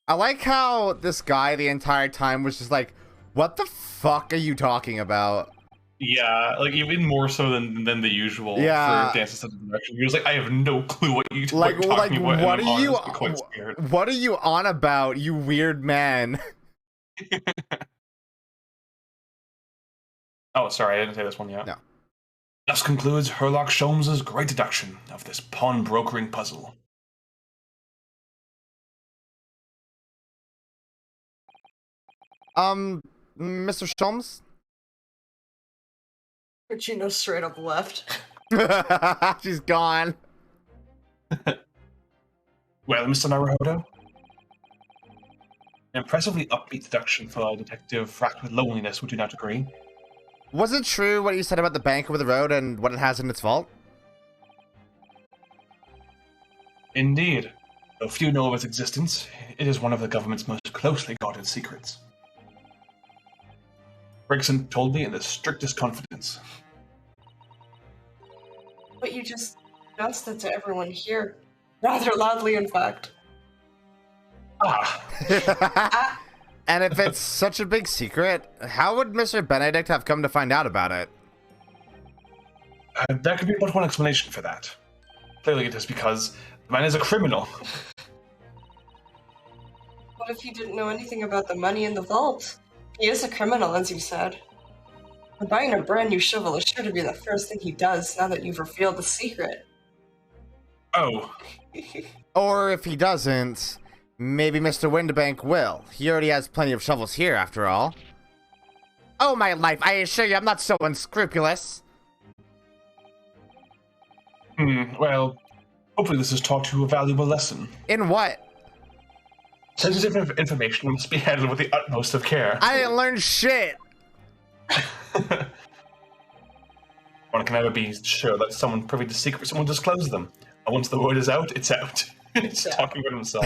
I like how this guy the entire time was just like, what the fuck are you talking about? Yeah, like even more so than the usual Yeah. for Dances in the Direction. He was like, I have no clue what you're talking about. What and are I'm you honestly quite scared. what are you on about, you weird man? Oh, sorry, I didn't say this one yet. No. Thus concludes Herlock Sholmes' great deduction of this pawnbrokering puzzle. Mr. Sholmes? Regina straight up left. She's gone. Well, Mr. Naruhodo? An impressively upbeat deduction for a detective racked with loneliness, would you not agree? Was it true what you said about the bank over the road and what it has in its vault? Indeed. Though few know of its existence, it is one of the government's most closely guarded secrets. Gregson told me in the strictest confidence. But you just announced it to everyone here. Rather loudly, in fact. And if it's such a big secret, how would Mr. Benedict have come to find out about it? There could be but one explanation for that. Clearly it is because the man is a criminal. What if he didn't know anything about the money in the vault? He is a criminal, as you said. And buying a brand new shovel is sure to be the first thing he does now that you've revealed the secret. Oh. Or if he doesn't, maybe Mr. Windibank will. He already has plenty of shovels here, after all. Oh, my life, I assure you I'm not so unscrupulous. Well, hopefully this has taught you a valuable lesson. In what? Sensitive information must be handled with the utmost of care. I didn't learn shit. One can never be sure that someone privy to secrets and will disclose them. And once the word is out, it's out. He's talking about himself.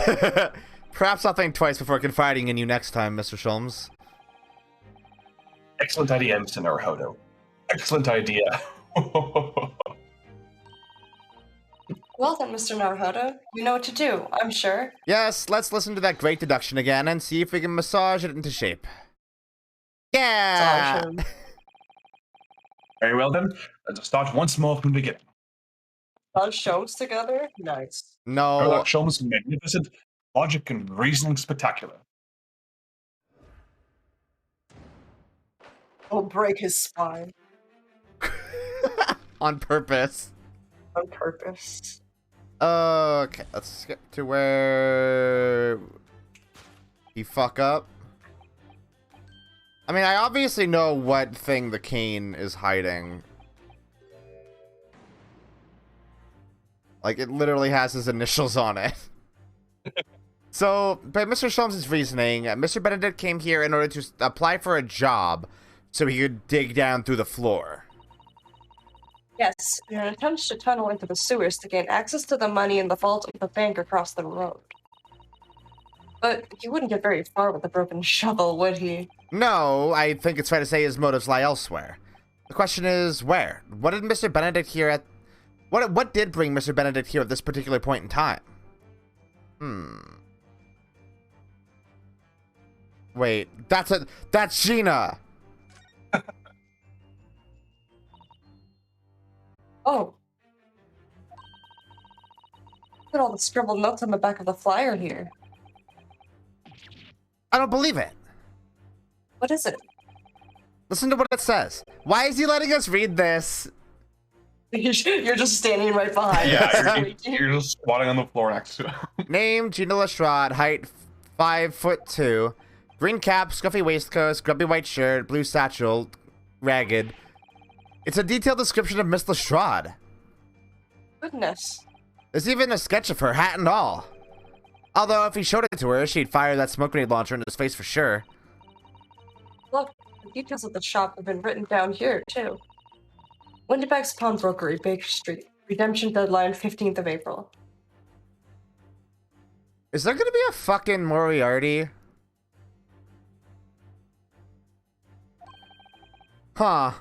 Perhaps I'll think twice before confiding in you next time, Mr. Sholmes. Excellent idea, Mr. Naruhodo. Excellent idea. Well then, Mr. Naruhodo, you know what to do, I'm sure. Yes, let's listen to that great deduction again and see if we can massage it into shape. Yeah! Awesome. Very well then, let's start once more from the beginning. All shows together? Nice. No. Sherlock Holmes' magnificent logic and reasoning spectacular. I'll break his spine. On purpose. On purpose. Okay, let's skip to where he fuck up. I mean, I obviously know what thing the cane is hiding. Like, it literally has his initials on it. So, by Mr. Sholmes' reasoning, Mr. Benedict came here in order to apply for a job so he could dig down through the floor. Yes, in an attempt to tunnel into the sewers to gain access to the money in the vault of the bank across the road. But he wouldn't get very far with a broken shovel, would he? No, I think it's fair to say his motives lie elsewhere. The question is, where? What did Mr. Benedict here at... What did bring Mr. Benedict here at this particular point in time? Wait, that's Gina! Oh. Look at all the scribbled notes on the back of the flyer here. I don't believe it. What is it? Listen to what it says. Why is he letting us read this? You're just standing right behind Yeah, us. you're just squatting on the floor next to him. Name, Gina Lestrade, height 5'2", green cap, scruffy waistcoat, scrubby white shirt, blue satchel, ragged. It's a detailed description of Miss Lestrade. Goodness. There's even a sketch of her, hat and all. Although, if he showed it to her, she'd fire that smoke grenade launcher in his face for sure. Look, the details of the shop have been written down here, too. Windibank's Pawnbrokery, Baker Street. Redemption deadline, 15th of April. Is there gonna be a fucking Moriarty? Huh.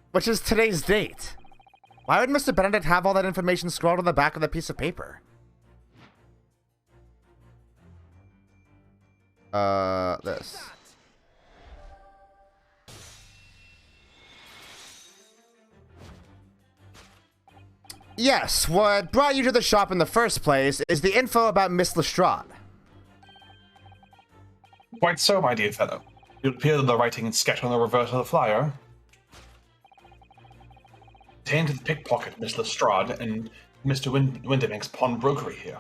Which is today's date. Why would Mr. Benedict have all that information scrawled on the back of the piece of paper? This. Yes, what brought you to the shop in the first place is the info about Miss Lestrade. Quite so, my dear fellow. It would appear that the writing and sketch on the reverse of the flyer pertain to the pickpocket Miss Lestrade and Mr. Windibank's pawnbrokery here.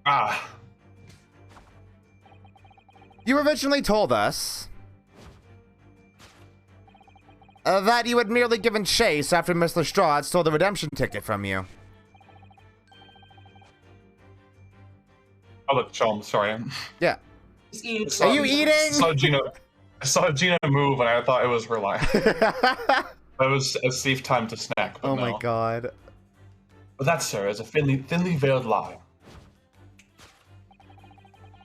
Ah. You originally told us that you had merely given chase after Miss Lestrade stole the redemption ticket from you. Oh, look, Sean, sorry. Yeah. Are you eating? I saw Gina move and I thought it was her line. That was a safe time to snack. But Oh no. my god. But that, sir, is a thinly veiled lie.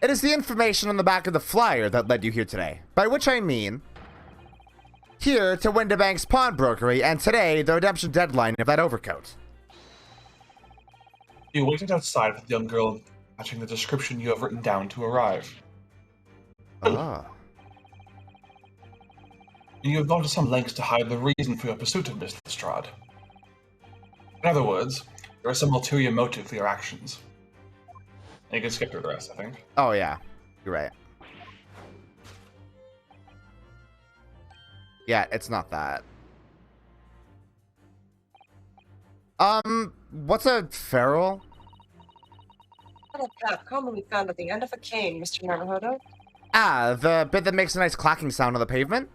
It is the information on the back of the flyer that led you here today. By which I mean, here to Winterbank's pawnbrokery, and today, the redemption deadline of that overcoat. You waited outside for the young girl matching the description you have written down to arrive. Ah. You have gone to some lengths to hide the reason for your pursuit of Miss Lestrade. In other words, there is some ulterior motive for your actions. And you can skip through the rest, I think. Oh, yeah. You're right. Yeah, it's not that. What's a ferrule? Metal cap commonly found at the end of a cane, Mr. Naruhodo. Ah, the bit that makes a nice clacking sound on the pavement?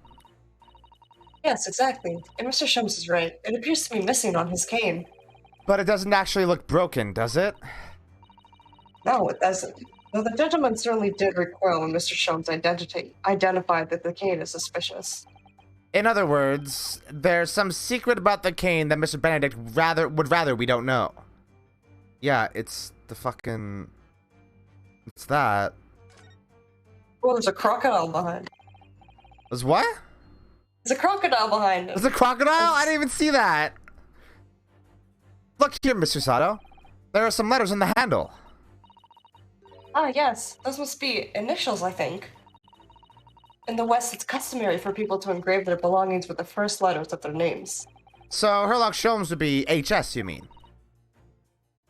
Yes, exactly. And Mr. Shums is right. It appears to be missing on his cane. But it doesn't actually look broken, does it? No, it doesn't. Though the gentleman certainly did recoil when Mr. Shums identified that the cane is suspicious. In other words, there's some secret about the cane that Mr. Benedict would rather we don't know. Yeah, it's the fucking... It's that. Oh, there's a crocodile behind. There's what? There's a crocodile behind There's us. a crocodile? I didn't even see that. Look here, Mr. Sato. There are some letters on the handle. Ah, yes. Those must be initials, I think. In the West, it's customary for people to engrave their belongings with the first letters of their names. So, Herlock Sholmes would be HS, you mean?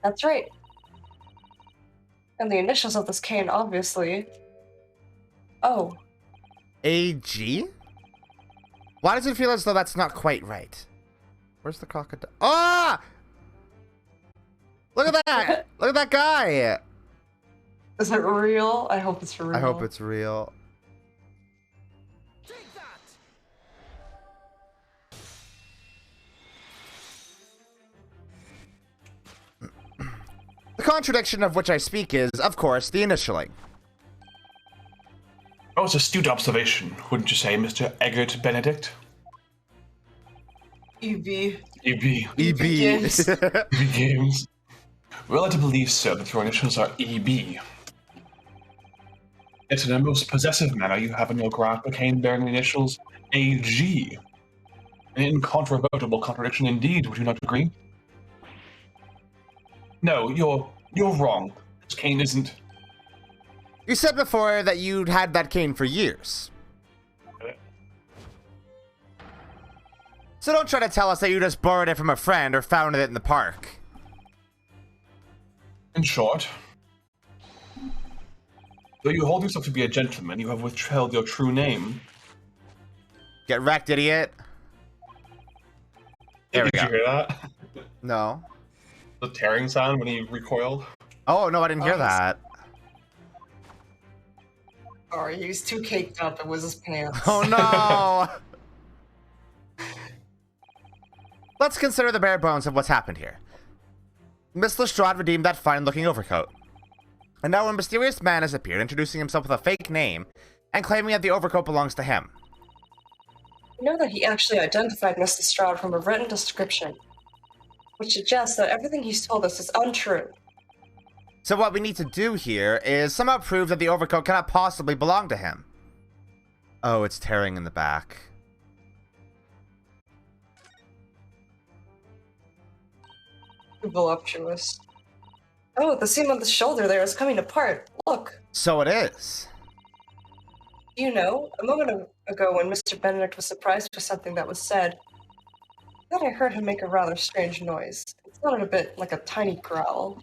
That's right. And the initials of this cane, obviously. Oh. AG? Why does it feel as though that's not quite right? Where's the crocodile? Ah! Look at that! Look at that guy! Is it real? I hope it's real. I hope it's real. The contradiction of which I speak is, of course, the initialing. Oh, it's astute observation, wouldn't you say, Mr. Eggert Benedict? EB. EB. EB. Games. EB Games. We're led to believe, sir, that your initials are EB. Yet in a most possessive manner, you have in your graph a cane bearing the initials AG. An incontrovertible contradiction indeed, would you not agree? No, you're wrong. This cane isn't... You said before that you'd had that cane for years. So don't try to tell us that you just borrowed it from a friend or found it in the park. In short, though you hold yourself to be a gentleman, you have withheld your true name. Get wrecked, idiot. There we Did you go. hear that? No. The tearing sound when he recoiled? Oh, no, I didn't hear Oh, that. Sorry, he was too caked up. It was his pants. Oh, no. Let's consider the bare bones of what's happened here. Miss Lestrade redeemed that fine-looking overcoat. And now a mysterious man has appeared, introducing himself with a fake name and claiming that the overcoat belongs to him. You know that he actually identified Miss Lestrade from a written description, which suggests that everything he's told us is untrue. So what we need to do here is somehow prove that the overcoat cannot possibly belong to him. Oh, it's tearing in the back. Too voluptuous. Oh, the seam on the shoulder there is coming apart. Look. So it is. You know, a moment ago when Mr. Benedict was surprised by something that was said, I thought I heard him make a rather strange noise. It sounded a bit like a tiny growl.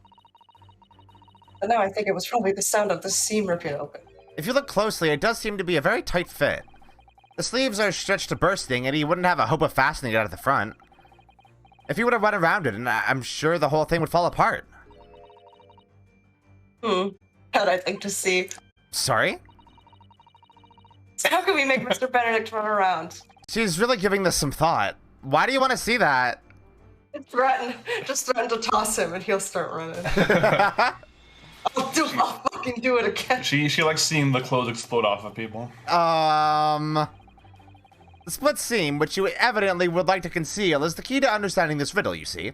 But now I think it was probably the sound of the seam ripping open. If you look closely, it does seem to be a very tight fit. The sleeves are stretched to bursting, and he wouldn't have a hope of fastening it at the front. If he would have run around it, and I'm sure the whole thing would fall apart. That I'd like to see. Sorry? So how can we make Mr. Benedict run around? She's really giving this some thought. Why do you want to see that? Just threaten to toss him and he'll start running. I'll fucking do it again. She likes seeing the clothes explode off of people. The split seam, which you evidently would like to conceal, is the key to understanding this riddle, you see.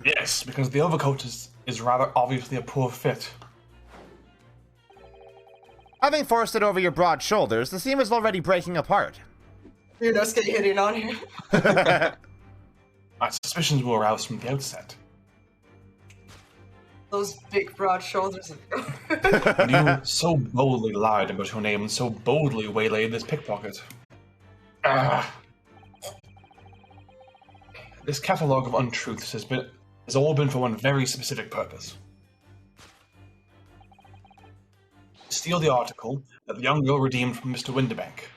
Yes, because the overcoat is is rather obviously a poor fit. Having forced it over your broad shoulders, the seam is already breaking apart. You're just getting hitting on here. My suspicions were aroused from the outset. Those big broad shoulders of And you so boldly lied about your name and so boldly waylaid this pickpocket. This catalogue of untruths has all been for one very specific purpose. Steal the article that the young girl redeemed from Mr. Winterbank.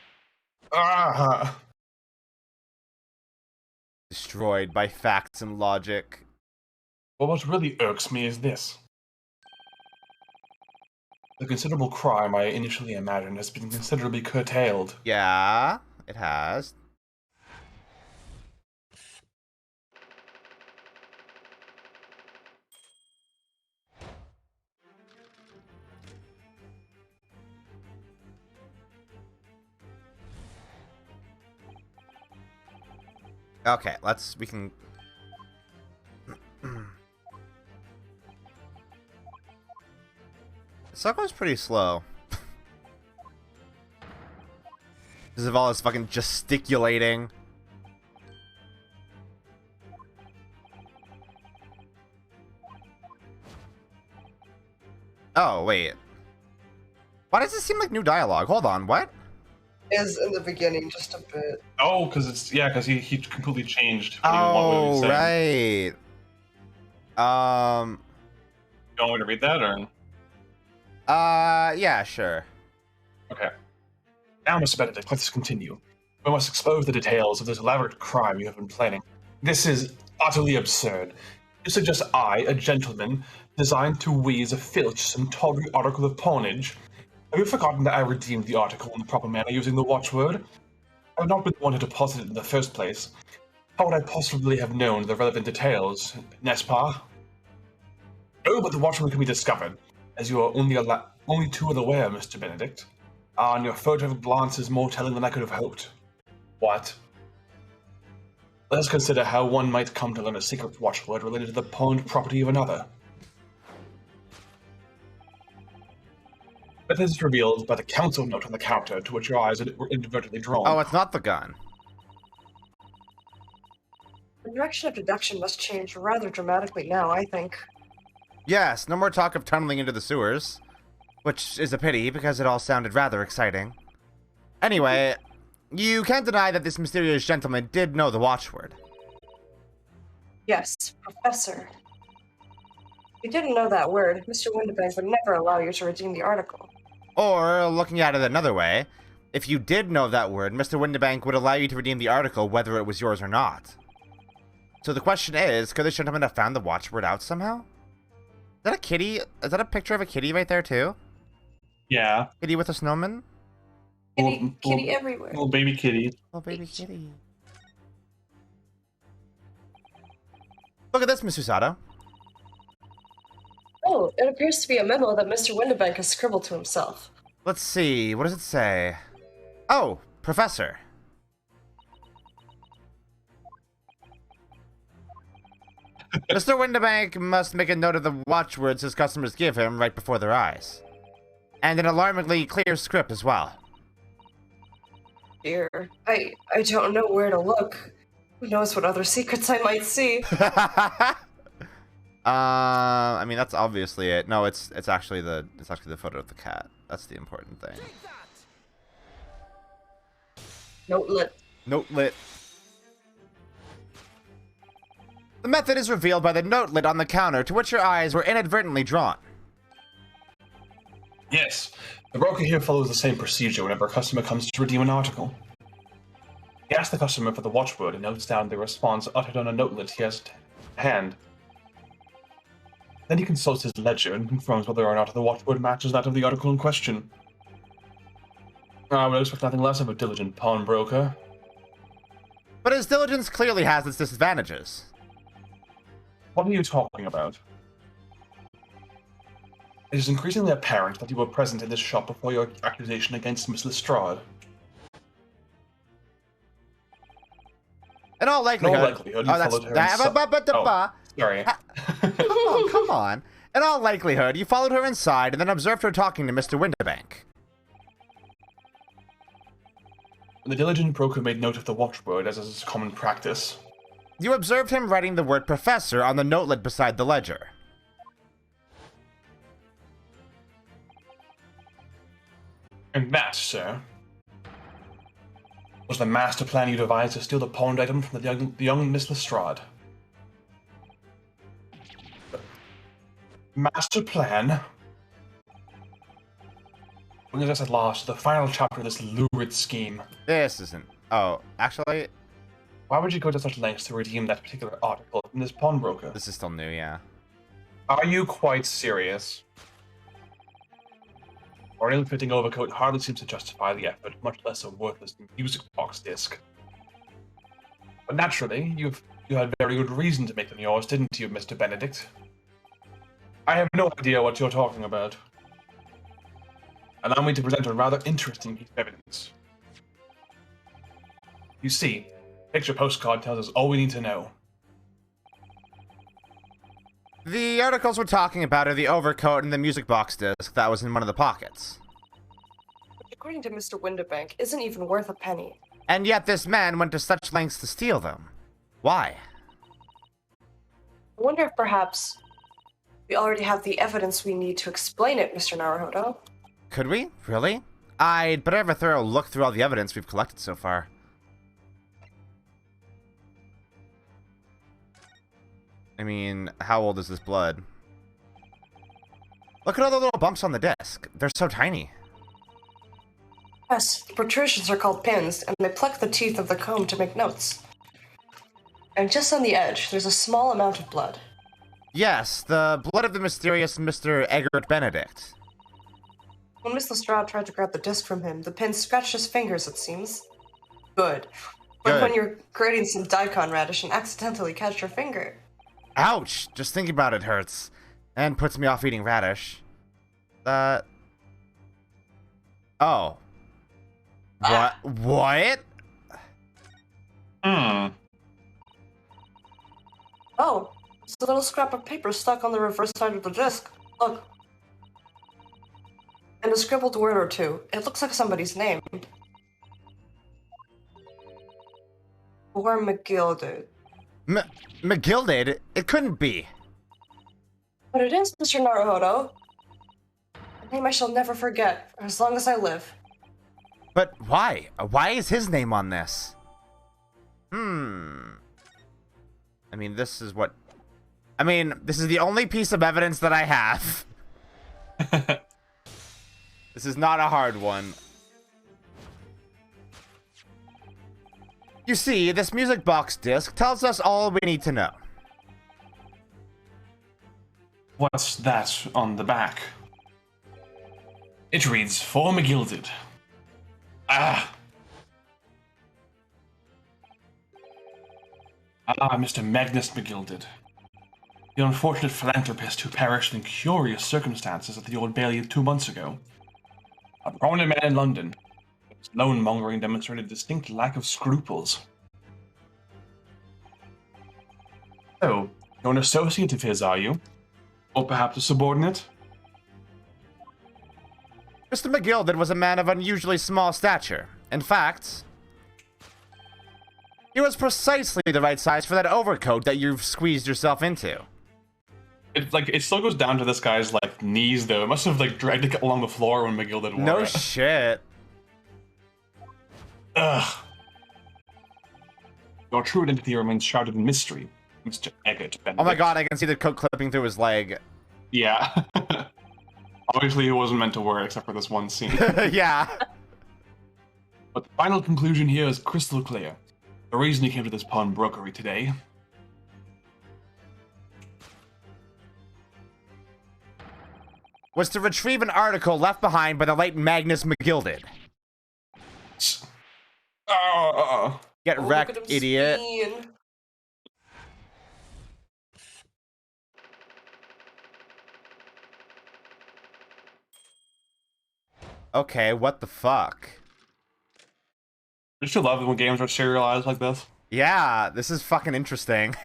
Destroyed by facts and logic. But what really irks me is this. The considerable crime I initially imagined has been considerably curtailed. Yeah, it has. Okay, we can... Sokko's pretty slow. Because of all this fucking gesticulating. Oh, wait. Why does this seem like new dialogue? Hold on, what? is in the beginning just a bit. Oh, because he completely changed. What he was saying. Right. You want me to read that, or? Yeah, sure. Okay. Now, Mr. Benedict, let's continue. We must expose the details of this elaborate crime you have been planning. This is utterly absurd. You suggest I, a gentleman, designed to wheeze a filch some tawdry article of pawnage. Have you forgotten that I redeemed the article in the proper manner using the watchword? I have not been the one to deposit it in the first place. How would I possibly have known the relevant details, n'est-ce pas? Oh, but the watchword can be discovered, as you are only too well aware, Mr. Benedict. And your photograph glance is more telling than I could have hoped. What? Let us consider how one might come to learn a secret watchword related to the pawned property of another. That is revealed by the council note on the counter, to which your eyes were inadvertently drawn. Oh, it's not the gun. The direction of deduction must change rather dramatically now, I think. Yes, no more talk of tunneling into the sewers. Which is a pity, because it all sounded rather exciting. Anyway, you can't deny that this mysterious gentleman did know the watchword. Yes, Professor. If you didn't know that word, Mr. Winterbank would never allow you to redeem the article. Or, looking at it another way, if you did know that word, Mr. Winterbank would allow you to redeem the article whether it was yours or not. So the question is, could this gentleman have found the watchword out somehow? Is that a kitty? Is that a picture of a kitty right there too? Yeah. Kitty with a snowman? Kitty everywhere. Little baby kitty. Oh, baby kitty. Look at this, Miss Usato. Oh, it appears to be a memo that Mr. Winterbank has scribbled to himself. Let's see, what does it say? Oh, Professor. Mr. Winterbank must make a note of the watchwords his customers give him right before their eyes. And an alarmingly clear script as well. Dear, I don't know where to look. Who knows what other secrets I might see? I mean, that's obviously it. No, it's actually the photo of the cat. That's the important thing. Notelet. Notelet. The method is revealed by the notelet on the counter to which your eyes were inadvertently drawn. Yes, the broker here follows the same procedure whenever a customer comes to redeem an article. He asks the customer for the watchword and notes down the response uttered on a notelet he has at hand. Then he consults his ledger and confirms whether or not the watchword matches that of the article in question. I would expect nothing less of a diligent pawnbroker. But his diligence clearly has its disadvantages. What are you talking about? It is increasingly apparent that you were present in this shop before your accusation against Miss Lestrade. In all likelihood, you followed her. Sorry. Come on. In all likelihood, you followed her inside and then observed her talking to Mr. Winterbank. The diligent broker made note of the watchword, as is common practice. You observed him writing the word professor on the notelet beside the ledger. And that, sir, was the master plan you devised to steal the pawned item from the young Miss Lestrade. Master plan brings us at last to the final chapter of this lurid scheme. This isn't... Oh, actually... Why would you go to such lengths to redeem that particular article from this pawnbroker? This is still new, yeah. Are you quite serious? Our ill-fitting overcoat hardly seems to justify the effort, much less a worthless music box disc. But naturally, you had very good reason to make them yours, didn't you, Mr. Benedict? I have no idea what you're talking about. Allow me to present a rather interesting piece of evidence. You see, picture postcard tells us all we need to know. The articles we're talking about are the overcoat and the music box disc that was in one of the pockets. According to Mr. Winterbank, isn't even worth a penny. And yet this man went to such lengths to steal them. Why? I wonder if perhaps we already have the evidence we need to explain it, Mr. Naruhodo. Could we? Really? I'd better have a thorough look through all the evidence we've collected so far. I mean, how old is this blood? Look at all the little bumps on the disc. They're so tiny. Yes, the protrusions are called pins, and they pluck the teeth of the comb to make notes. And just on the edge, there's a small amount of blood. Yes, the blood of the mysterious Mr. Egbert Benedict. When Miss Lestrade tried to grab the disc from him, the pin scratched his fingers, it seems. Good. But Good. when you're grating some daikon radish and accidentally catch your finger. Ouch! Just thinking about it hurts. And puts me off eating radish. Oh. What? Hmm. Oh, it's a little scrap of paper stuck on the reverse side of the disc. Look. And a scribbled word or two. It looks like somebody's name. Or McGilded. McGilded? It couldn't be. But it is, Mr. Naruhodo. A name I shall never forget, for as long as I live. But why? Why is his name on this? I mean, this is what... I mean, this is the only piece of evidence that I have. This is not a hard one. You see, this music box disc tells us all we need to know. What's that on the back? It reads, For McGilded. Mr. Magnus McGilded. The unfortunate philanthropist who perished in curious circumstances at the Old Bailey 2 months ago. A prominent man in London. His loan-mongering demonstrated a distinct lack of scruples. So, you're an associate of his, are you? Or perhaps a subordinate? Mr. McGilded was a man of unusually small stature. In fact, he was precisely the right size for that overcoat that you've squeezed yourself into. It still goes down to this guy's knees though. It must have dragged it along the floor when McGilded wore No it. shit. Ugh. Your true identity remains shrouded in mystery, Mr. Egbert Benedict. Oh my god, I can see the coat clipping through his leg. Yeah. Obviously he wasn't meant to wear it except for this one scene. Yeah. But the final conclusion here is crystal clear. The reason he came to this pawnbrokery today was to retrieve an article left behind by the late Magnus McGilded. Get Look wrecked, at him idiot. skiing. Okay, what the fuck? I just love it when games are serialized like this. Yeah, this is fucking interesting.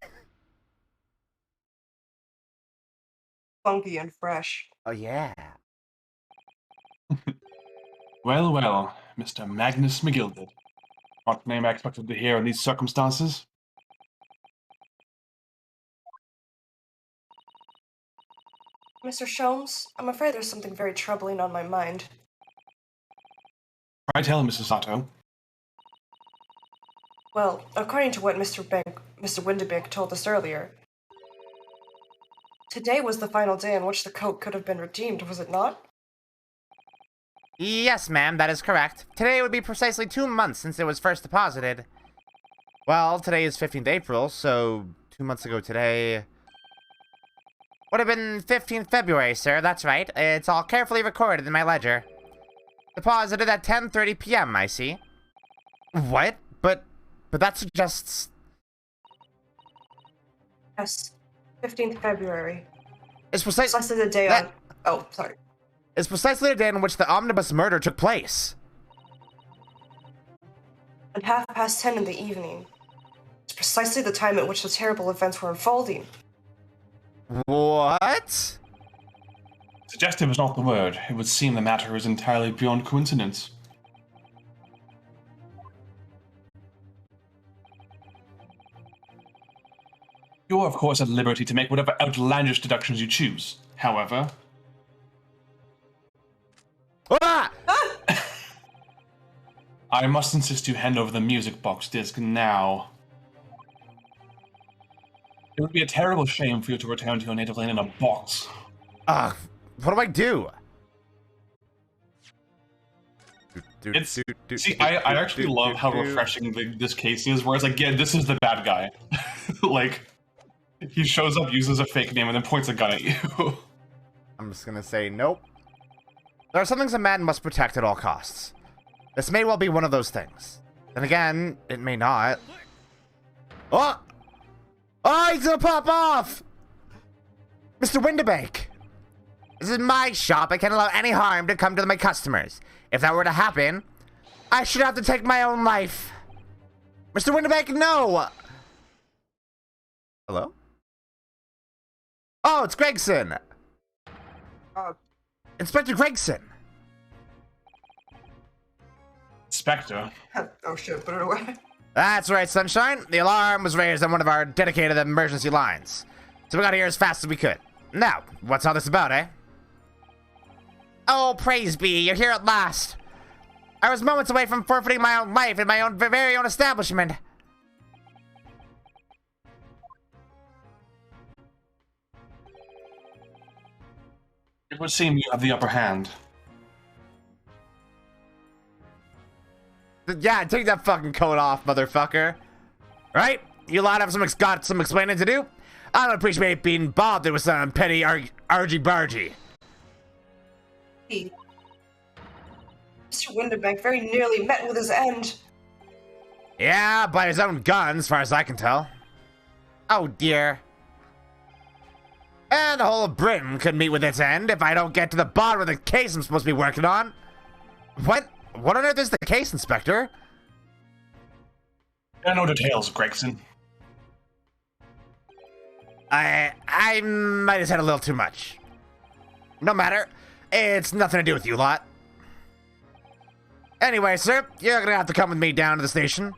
funky and fresh. Oh, yeah. Well, well, Mr. Magnus McGilded. Not the name I expected to hear in these circumstances. Mr. Sholmes, I'm afraid there's something very troubling on my mind. Try tell, Mrs. Sato. Well, according to what Mr. Windebank told us earlier, today was the final day on which the coat could have been redeemed, was it not? Yes, ma'am, that is correct. Today would be precisely 2 months since it was first deposited. Well, today is 15th April, so 2 months ago today would have been 15th February, sir. That's right. It's all carefully recorded in my ledger. Deposited at 10:30 p.m., I see. What? But that suggests... Yes, 15th February. It's Precisely the day on... Oh, sorry. It's precisely the day on which the omnibus murder took place. At 10:30 in the evening. It's precisely the time at which the terrible events were unfolding. What? Suggestive is not the word. It would seem the matter is entirely beyond coincidence. You are, of course, at liberty to make whatever outlandish deductions you choose. However... Ah! I must insist you hand over the music box disc now. It would be a terrible shame for you to return to your native land in a box. What do I do? See, I actually love how refreshing this case is, whereas, again, this is the bad guy. Like, he shows up, uses a fake name, and then points a gun at you. I'm just gonna say nope. There are some things a man must protect at all costs. This may well be one of those things. Then again, it may not. Oh! Oh, he's gonna pop off! Mr. Windebank! This is my shop. I can't allow any harm to come to my customers. If that were to happen, I should have to take my own life. Mr. Windebank, no! Hello? Oh, it's Gregson! Inspector Gregson! Spectre. Oh shit, put it away. That's right, Sunshine. The alarm was raised on one of our dedicated emergency lines. So we got here as fast as we could. Now, what's all this about, eh? Oh, praise be, you're here at last. I was moments away from forfeiting my own life in my own very own establishment. It would seem you have the upper hand. Yeah, take that fucking coat off, motherfucker. Right? You lot have got some explaining to do? I don't appreciate being bothered with some petty argy-bargy. Mr. Windebank very nearly met with his end. Yeah, by his own gun, as far as I can tell. Oh dear. And the whole of Britain could meet with its end if I don't get to the bottom of the case I'm supposed to be working on. What? What on earth is the case, Inspector? There are no details, Gregson. I might have said a little too much. No matter. It's nothing to do with you lot. Anyway, sir, you're gonna have to come with me down to the station.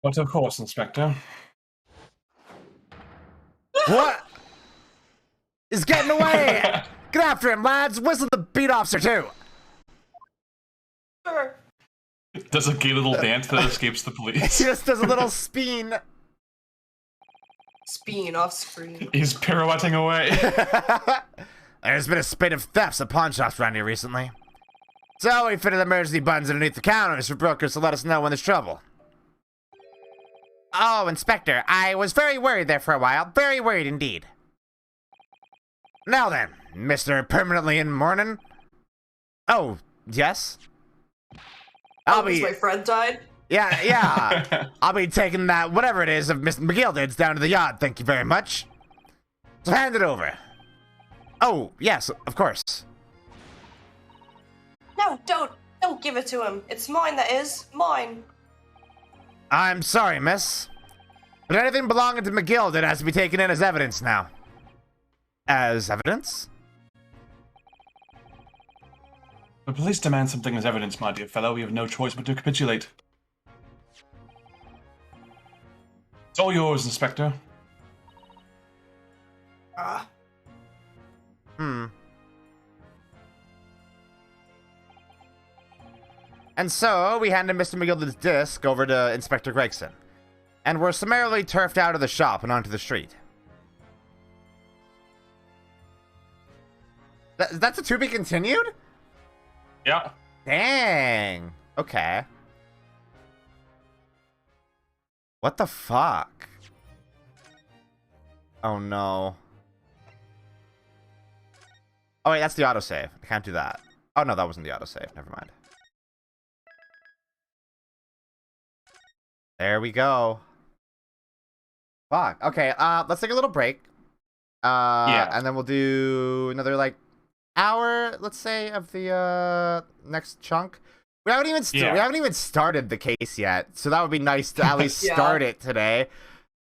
But of course, Inspector. What? He's getting away! Get after him, lads! Whistle the beat officer, too! Sure. Does a gay little dance that escapes the police. He just does a little spin. Spin off screen. He's pirouetting away. There's been a spate of thefts at pawn shops around here recently. So we fitted emergency buttons underneath the counters for brokers to let us know when there's trouble. Oh, Inspector, I was very worried there for a while. Very worried indeed. Now then, Mr. Permanently in Mourning. Oh, yes? My friend died? Yeah. I'll be taking that, whatever it is, of Mr. McGilded's down to the yard, thank you very much. So hand it over. Oh, yes, of course. No, don't give it to him. It's mine, that is. Mine. I'm sorry, miss. But anything belonging to McGill that has to be taken in as evidence now. As evidence? The police demand something as evidence, my dear fellow. We have no choice but to capitulate. It's all yours, Inspector. And so, we handed Mr. McGilda's disc over to Inspector Gregson. And were summarily turfed out of the shop and onto the street. That's a to be continued? Yeah. Dang. Okay. What the fuck? Oh no. Oh wait, that's the autosave. I can't do that. Oh no, that wasn't the autosave. Never mind. There we go. Fuck. Okay, let's take a little break. Yeah. And then we'll do another, like, hour, let's say, of the, next chunk. We haven't even started the case yet, so that would be nice to at least start it today.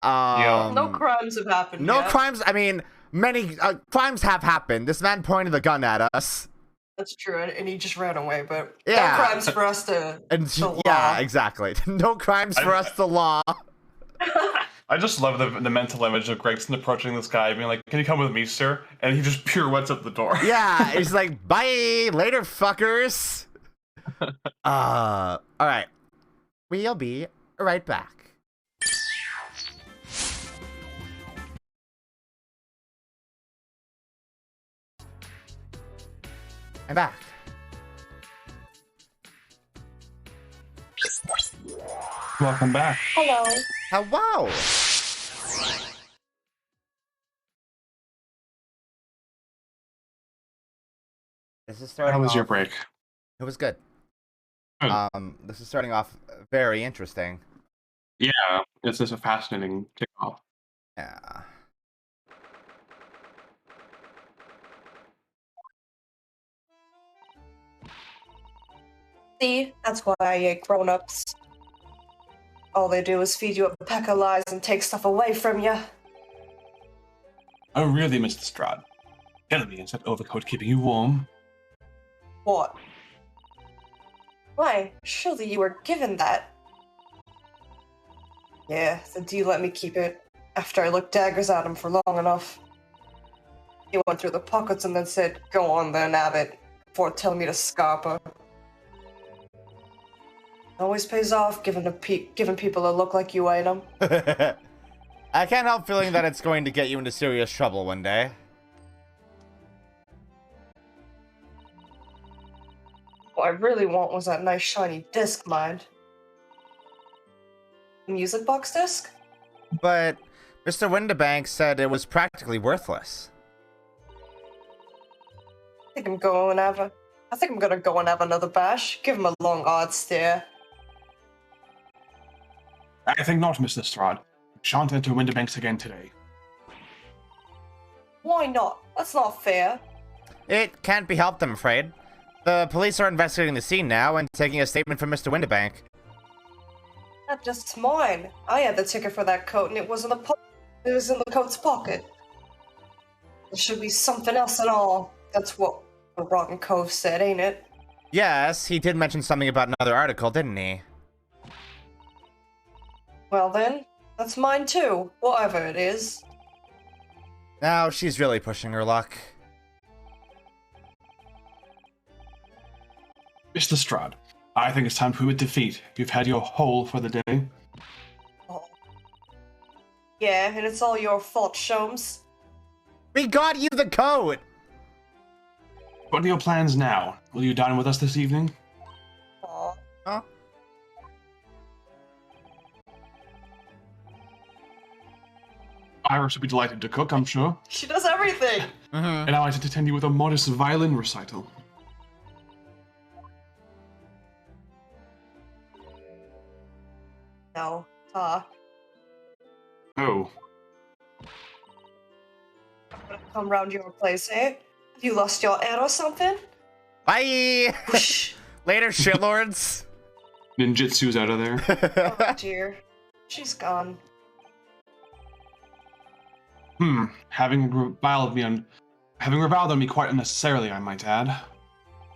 No crimes have happened No yet. crimes, I mean, many crimes have happened. This man pointed the gun at us. That's true, and he just ran away, but Yeah. no crimes for us to Yeah, exactly. No crimes for us to law. I just love the mental image of Gregson approaching this guy, being like, "Can you come with me, sir?" And he just pirouettes up the door. Yeah, he's like, "Bye, later, fuckers." All right. We'll be right back. I'm back. Welcome back. Hello. Hello. This is starting How was off, your break? It was good. Good. This is starting off very interesting. Yeah, it's just a fascinating kickoff. Yeah. See, that's why I hate grown-ups. All they do is feed you a pack of lies and take stuff away from you. Oh, really, Mr. Strad? Tell me, is that overcoat keeping you warm? What? Why? Surely you were given that. Yeah, then do you let me keep it? After I looked daggers at him for long enough. He went through the pockets and then said, "Go on then, Abbott," before telling me to scarper. Always pays off giving people a look like you ate them. I can't help feeling that it's going to get you into serious trouble one day. What I really want was that nice shiny disc, mind. Music box disc? But Mr. Windibank said it was practically worthless. I think I'm gonna go and have another bash. Give him a long odd stare. I think not, Mr. Strad. We shan't enter Winterbanks again today. Why not? That's not fair. It can't be helped, I'm afraid. The police are investigating the scene now and taking a statement from Mr. Windibank. Not just mine. I had the ticket for that coat and it was in the coat's pocket. There should be something else at all. That's what the Rotten Cove said, ain't it? Yes, he did mention something about another article, didn't he? Well then, that's mine too, whatever it is. Now she's really pushing her luck. Mr. Strad, I think it's time to admit defeat. You've had your hole for the day. Oh. Yeah, and it's all your fault, Sholmes. We got you the coat! What are your plans now? Will you dine with us this evening? Aw. Huh? Iris would be delighted to cook, I'm sure. She does everything! Mm-hmm. And I might attend you with a modest violin recital. No. Oh. Come round your place, eh? Have you lost your head or something? Bye! Whoosh. Later, shitlords! Ninjutsu's out of there. Oh dear. She's gone. Having reviled on me quite unnecessarily, I might add.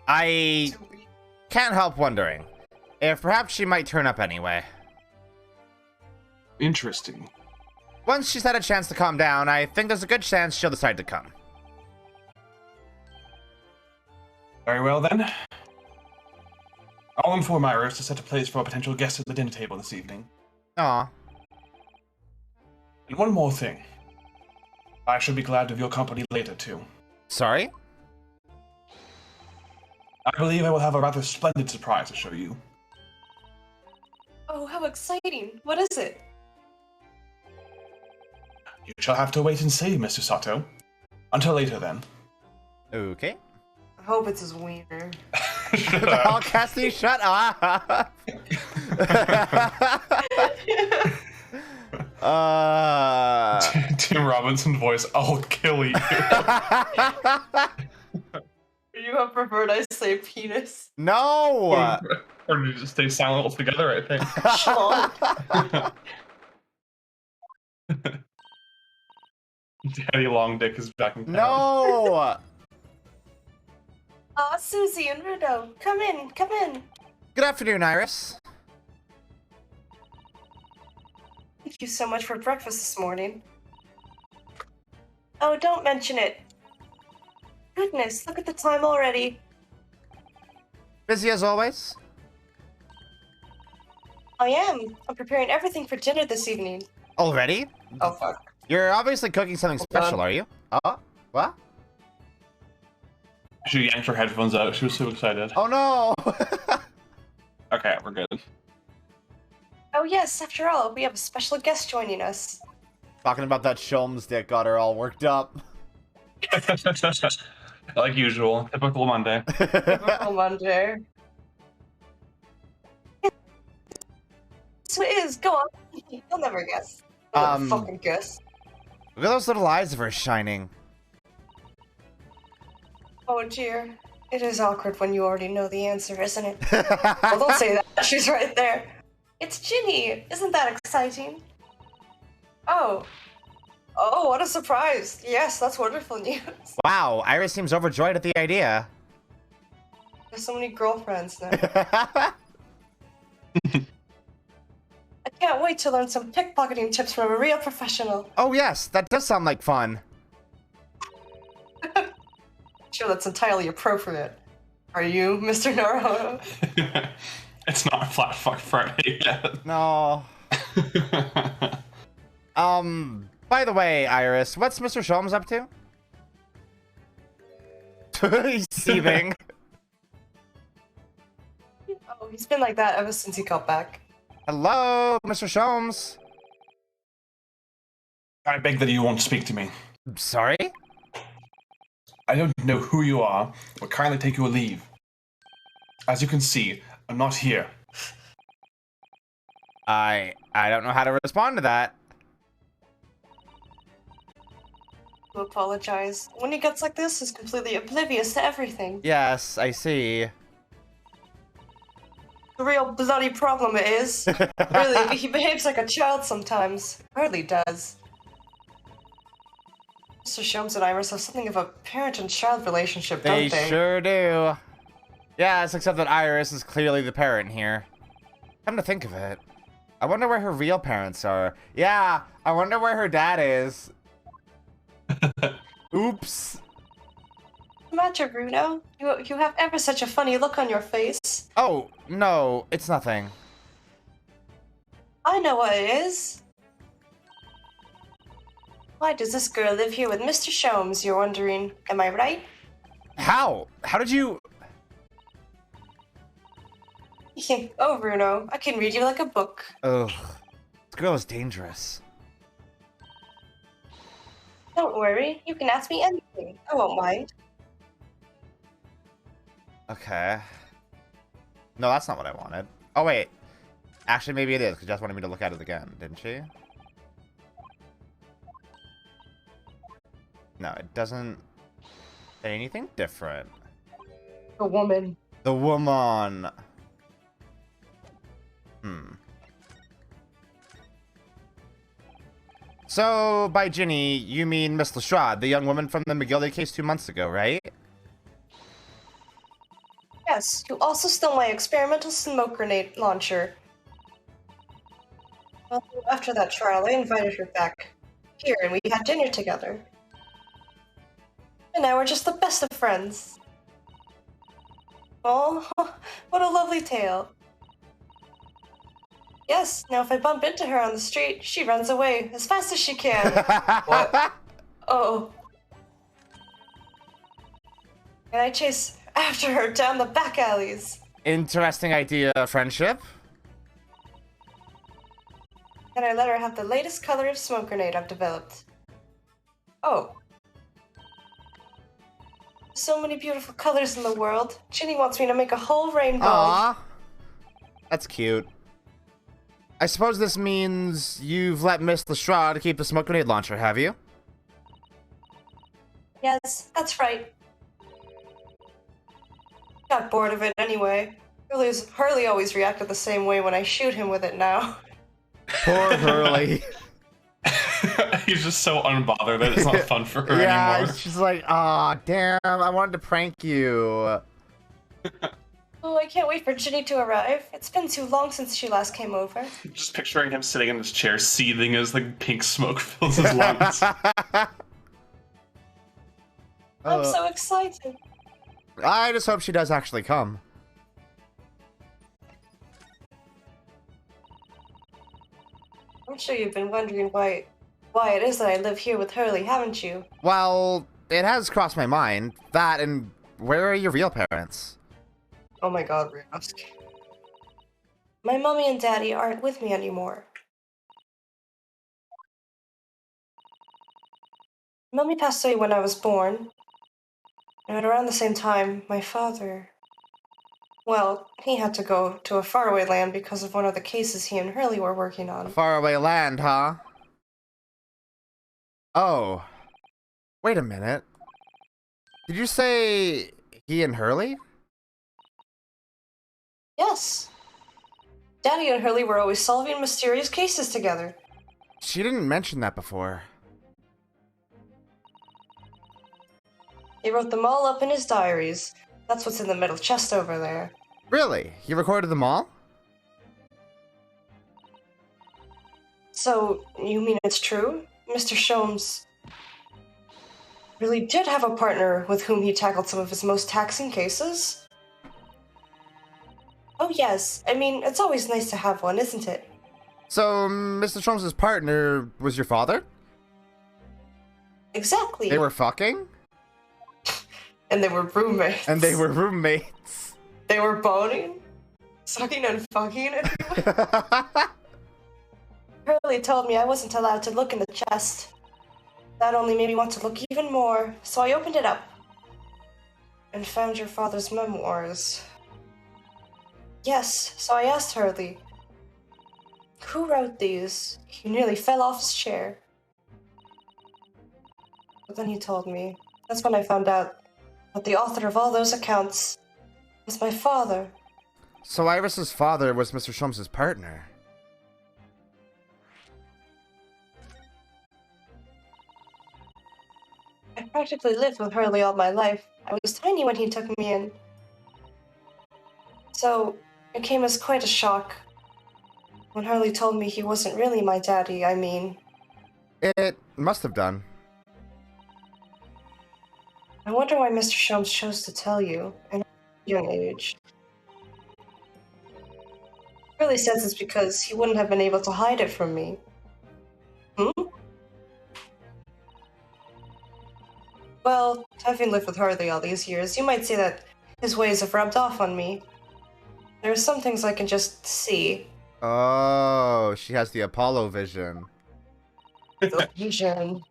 I can't help wondering if perhaps she might turn up anyway. Interesting. Once she's had a chance to calm down, I think there's a good chance she'll decide to come. Very well then. I'll inform Iris to set a place for a potential guest at the dinner table this evening. Aw. And one more thing. I should be glad of your company later, too. Sorry? I believe I will have a rather splendid surprise to show you. Oh, how exciting. What is it? You shall have to wait and see, Mr. Sato. Until later, then. Okay. I hope it's his wiener. Shut up. I'll cast you, shut up! Tim Robinson voice, I'll kill you. You have preferred I say penis. No! Or to just stay silent altogether, I think. Schlong. Daddy Long Dick is back in town. No! Aw, Susie and Rudo, come in, come in. Good afternoon, Iris. Thank you so much for breakfast this morning. Oh, don't mention it. Goodness, look at the time already. Busy as always? I am. I'm preparing everything for dinner this evening. Already? Oh, fuck. You're obviously cooking something special, are you? Oh, what? She yanked her headphones out. She was so excited. Oh no! Okay, we're good. Oh yes, after all, we have a special guest joining us. Talking about that Shulms dick got her all worked up. Like usual, typical Monday. Typical Monday. So it is, go on. You'll never guess. You'll never fucking guess. Look at those little eyes of hers shining. Oh dear. It is awkward when you already know the answer, isn't it? Well, don't say that. She's right there. It's Ginny. Isn't that exciting? Oh. Oh, what a surprise. Yes, that's wonderful news. Wow, Iris seems overjoyed at the idea. There's so many girlfriends now. I can't wait to learn some pickpocketing tips from a real professional. Oh yes, that does sound like fun. Sure, that's entirely appropriate. Are you, Mr. Naruto? It's not Flat Fuck Friday yet. No. By the way, Iris, what's Mr. Shulms up to? He's seething. Oh, he's been like that ever since he got back. Hello, Mr. Shulms. I beg that you won't speak to me. Sorry? I don't know who you are, but kindly take your leave. As you can see, I'm not here. I don't know how to respond to that. To apologize. When he gets like this, he's completely oblivious to everything. Yes, I see. The real bloody problem is, really, he behaves like a child sometimes. Hardly does. Mr. Shulms and Iris have something of a parent and child relationship, don't they? Sure do. Yes, except that Iris is clearly the parent here. Come to think of it, I wonder where her real parents are. Yeah, I wonder where her dad is. Oops. Matter, Bruno. You have ever such a funny look on your face. Oh, no, it's nothing. I know what it is. Why does this girl live here with Mr. Shulms, you're wondering? Am I right? How? How did you... Oh, Bruno, I can read you like a book. Ugh. This girl is dangerous. Don't worry, you can ask me anything. I won't mind. Okay. No, that's not what I wanted. Oh, wait. Actually, maybe it is, because Jess wanted me to look at it again, didn't she? No, it doesn't say anything different. The woman. The woman. So, by Ginny, you mean Miss Lestrade, the young woman from the McGildy case 2 months ago, right? Yes, you also stole my experimental smoke grenade launcher. Well, after that trial, I invited her back here and we had dinner together. And now we're just the best of friends. Oh, what a lovely tale. Yes, now if I bump into her on the street, she runs away as fast as she can. What? Oh. And I chase after her down the back alleys. Interesting idea, friendship. And I let her have the latest color of smoke grenade I've developed. Oh. So many beautiful colors in the world. Ginny wants me to make a whole rainbow. Aww. That's cute. I suppose this means you've let Miss Lestrade keep the smoke grenade launcher, have you? Yes, that's right. Got bored of it anyway. Hurley always reacted the same way when I shoot him with it now. Poor Hurley. He's just so unbothered that it's not fun for her yeah, anymore. she's like, aw, damn, I wanted to prank you. Oh, I can't wait for Ginny to arrive. It's been too long since she last came over. Just picturing him sitting in his chair, seething as like pink smoke fills his lungs. I'm so excited. I just hope she does actually come. I'm sure you've been wondering why it is that I live here with Hurley, haven't you? Well, it has crossed my mind. That and where are your real parents? Oh my god, Rusk. My mommy and daddy aren't with me anymore. Mommy passed away when I was born. And at around the same time, my father... Well, he had to go to a faraway land because of one of the cases he and Hurley were working on. A faraway land, huh? Oh. Wait a minute. Did you say he and Hurley? Yes. Daddy and Hurley were always solving mysterious cases together. She didn't mention that before. He wrote them all up in his diaries. That's what's in the middle chest over there. Really? He recorded them all? So, you mean it's true? Mr. Sholmes really did have a partner with whom he tackled some of his most taxing cases? Oh yes, I mean, it's always nice to have one, isn't it? So, Mr. Sholmes' partner was your father? Exactly. They were fucking? And they were roommates. And they were roommates. They were boning, sucking and fucking, if you will. Hurley told me I wasn't allowed to look in the chest. That only made me want to look even more, so I opened it up. And found your father's memoirs. Yes, so I asked Hurley, who wrote these? He nearly fell off his chair. But then he told me. That's when I found out that the author of all those accounts was my father. So Iris's father was Mr. Sholmes' partner. I practically lived with Hurley all my life. I was tiny when he took me in. So, it came as quite a shock when Hurley told me he wasn't really my daddy, I mean. It must have done. I wonder why Mr. Sholmes chose to tell you at a young age. Hurley says it's because he wouldn't have been able to hide it from me. Well, having lived with Hurley all these years, you might say that his ways have rubbed off on me. There are some things I can just see. Oh, she has the Apollo vision. The vision.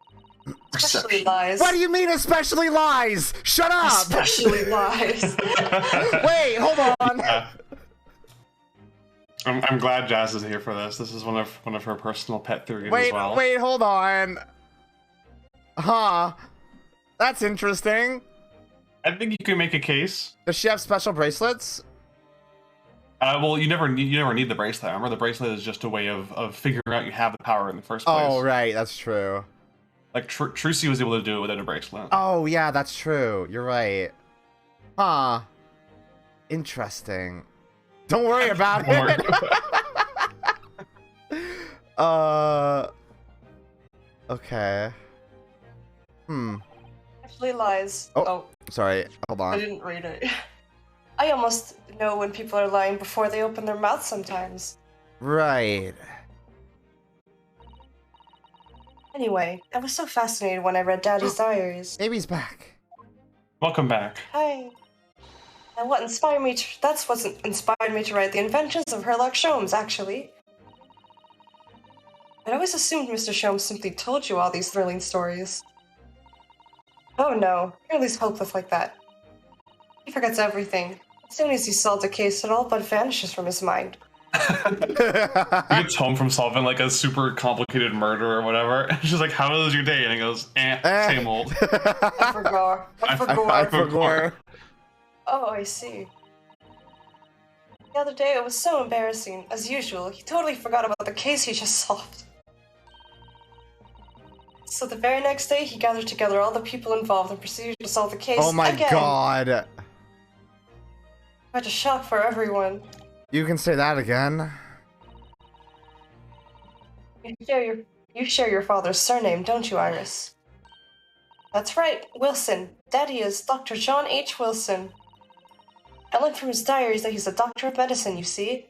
Especially lies. What do you mean, especially lies? Shut up! Especially lies. Wait, hold on. I'm glad Jazz is here for this. This is one of her personal pet theories as well. Wait, hold on. Huh. That's interesting. I think you can make a case. Does she have special bracelets? Well, you never need the bracelet. Remember, the bracelet is just a way of figuring out you have the power in the first place. Oh, right, that's true. Like Trucy was able to do it without a bracelet. Oh, yeah, that's true. You're right. Huh. Interesting. Don't worry about it. Okay. Actually lies. Oh, sorry. Hold I on. didn't read it. I almost know when people are lying before they open their mouth sometimes. Right. Anyway, I was so fascinated when I read Daddy's diaries. Baby's back. Welcome back. Hi. And what inspired me to, that's what inspired me to write The Inventions of Herlock Sholmes, actually. I always assumed Mr. Sholmes simply told you all these thrilling stories. Oh no, Hurley's hopeless like that. He forgets everything. As soon as he solves a case, it all but vanishes from his mind. He gets home from solving like a super complicated murder or whatever. She's like, "How was your day?" And he goes, "Same old." I forgot. I forgot. Oh, I see. The other day it was so embarrassing. As usual, he totally forgot about the case he just solved. So the very next day, he gathered together all the people involved and proceeded to solve the case Oh my again. god. Quite a shock for everyone. You can say that again. You share your father's surname, don't you, Iris? That's right, Wilson. Daddy is Dr. John H. Wilson. I learned from his diaries that he's a doctor of medicine, you see.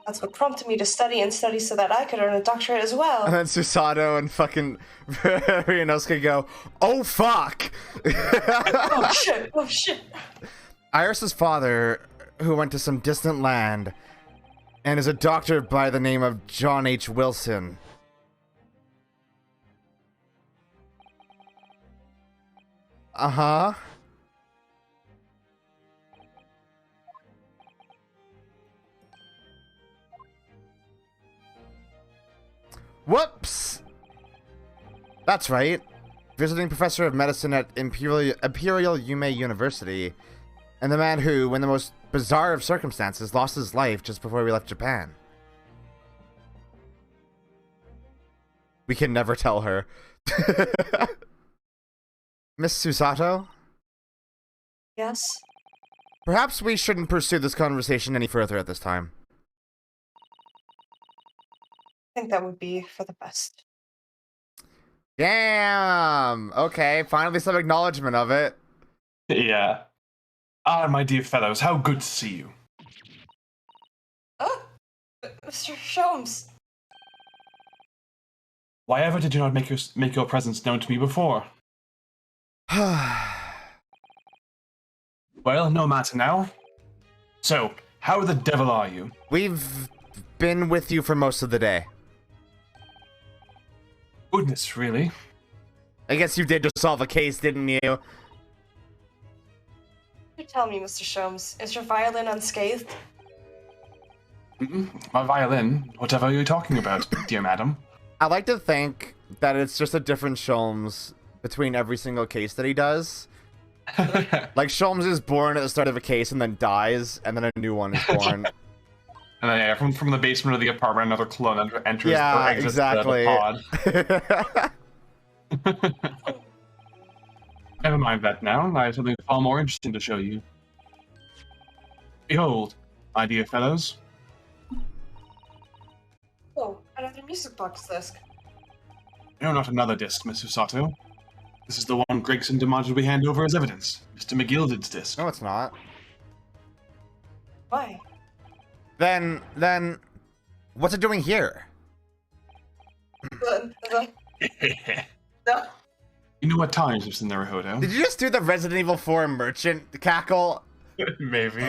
That's what prompted me to study and study so that I could earn a doctorate as well. And then Susato and fucking Ryunosuke go, "Oh fuck!" Oh shit, oh shit. Iris's father, who went to some distant land, and is a doctor by the name of John H. Wilson. Uh-huh. Whoops! That's right. Visiting professor of medicine at Imperial Yume University, and the man who, in the most bizarre of circumstances, lost his life just before we left Japan. We can never tell her. Miss Susato? Yes? Perhaps we shouldn't pursue this conversation any further at this time. I think that would be for the best. Damn! Okay, finally some acknowledgement of it. Yeah. Ah, my dear fellows, how good to see you. Oh! Mr. Sholmes! Why ever did you not make your presence known to me before? Well, no matter now. So, how the devil are you? We've been with you for most of the day. Goodness, really? I guess you did just solve a case, didn't you? You tell me, Mr. Sholmes, is your violin unscathed? My violin? Whatever are you talking about, dear madam? I like to think that it's just a different Sholmes between every single case that he does. Like, Sholmes is born at the start of a case and then dies, and then a new one is born. And then, yeah, from the basement of the apartment, another clone enters Yeah, or exits exactly. the pod. Never mind that now. I have something far more interesting to show you. Behold, my dear fellows. Oh, another music box disc. No, not another disc, Miss Susato. This is the one Gregson demanded we hand over as evidence. Mr. McGilded's disc. No, it's not. Why? Then, what's it doing here? No. You know what times, Mr. Naruhodo? Did you just do the Resident Evil 4 merchant cackle? Maybe.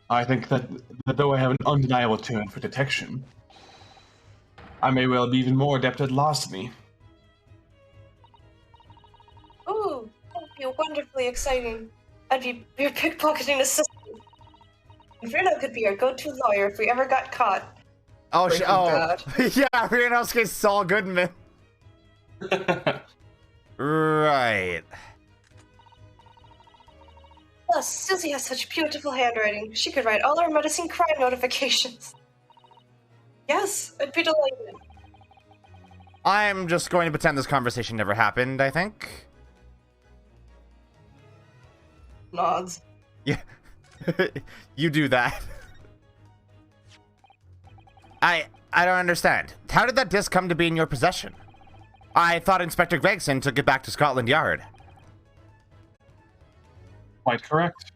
I think that though I have an undeniable talent for detection, I may well be even more adept at larceny. Ooh, that would be wonderfully exciting. I'd be your pickpocketing assistant. Bruno could be our go-to lawyer if we ever got caught. Oh, Breaking oh. Bad. Yeah, Ryunosuke Saul Goodman. Right. Plus, Susie has such beautiful handwriting. She could write all our menacing crime notifications. Yes, I'd be delighted. I'm just going to pretend this conversation never happened, I think. Nods. Yeah. You do that. I don't understand. How did that disc come to be in your possession? I thought Inspector Gregson took it back to Scotland Yard. Quite correct.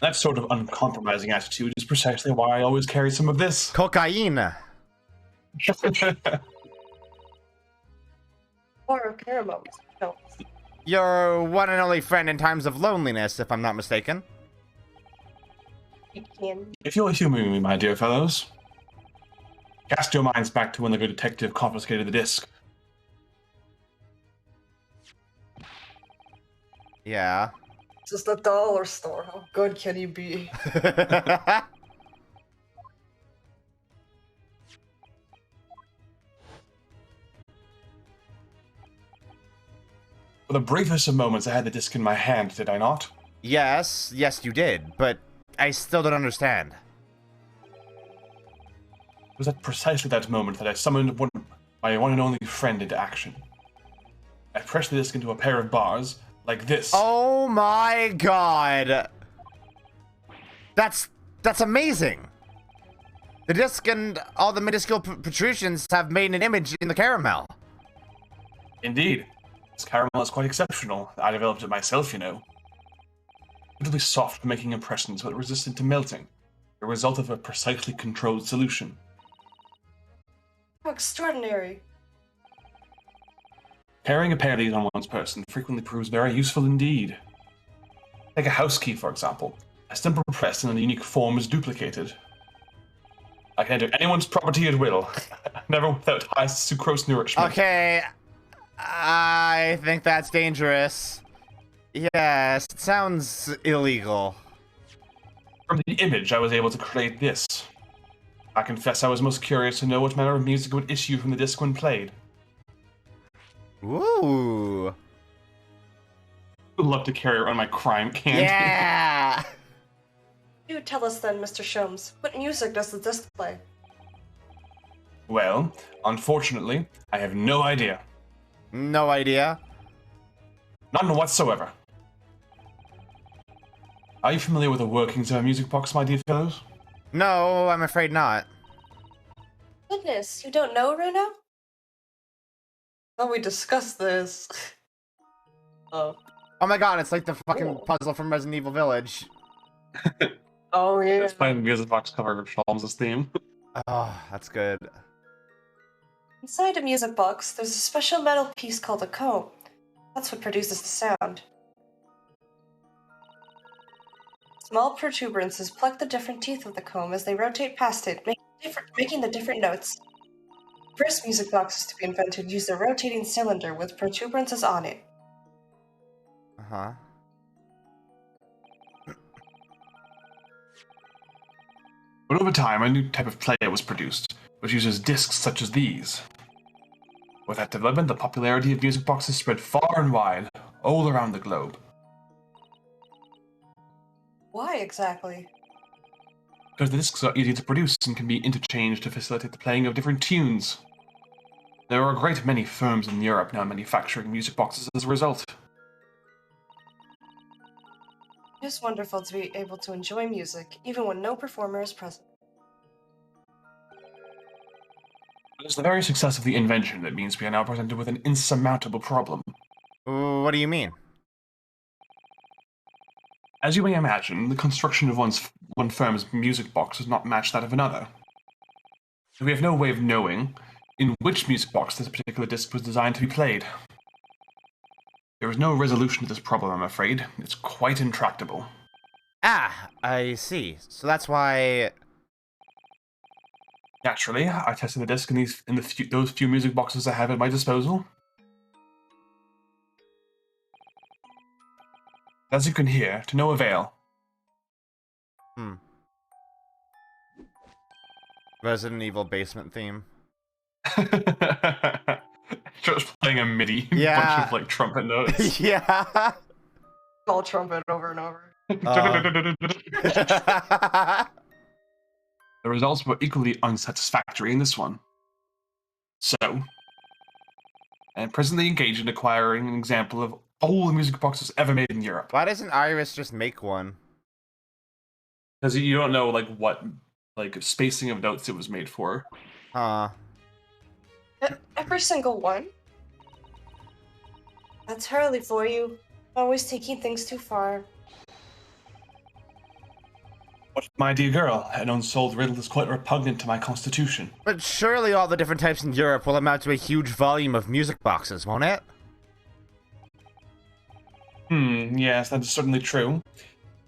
That sort of uncompromising attitude is precisely why I always carry some of this. Cocaine. Or caramels. No. Your one and only friend in times of loneliness, if I'm not mistaken. You can. If you're humoring me, my dear fellows, cast your minds back to when the good detective confiscated the disc. Yeah. Just a dollar store. How good can you be? For the briefest of moments, I had the disc in my hand, did I not? Yes, you did, but I still don't understand. It was at precisely that moment that I summoned my one and only friend into action. I pressed the disc into a pair of bars, like this. Oh my god! That's amazing! The disc and all the minuscule protrusions have made an image in the caramel. Indeed. This caramel is quite exceptional. I developed it myself, you know. Beautifully soft for making impressions, but resistant to melting. The result of a precisely controlled solution. How extraordinary. Carrying a pair of these on one's person frequently proves very useful indeed. Take a house key, for example. A simple press and a unique form is duplicated. I can enter anyone's property at will, never without high sucrose nourishment. Okay, I think that's dangerous. Yes, it sounds illegal. From the image, I was able to create this. I confess I was most curious to know what manner of music would issue from the disc when played. Ooh. Would love to carry around my crime candy. Yeah! Do tell us then, Mr. Sholmes, what music does the disc play? Well, unfortunately, I have no idea. No idea. None whatsoever. Are you familiar with the workings of a music box, my dear fellows? No, I'm afraid not. Goodness, you don't know, Runo? Oh, we discussed this. Oh. Oh my god, it's like the fucking puzzle from Resident Evil Village. Oh, yeah. It's playing the music box cover of Sholmes' theme. Oh, that's good. Inside a music box, there's a special metal piece called a comb. That's what produces the sound. Small protuberances pluck the different teeth of the comb as they rotate past it, making the different notes. The first music boxes to be invented used a rotating cylinder with protuberances on it. Uh-huh. But over time, a new type of player was produced, which uses discs such as these. With that development, the popularity of music boxes spread far and wide, all around the globe. Why exactly? Because the discs are easy to produce and can be interchanged to facilitate the playing of different tunes. There are a great many firms in Europe now manufacturing music boxes as a result. It's wonderful to be able to enjoy music, even when no performer is present. It is the very success of the invention that means we are now presented with an insurmountable problem. What do you mean? As you may imagine, the construction of one firm's music box does not match that of another. We have no way of knowing in which music box this particular disc was designed to be played. There is no resolution to this problem, I'm afraid. It's quite intractable. Ah, I see. So that's why... Naturally, I tested the disc in those few music boxes I have at my disposal. As you can hear, to no avail. Resident Evil basement theme. Just playing a MIDI Yeah. bunch of like trumpet notes. Yeah. Call trumpet over and over. The results were equally unsatisfactory in this one. So, I am presently engaged in acquiring an example of all the music boxes ever made in Europe. Why doesn't Iris just make one? Because you don't know what spacing of notes it was made for. Every single one? That's Hurley for you. Always taking things too far. But, my dear girl, an unsolved riddle is quite repugnant to my constitution. But surely all the different types in Europe will amount to a huge volume of music boxes, won't it? Yes, that is certainly true.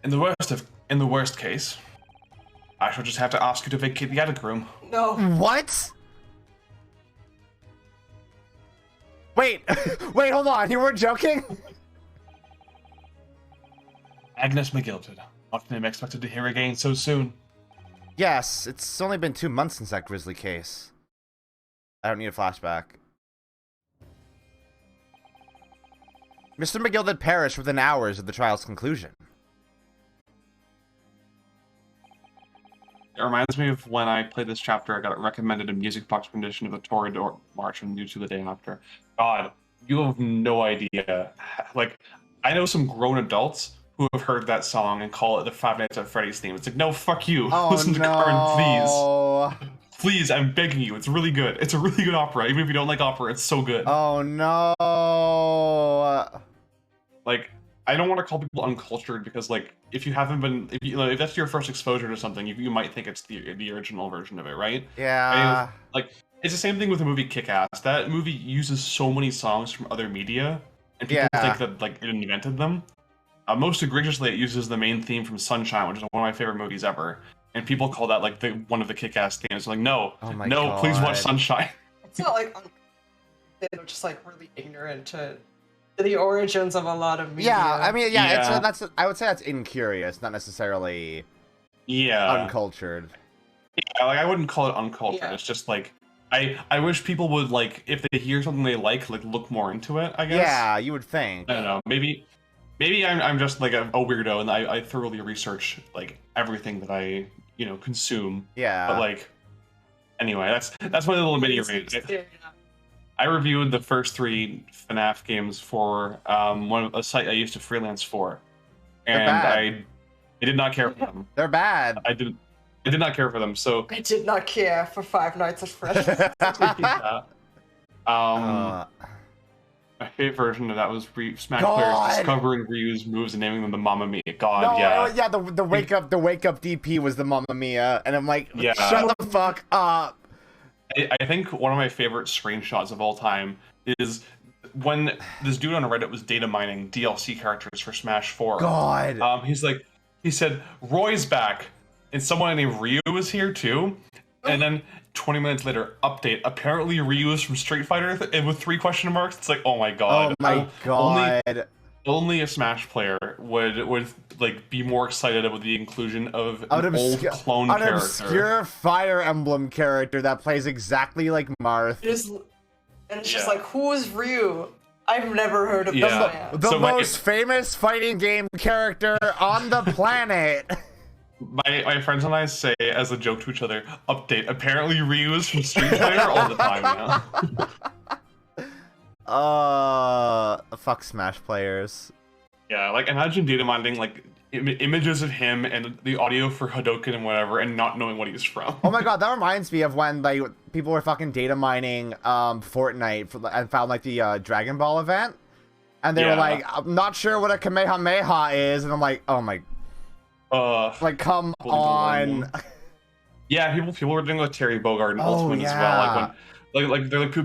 In the worst case, I shall just have to ask you to vacate the attic room. No. What? Wait, wait, hold on. You weren't joking? Agnes McGilded. Not to be expected to hear again so soon. Yes, it's only been 2 months since that grisly case. I don't need a flashback. Mr. McGilded perished within hours of the trial's conclusion. It reminds me of when I played this chapter, I got recommended a music box rendition of the Torrid March on YouTube the day after. God, you have no idea. Like, I know some grown adults who have heard that song and call it the Five Nights at Freddy's theme. It's like, no, fuck you. Oh, Listen to no. Carn, please. Please, I'm begging you. It's really good. It's a really good opera. Even if you don't like opera, it's so good. Oh, no. Like, I don't want to call people uncultured because, like, if you haven't been, if that's your first exposure to something, you might think it's the original version of it, right? Yeah. I mean, like, it's the same thing with the movie Kick-Ass. That movie uses so many songs from other media, and people think that, like, it invented them. Most egregiously, it uses the main theme from Sunshine, which is one of my favorite movies ever. And people call that, like, one of the Kick-Ass themes. Like, no, God. Please watch Sunshine. It's not like they're just like really ignorant to the origins of a lot of media. Yeah, I mean, yeah. It's I would say that's incurious, not necessarily uncultured. Yeah, like, I wouldn't call it uncultured. Yeah. It's just, like, I wish people would, like, if they hear something they like, look more into it, I guess. Yeah, you would think. I don't know, maybe I'm just, like, a weirdo, and I thoroughly research, like, everything that I, consume. Yeah. But, like, anyway, that's my little mini rant. I reviewed the first 3 FNAF games for a site I used to freelance for, and I did not care for them. They're bad. I did not care for them. So I did not care for Five Nights at Freddy's. My favorite version of that was Smash players discovering Ryu's moves and naming them the Mamma Mia. The wake up DP was the Mamma Mia, and I'm like, shut the fuck up. I think one of my favorite screenshots of all time is when this dude on Reddit was data mining DLC characters for Smash 4. God. He said, Roy's back, and someone named Ryu is here too. And then 20 minutes later, update. Apparently Ryu is from Street Fighter and with 3 question marks. It's like, oh my god. Oh my god. Only a Smash player would like be more excited about the inclusion of an old clone character. An obscure Fire Emblem character that plays exactly like Marth. It's just like, who is Ryu? I've never heard of this man. The most famous fighting game character on the planet. My friends and I say as a joke to each other, update. Apparently Ryu is from Street Fighter all the time now. Fuck Smash players. Yeah, like imagine data mining like images of him and the audio for Hadoken and whatever, and not knowing what he's from. Oh my god, that reminds me of when like people were fucking data mining Fortnite and found like the Dragon Ball event, and they were like, I'm not sure what a Kamehameha is, and I'm like, oh my. Like, come on. Yeah, people were doing like Terry Bogard and Ultimate as well. Like they're like,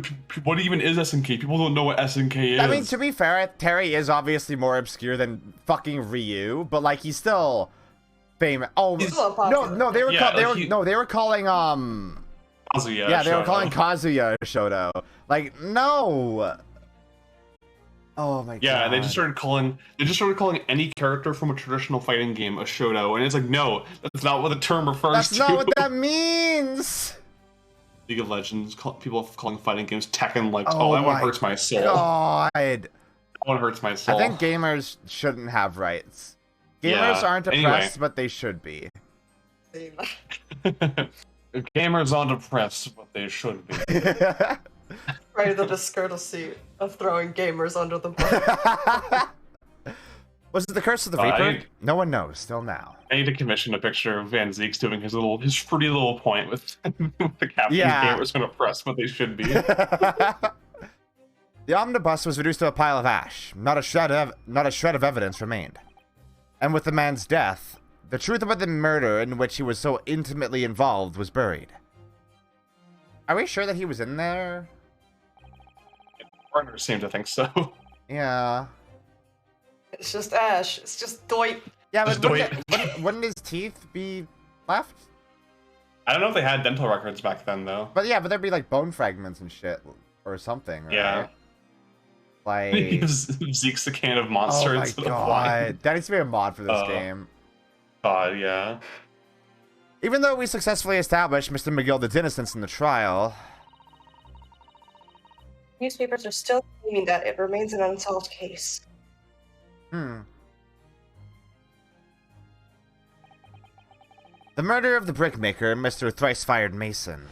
what even is SNK? People don't know what SNK is. I mean, to be fair, Terry is obviously more obscure than fucking Ryu, but like he's still famous. Oh no, they were calling Kazuya. Yeah, they were calling Kazuya Shoto. Like, no. Oh my god. Yeah, they just started calling any character from a traditional fighting game a Shoto, and it's like, no, that's not what the term refers to. That's not what that means. League of Legends, people calling fighting games Tekken, like, that one hurts my soul. God. one hurts my soul. I think gamers shouldn't have rights. Gamers Yeah, aren't oppressed, but they should be. Gamers aren't oppressed, but they should be. Right, the discourtesy of throwing gamers under the bus. Was it the Curse of the Reaper? No one knows, still now. I need to commission a picture of Van Zeek's doing his fruity little point with, with the captain. Yeah. Gamers aren't oppressed, but they should be. The omnibus was reduced to a pile of ash. Not a shred of evidence remained. And with the man's death, the truth about the murder in which he was so intimately involved was buried. Are we sure that he was in there? Foreigners seem to think so. Yeah. It's just Ash. It's just Dwight. Yeah, Just but wouldn't his teeth be left? I don't know if they had dental records back then, though. But yeah, but there'd be like bone fragments and shit. Or something, right? Yeah. Like... Zeke's the can of Oh monster my instead of wine. god. That needs to be a mod for this game. God, yeah. Even though we successfully established Mr. McGilda's innocence in the trial... Newspapers are still claiming that it remains an unsolved case. The murder of the brickmaker, Mr. Thrice-Fired Mason.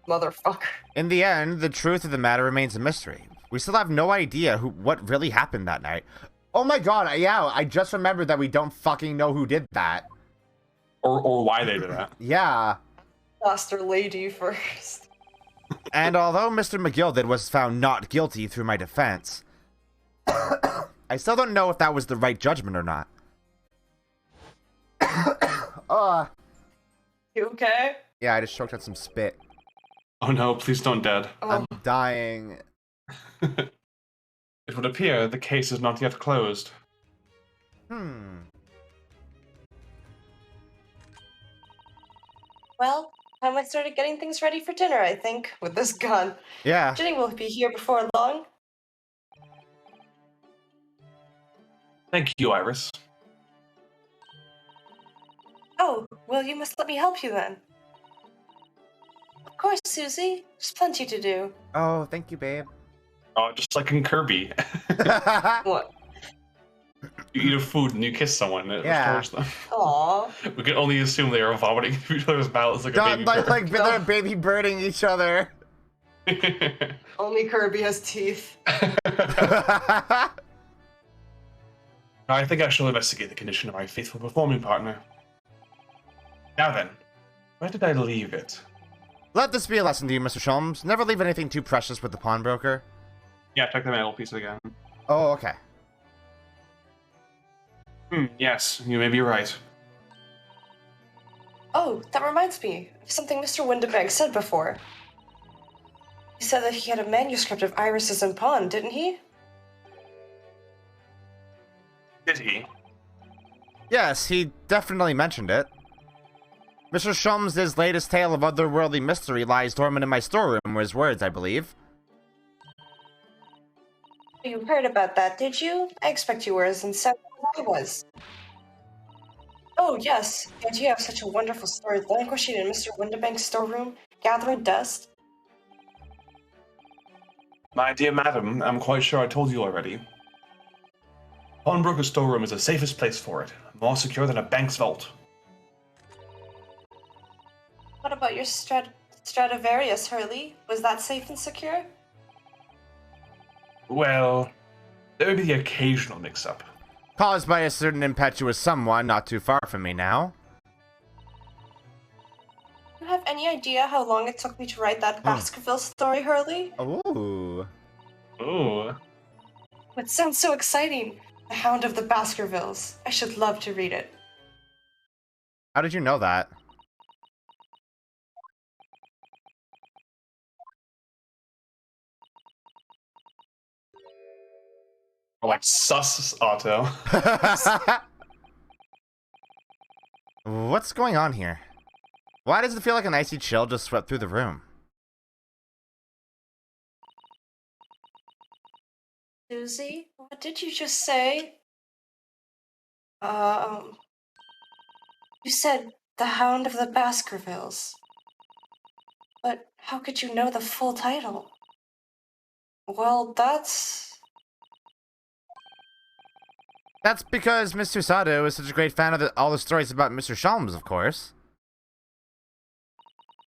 Motherfucker. In the end, the truth of the matter remains a mystery. We still have no idea what really happened that night. Oh my god, yeah, I just remembered that we don't fucking know who did that. Or why they did that. Yeah. Lost her lady first. And although Mr. McGilded was found not guilty through my defense, I still don't know if that was the right judgment or not. You okay? Yeah, I just choked on some spit. Oh no, please don't dead. I'm dying. It would appear the case is not yet closed. Well, time I started getting things ready for dinner, I think, with this gun. Yeah. Jenny will be here before long. Thank you, Iris. Oh, well, you must let me help you then. Of course, Susie. There's plenty to do. Oh, thank you, babe. Oh, just like in Kirby. What? You eat a food and you kiss someone, and it Yeah. restores them. Aww. We can only assume they are vomiting through each other's mouths like a baby bird. Like they're baby birding each other. Only Kirby has teeth. I think I shall investigate the condition of my faithful performing partner. Now then, where did I leave it? Let this be a lesson to you, Mr. Sholmes. Never leave anything too precious with the pawnbroker. Yeah, check the mantelpiece again. Oh, okay. Yes, you may be right. Oh, that reminds me of something Mr. Windibank said before. He said that he had a manuscript of Iris's in pawn, didn't he? Did he? Yes, he definitely mentioned it. Mr. Sholmes' latest tale of otherworldly mystery lies dormant in my storeroom, were his words, I believe. You heard about that, did you? I expect you were as incensed as I was. Oh, yes. The idea of such a wonderful story languishing in Mr. Windibank's storeroom, gathering dust. My dear madam, I'm quite sure I told you already. Pawnbroker's storeroom is the safest place for it, more secure than a bank's vault. What about your Stradivarius, Hurley? Was that safe and secure? Well, there would be the occasional mix-up. Caused by a certain impetuous someone not too far from me now. Do you have any idea how long it took me to write that Baskerville story, Hurley? Ooh. Ooh. It sounds so exciting. The Hound of the Baskervilles. I should love to read it. How did you know that? Or like sus auto. What's going on here? Why does it feel like an icy chill just swept through the room? Susie, what did you just say? You said the Hound of the Baskervilles. But how could you know the full title? Well, that's... That's because Mr. Sato is such a great fan of all the stories about Mr. Shalms, of course.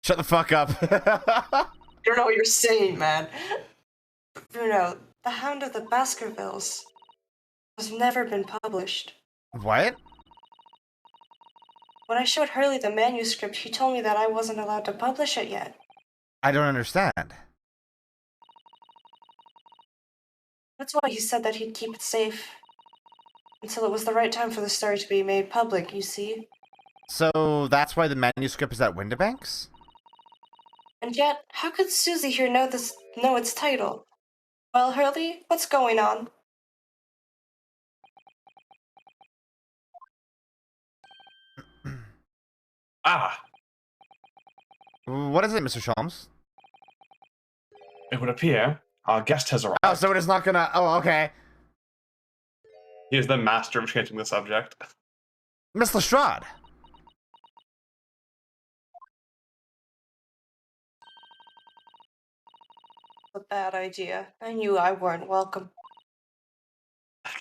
Shut the fuck up. You don't know what you're saying, man. Bruno, the Hound of the Baskervilles has never been published. What? When I showed Hurley the manuscript, he told me that I wasn't allowed to publish it yet. I don't understand. That's why he said that he'd keep it safe until it was the right time for the story to be made public, you see? So that's why the manuscript is at Windibanks? And yet, how could Susie here know its title? Well, Hurley, what's going on? What is it, Mr. Shalms? It would appear our guest has arrived. Oh, so it is not gonna... Oh, okay. He is the master of changing the subject. Miss Lestrade. A bad idea. I knew I weren't welcome.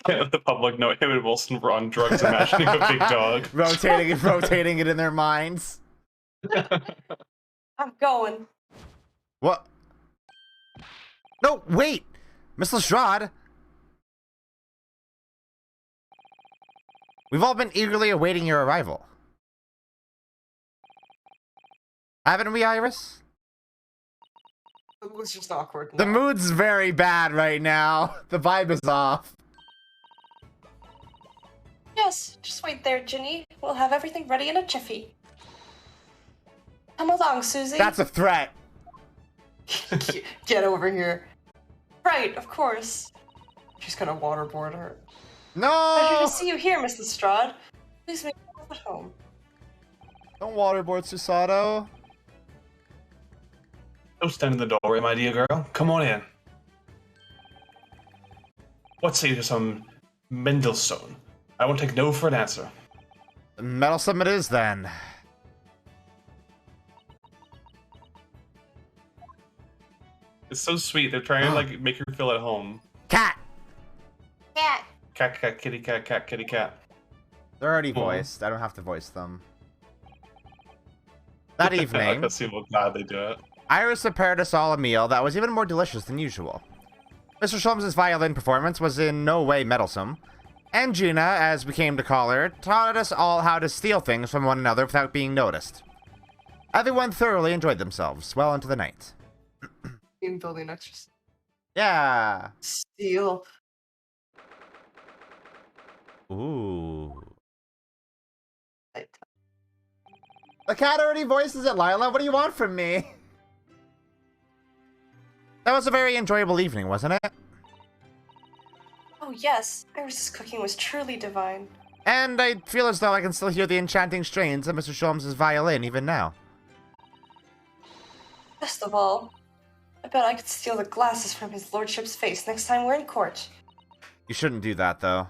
Can't let the public know him and Wilson were on drugs imagining a big dog. rotating it in their minds. I'm going. What? No, wait! Miss Lestrade! We've all been eagerly awaiting your arrival. Haven't we, Iris? It was just awkward. The mood's very bad right now. The vibe is off. Yes, just wait there, Ginny. We'll have everything ready in a jiffy. Come along, Susie. That's a threat. Get over here. Right, of course. She's gonna waterboard her. No! Pleasure to see you here, Miss Lestrade. Please make yourself at home. Don't waterboard Susato. Don't stand in the doorway, my dear girl. Come on in. What say you to some Mendelssohn? I won't take no for an answer. Meddlesome it is, then. It's so sweet. They're trying to like make her feel at home. Cat! Cat. Cat, cat, kitty, cat, cat, kitty, cat. They're already voiced. I don't have to voice them. That evening, Let's see how glad they do it. Iris prepared us all a meal that was even more delicious than usual. Mr. Sholmes' violin performance was in no way meddlesome, and Gina, as we came to call her, taught us all how to steal things from one another without being noticed. Everyone thoroughly enjoyed themselves well into the night. Team building extras. Yeah. Steal. Ooh. The cat already voices it, Lila. What do you want from me? That was a very enjoyable evening, wasn't it? Oh yes, Iris's cooking was truly divine. And I feel as though I can still hear the enchanting strains of Mr. Sholmes' violin even now. Best of all, I bet I could steal the glasses from his lordship's face next time we're in court. You shouldn't do that, though.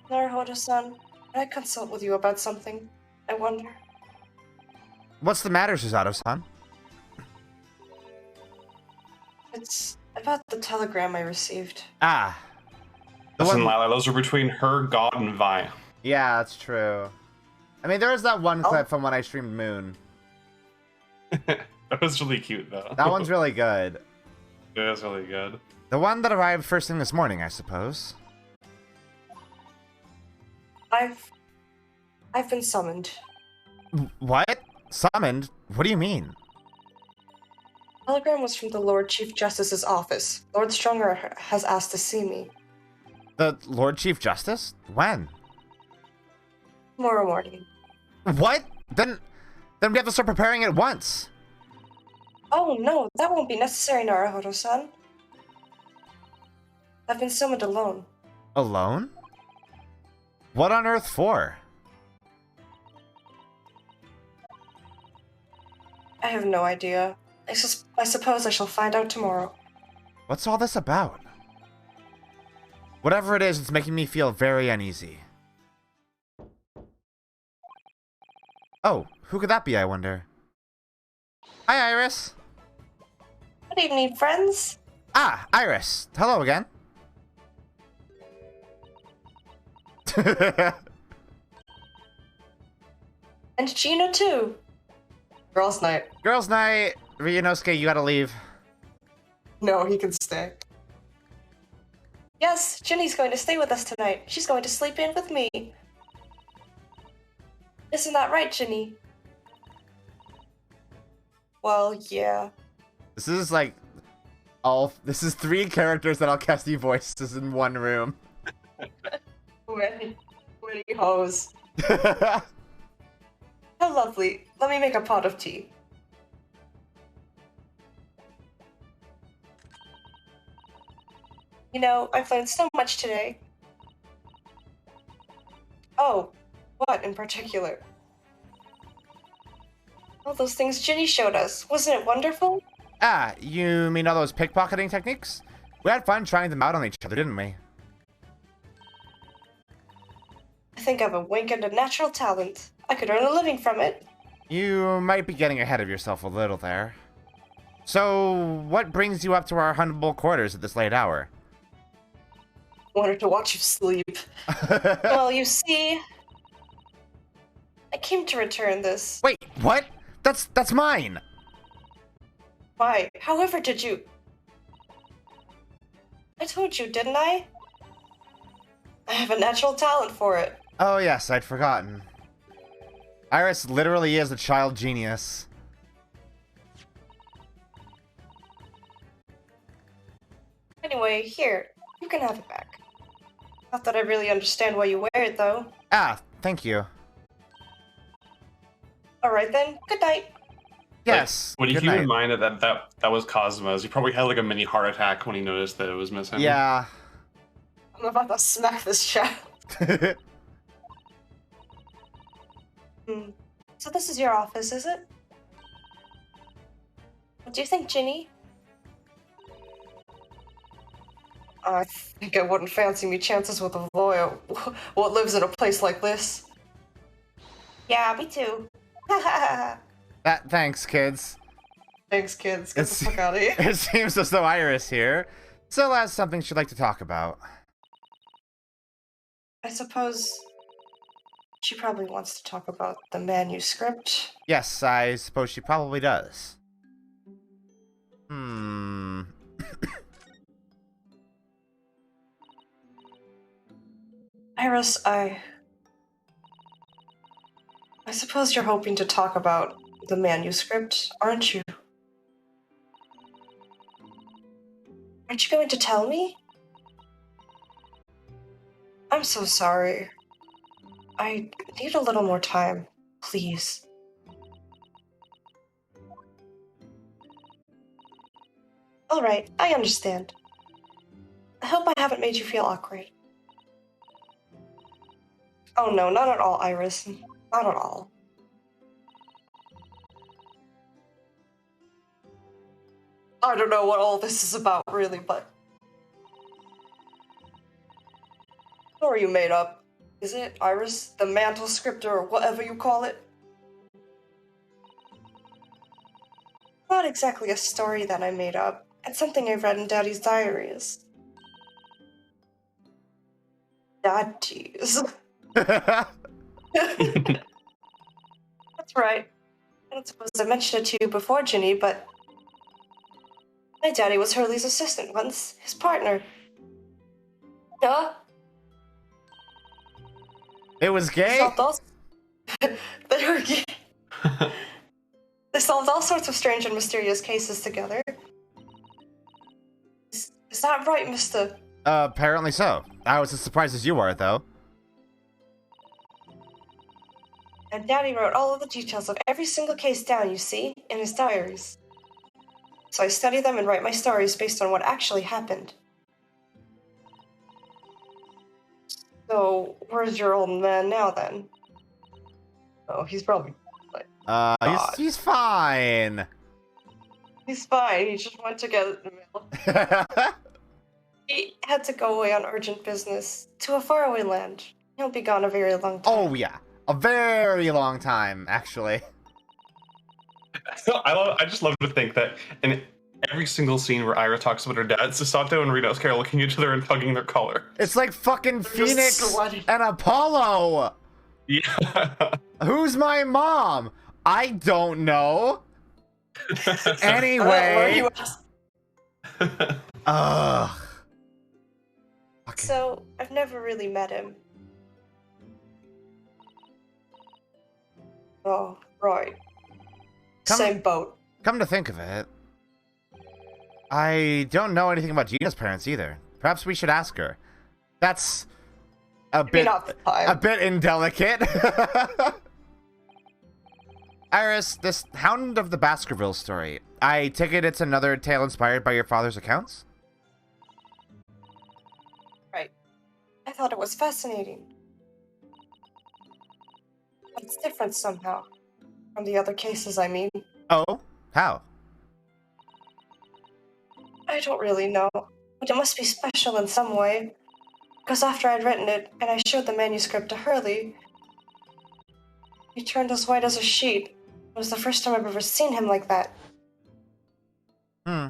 Naruhodo-san, can I consult with you about something? I wonder. What's the matter, Susato-san? It's about the telegram I received. Ah. Listen, Lila, those are between her, God, and Vi. Yeah, that's true. I mean, there is that one clip from when I streamed Moon. That was really cute, though. That one's really good. It was really good. The one that arrived first thing this morning, I suppose. I've been summoned. What? Summoned? What do you mean? The telegram was from the Lord Chief Justice's office. Lord Stronger has asked to see me. The Lord Chief Justice? When? Tomorrow morning. What? Then we have to start preparing at once. Oh no, that won't be necessary, Naruhodo-san. I've been summoned alone. Alone? What on earth for? I have no idea. I suppose I shall find out tomorrow. What's all this about? Whatever it is, it's making me feel very uneasy. Oh, who could that be, I wonder? Hi, Iris. Good evening, friends. Ah, Iris. Hello again. And Gina, too. Girls' night. Girls' night. Ryunosuke, you gotta leave. No, he can stay. Yes, Ginny's going to stay with us tonight. She's going to sleep in with me. Isn't that right, Ginny? Well, yeah. This is like this is 3 characters that all casty voices in one room. Many hoes. How lovely. Let me make a pot of tea. You know, I've learned so much today. Oh, what in particular? All those things Ginny showed us. Wasn't it wonderful? Ah, you mean all those pickpocketing techniques? We had fun trying them out on each other, didn't we? I think I've awakened a natural talent. I could earn a living from it. You might be getting ahead of yourself a little there. So, what brings you up to our humble quarters at this late hour? Wanted to watch you sleep. Well, you see, I came to return this. Wait, what? That's mine! Why? However did you? I told you, didn't I? I have a natural talent for it. Oh yes, I'd forgotten. Iris literally is a child genius. Anyway, here, you can have it back. Not that I really understand why you wear it, though. Ah, thank you. Alright then, good night. Yes. When you good keep night. in mind that was Cosmo's, he probably had like a mini heart attack when he noticed that it was missing. Yeah. I'm about to smack this child. So this is your office, is it? What do you think, Ginny? I think I wouldn't fancy me chances with a lawyer. What lives in a place like this? Yeah, me too. Thanks, kids. Thanks, kids. Get the fuck out of here. It seems as though Iris here still has something she'd like to talk about. I suppose she probably wants to talk about the manuscript. Yes, I suppose she probably does. Iris, I suppose you're hoping to talk about the manuscript, aren't you? Aren't you going to tell me? I'm so sorry. I need a little more time, please. Alright, I understand. I hope I haven't made you feel awkward. Oh no, not at all, Iris. Not at all. I don't know what all this is about, really, but... What are you made up? Is it, Iris? The mantle script or whatever you call it? Not exactly a story that I made up. It's something I've read in Daddy's diaries. Daddies. That's right. I don't suppose I mentioned it to you before, Ginny, but... My daddy was Hurley's assistant once, his partner. Huh? It was gay? They were gay. They solved all sorts of strange and mysterious cases together. Is that right, Mr.? Apparently so. I was as surprised as you are, though. And Daddy wrote all of the details of every single case down, you see, in his diaries. So I study them and write my stories based on what actually happened. So, where's your old man now, then? Oh, he's probably, like... He's fine. He's fine, he just went to get it in the mail. He had to go away on urgent business to a faraway land. He'll be gone a very long time. Oh, yeah. A very long time, actually. I just love to think that in every single scene where Ira talks about her dad, Sasato and Renosuke are looking at each other and tugging their collar. It's like fucking Phoenix sweaty. and Apollo. Yeah. Who's my mom? I don't know. Where Anyway. you Ugh. So, I've never really met him. Oh, right. Same boat. Come to think of it, I don't know anything about Gina's parents either. Perhaps we should ask her. That's a bit not the time. indelicate. Iris, this Hound of the Baskerville story, I take it it's another tale inspired by your father's accounts? Right. I thought it was fascinating. But it's different somehow. From the other cases, I mean. Oh? How? I don't really know. But it must be special in some way. Because after I'd written it, and I showed the manuscript to Hurley, he turned as white as a sheet. It was the first time I've ever seen him like that. Hmm.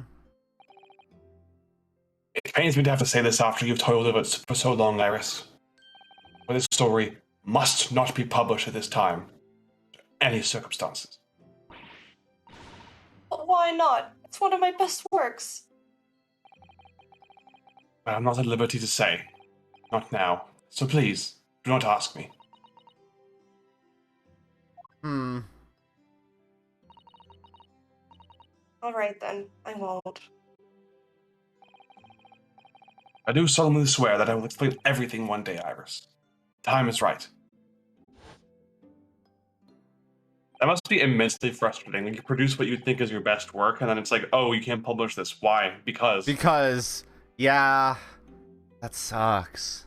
It pains me to have to say this after you've toiled of it for so long, Iris. But this story must not be published at this time, under any circumstances. But why not? It's one of my best works. But I'm not at liberty to say. Not now. So please, do not ask me. Hmm. Alright then, I won't. I do solemnly swear that I will explain everything one day, Iris. Time is right. That must be immensely frustrating. Like, you produce what you think is your best work, and then it's like, oh, you can't publish this. Why? Because, yeah, that sucks.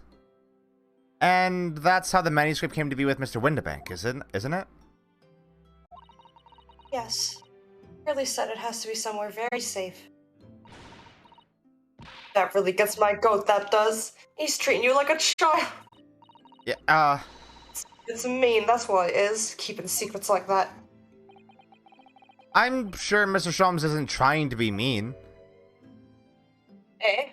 And that's how the manuscript came to be with Mr. Windibank, isn't it? Yes. Hurley said it has to be somewhere very safe. That really gets my goat, that does. He's treating you like a child. Yeah, It's mean, that's what it is, keeping secrets like that. I'm sure Mr. Sholmes isn't trying to be mean. Eh?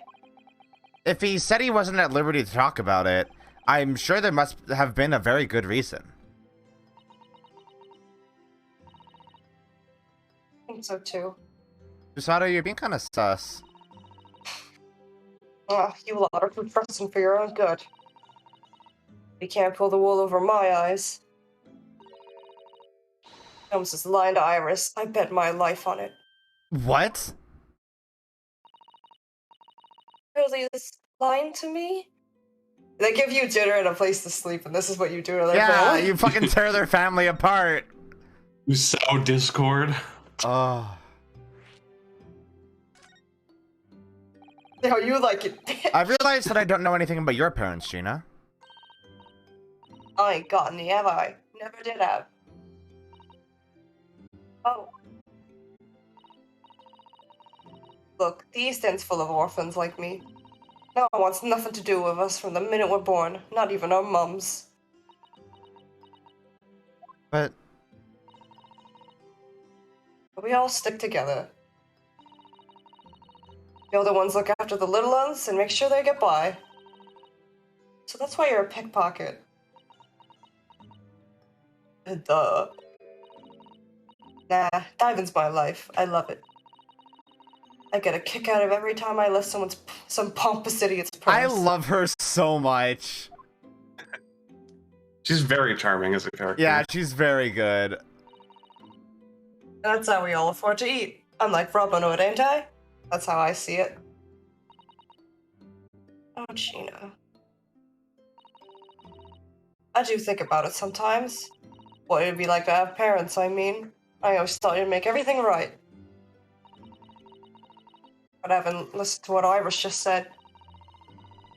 If he said he wasn't at liberty to talk about it, I'm sure there must have been a very good reason. I think so too. Susato, you're being kind of sus. You lot are pressing for your own good. You can't pull the wool over my eyes. Holmes is lying to Iris. I bet my life on it. What? Hurley is lying to me? They give you dinner and a place to sleep, and this is what you do to their Yeah, family? you fucking tear their family apart. you sow discord. Oh. How you like it? I realized that I don't know anything about your parents, Gina. I ain't got any, have I? Never did have. Oh. Look, the East End's full of orphans like me. No one wants nothing to do with us from the minute we're born, not even our mums. But But we all stick together. The older ones look after the little ones and make sure they get by. So that's why you're a pickpocket. Duh. Nah, diving's my life. I love it. I get a kick out of every time I lift some pompous idiot's purse. I love her so much. She's very charming as a character. Yeah, she's very good. That's how we all afford to eat. I'm like Robin Hood, ain't I? That's how I see it. Oh, Gina. I do think about it sometimes. What it'd be like to have parents, I mean. I always thought you'd make everything right. But I haven't listened to what Iris just said.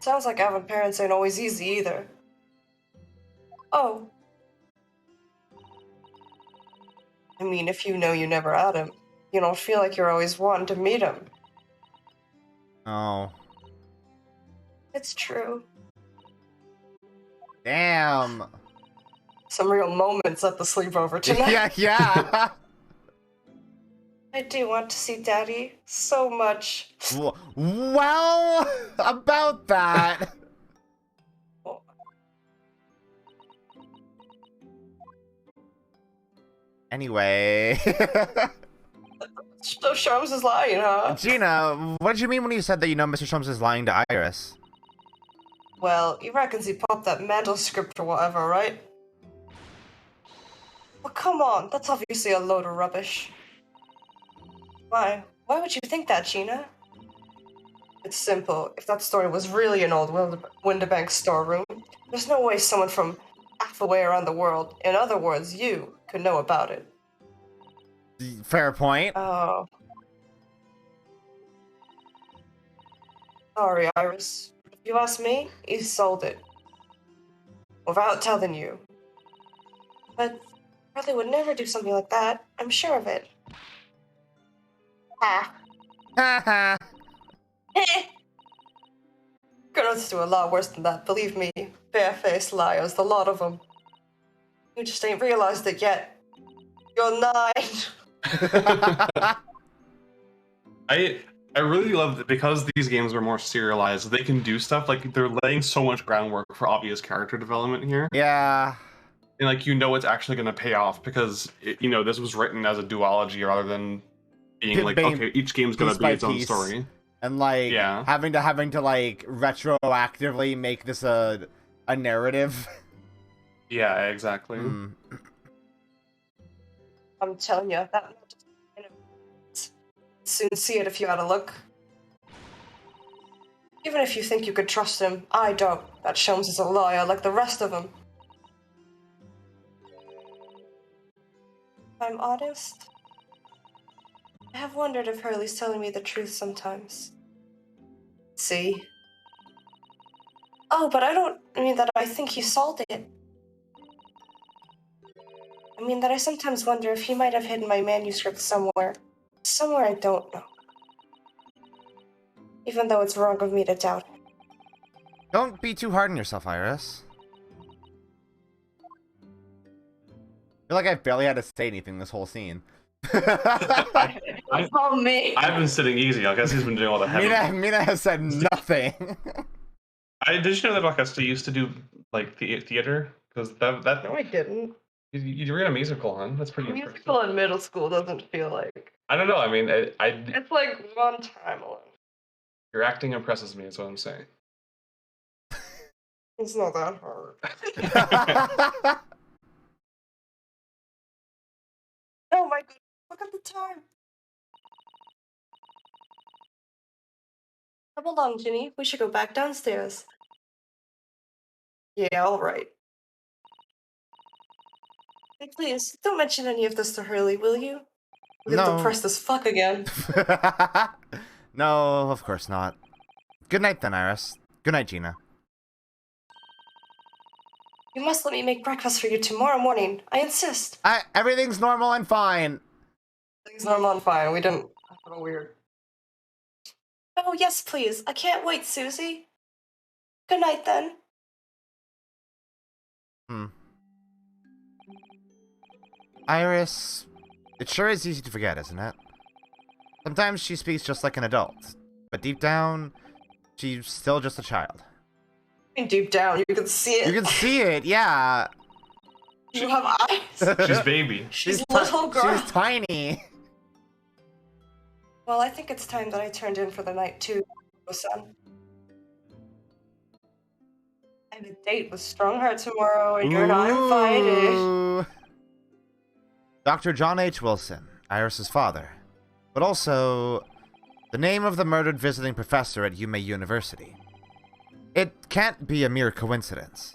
Sounds like having parents ain't always easy either. Oh. I mean, if you know you never had him, you don't feel like you're always wanting to meet him. Oh. It's true. Damn. Some real moments at the sleepover tonight. Yeah. I do want to see Daddy so much. Well, about that. Anyway. So Sharms is lying, huh? Gina, what did you mean when you said that you know Mr. Shrums is lying to Iris? Well, he reckons he popped that mantle script or whatever, right? Well, come on, that's obviously a load of rubbish. Why? Why would you think that, Gina? It's simple. If that story was really an old Winterbank storeroom, there's no way someone from halfway around the world, in other words, you, could know about it. Fair point. Oh. Sorry, Iris. If you ask me, he sold it. Without telling you. But Riley would never do something like that. I'm sure of it. Ah. Haha. Girls do a lot worse than that, believe me. Barefaced liars, the lot of them. You just ain't realized it yet. You're 9. I really love that because these games are more serialized, they can do stuff like they're laying so much groundwork for obvious character development here. Yeah. And like it's actually going to pay off because this was written as a duology rather than being like okay, each game's going to be its own story. And like having to like retroactively make this a narrative. Yeah, exactly. I'm telling you, that soon see it if you had a look. Even if you think you could trust him, I don't. That Sholmes is a liar like the rest of them. If I'm honest, I have wondered if Hurley's telling me the truth sometimes. See? Oh, but I don't mean that I think he sold it. I mean that I sometimes wonder if he might have hidden my manuscript somewhere. Somewhere I don't know. Even though it's wrong of me to doubt him. Don't be too hard on yourself, Iris. I feel like I barely had to say anything this whole scene. Oh, me. I've been sitting easy. I guess he's been doing all the heavy. Mina has said nothing. Did you know that Augusta used to do like theater? Because that No, I didn't. You were in a musical, huh? That's pretty impressive. Musical in middle school doesn't feel like. I don't know. I mean, It's like one time alone. Your acting impresses me. Is what I'm saying. It's not that hard. Oh my god! Look at the time. Come along, Ginny. We should go back downstairs. Yeah, all right. Hey, please, don't mention any of this to Hurley, will you? We'll get depressed as fuck again. No, of course not. Good night then, Iris. Good night, Gina. You must let me make breakfast for you tomorrow morning. I insist. Everything's normal and fine. Everything's normal and fine. We didn't. That's a little weird. Oh, yes, please. I can't wait, Susie. Good night, then. Iris, it sure is easy to forget, isn't it? Sometimes she speaks just like an adult, but deep down, she's still just a child. Deep down, you can see it. You can see it, yeah. You have eyes. She's baby. She's a little girl. She's tiny. Well, I think it's time that I turned in for the night, too, son. I have a date with Strongheart tomorrow, and you're not invited. Dr. John H. Wilson, Iris's father, but also the name of the murdered visiting professor at Yume University. It can't be a mere coincidence.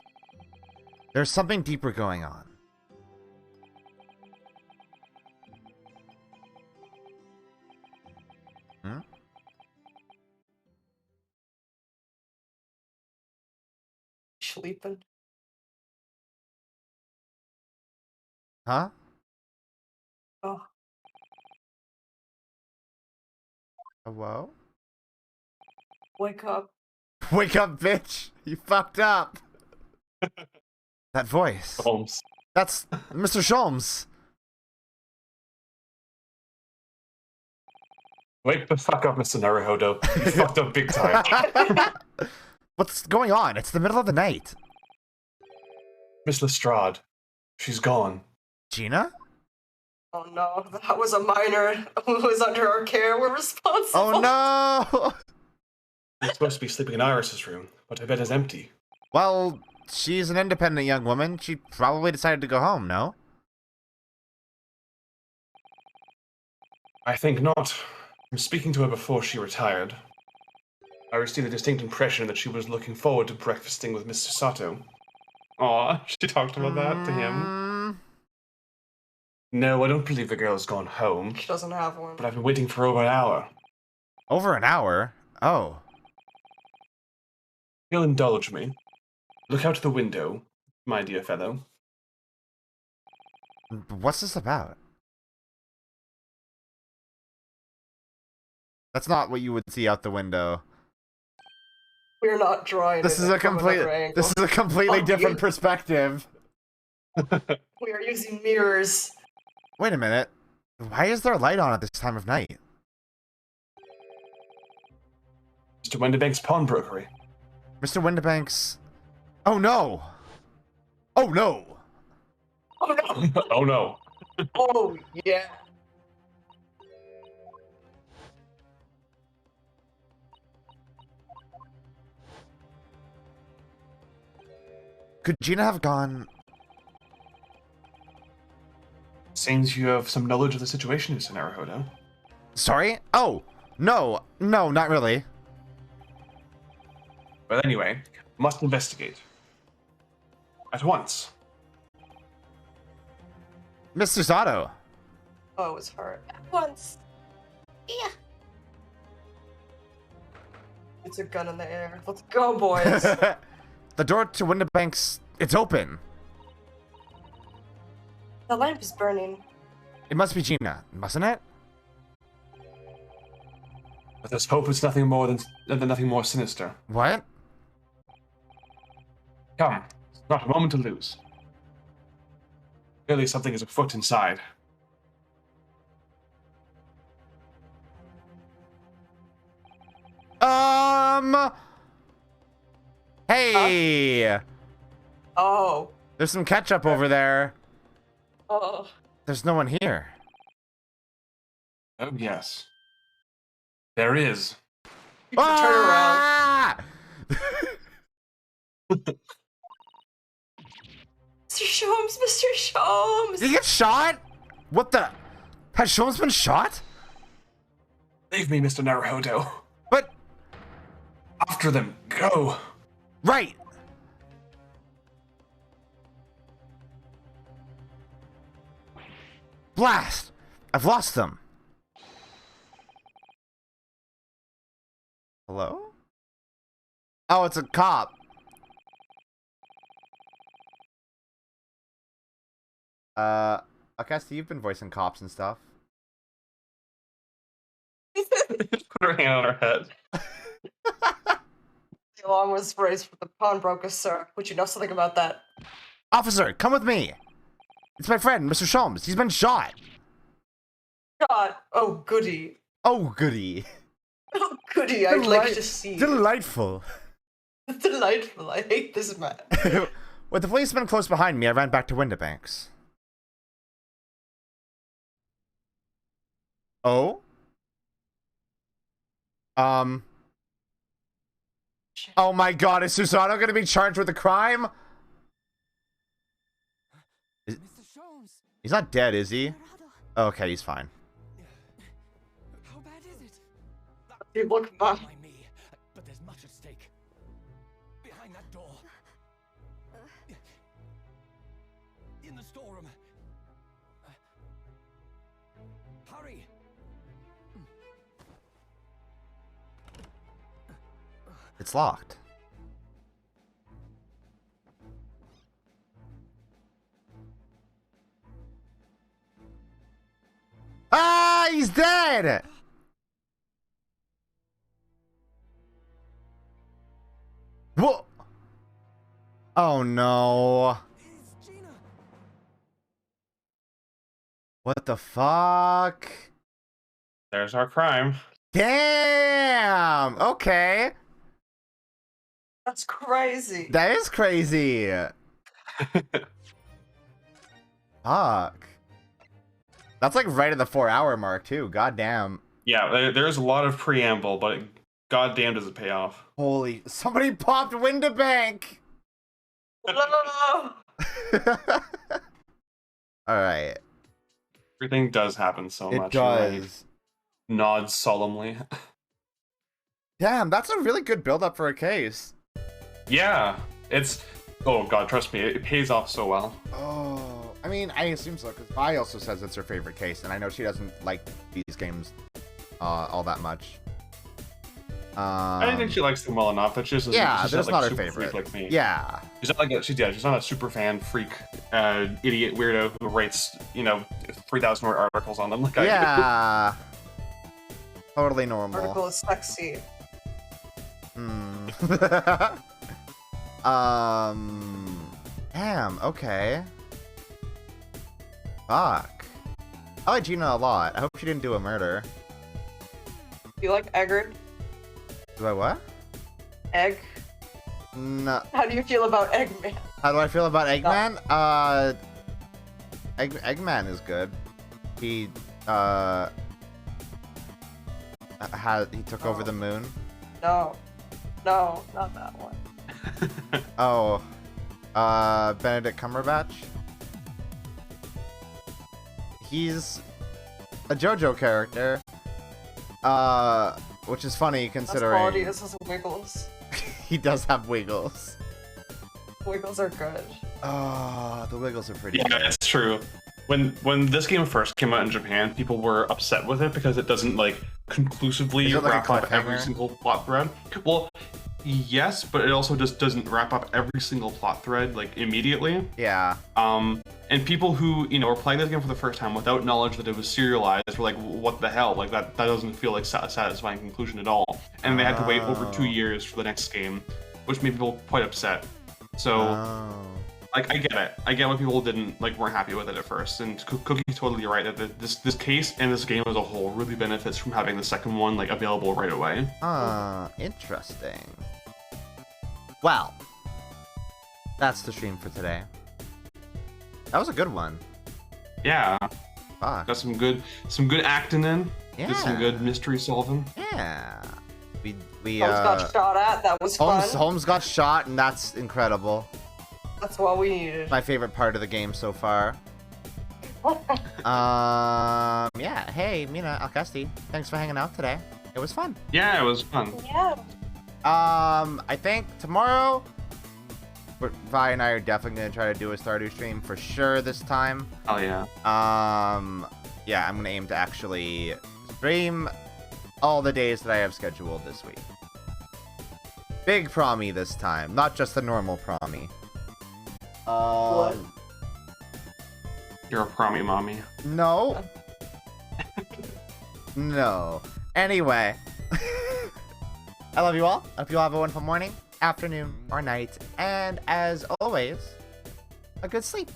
There's something deeper going on. Sleeping. Huh? Oh. Hello? Wake up. Wake up, bitch! You fucked up! That voice. Holmes. That's Mr. Sholmes. Wake the fuck up, Mr. Naruhodo. You fucked up big time. What's going on? It's the middle of the night. Miss Lestrade. She's gone. Gina? Oh no, that was a minor who was under our care. We're responsible. Oh no! I'm supposed to be sleeping in Iris's room, but her bed is empty. Well, she's an independent young woman. She probably decided to go home, no? I think not. From speaking to her before she retired, I received a distinct impression that she was looking forward to breakfasting with Mr. Sato. Aw, she talked about that to him. No, I don't believe the girl has gone home. She doesn't have one. But I've been waiting for over an hour. Over an hour? Oh. You'll indulge me. Look out the window, my dear fellow. What's this about? That's not what you would see out the window. We're not drawing. This is a completely different perspective. We are using mirrors. Wait a minute. Why is there a light on at this time of night? Mr. Windibank's pawnbrokery. Mr. Windibank's... Oh no! Oh no! Oh no! Oh no. Oh yeah. Could Gina have gone... Seems you have some knowledge of the situation, Mr. Naruhodo. Sorry? Oh! No, not really. Well, anyway, must investigate. At once. Mr. Sato. Oh, it's hard. Once. Yeah. It's a gun in the air. Let's go, boys. The door to Windibank's... It's open. The lamp is burning. It must be Gina, mustn't it? Let us hope it's nothing more than nothing more sinister. What? Come, not a moment to lose. Clearly something is afoot inside. Hey! Oh. There's some ketchup over there. Oh. There's no one here. Oh, yes. There is. You can turn around. Ah! Mr. Sholmes, Mr. Sholmes! Did he get shot? What the? Has Sholmes been shot? Leave me, Mr. Naruhodo. But... After them, go. Right. Blast! I've lost them. Hello? Oh, it's a cop. Okay, so you've been voicing cops and stuff. Just put her hand on her head. The alarm was raised for the pawnbroker, sir. Would you know something about that? Officer, come with me. It's my friend, Mr. Sholmes. He's been shot. God. Oh, goody. Oh, goody. Oh, goody. I'd like to see. Delightful. Delightful. I hate this man. With the policeman close behind me, I ran back to Windibank's. Oh? Oh my god, is Susanoo gonna be charged with a crime? He's not dead, is he? Okay, he's fine. How bad is it? You look back. By me, but there's much at stake. Behind that door. In the storeroom. Hurry! It's locked. Ah, he's dead! Whoa! Oh no. It's Gina. What the fuck? There's our crime. Damn. Okay. That's crazy. That is crazy. Fuck. That's like right at the 4-hour mark too. God damn. Yeah, there's a lot of preamble, but goddamn does it pay off. Holy, somebody popped Windabank. No. All right. Everything does happen so It much. You're right. does. Nods solemnly. Damn, that's a really good build-up for a case. Yeah, it's... Oh god, trust me, it pays off so well. Oh, I mean, I assume so, because Vi also says it's her favorite case, and I know she doesn't like these games all that much. I think she likes them well enough. It's just yeah, she's but it's not, not like, her super freak favorite. like me. Yeah. She's not like she's not a super fan freak, idiot weirdo who writes 3,000 word articles on them like I do. Yeah. Totally normal. Article is sexy. Hmm. Damn, okay. Fuck. I like Gina a lot. I hope she didn't do a murder. Do you like Eggard? Do I what? Egg? No. How do you feel about Eggman? How do I feel about Eggman? Eggman is good. He, he took over the moon. No. No, not that one. Oh. Benedict Cumberbatch? He's a JoJo character. Which is funny considering... That's quality, this is Wiggles. He does have wiggles. Wiggles are good. Oh, the wiggles are pretty Yeah, good. it's true. When this game first came out in Japan, people were upset with it because it doesn't like conclusively Is it like wrap a up every cliffhanger? single plot thread. Well, yes, but it also just doesn't wrap up every single plot thread like immediately. Yeah. And people who were playing this game for the first time without knowledge that it was serialized were like, "What the hell? Like that doesn't feel like a satisfying conclusion at all." And they had to wait over 2 years for the next game, which made people quite upset. So. Oh. Like, I get it. I get why people weren't happy with it at first. And Cookie's totally right that this case and this game as a whole really benefits from having the second one, like, available right away. Interesting. Well, that's the stream for today. That was a good one. Yeah. Fuck. Got some good acting in. Yeah. Did some good mystery solving. Yeah. We Holmes got shot at, that was fun. Holmes got shot, and that's incredible. That's what we needed. My favorite part of the game so far. Yeah. Hey, Mina Alcasti, thanks for hanging out today. It was fun. Yeah, it was fun. Yeah. I think tomorrow, Vi and I are definitely gonna try to do a Stardew stream for sure this time. Oh yeah. Yeah, I'm gonna aim to actually stream all the days that I have scheduled this week. Big promi this time, not just the normal promi. What? You're a promi mommy. No. No. Anyway. I love you all. I hope you all have a wonderful morning, afternoon, or night. And as always, a good sleep.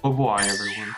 Oh boy, everyone.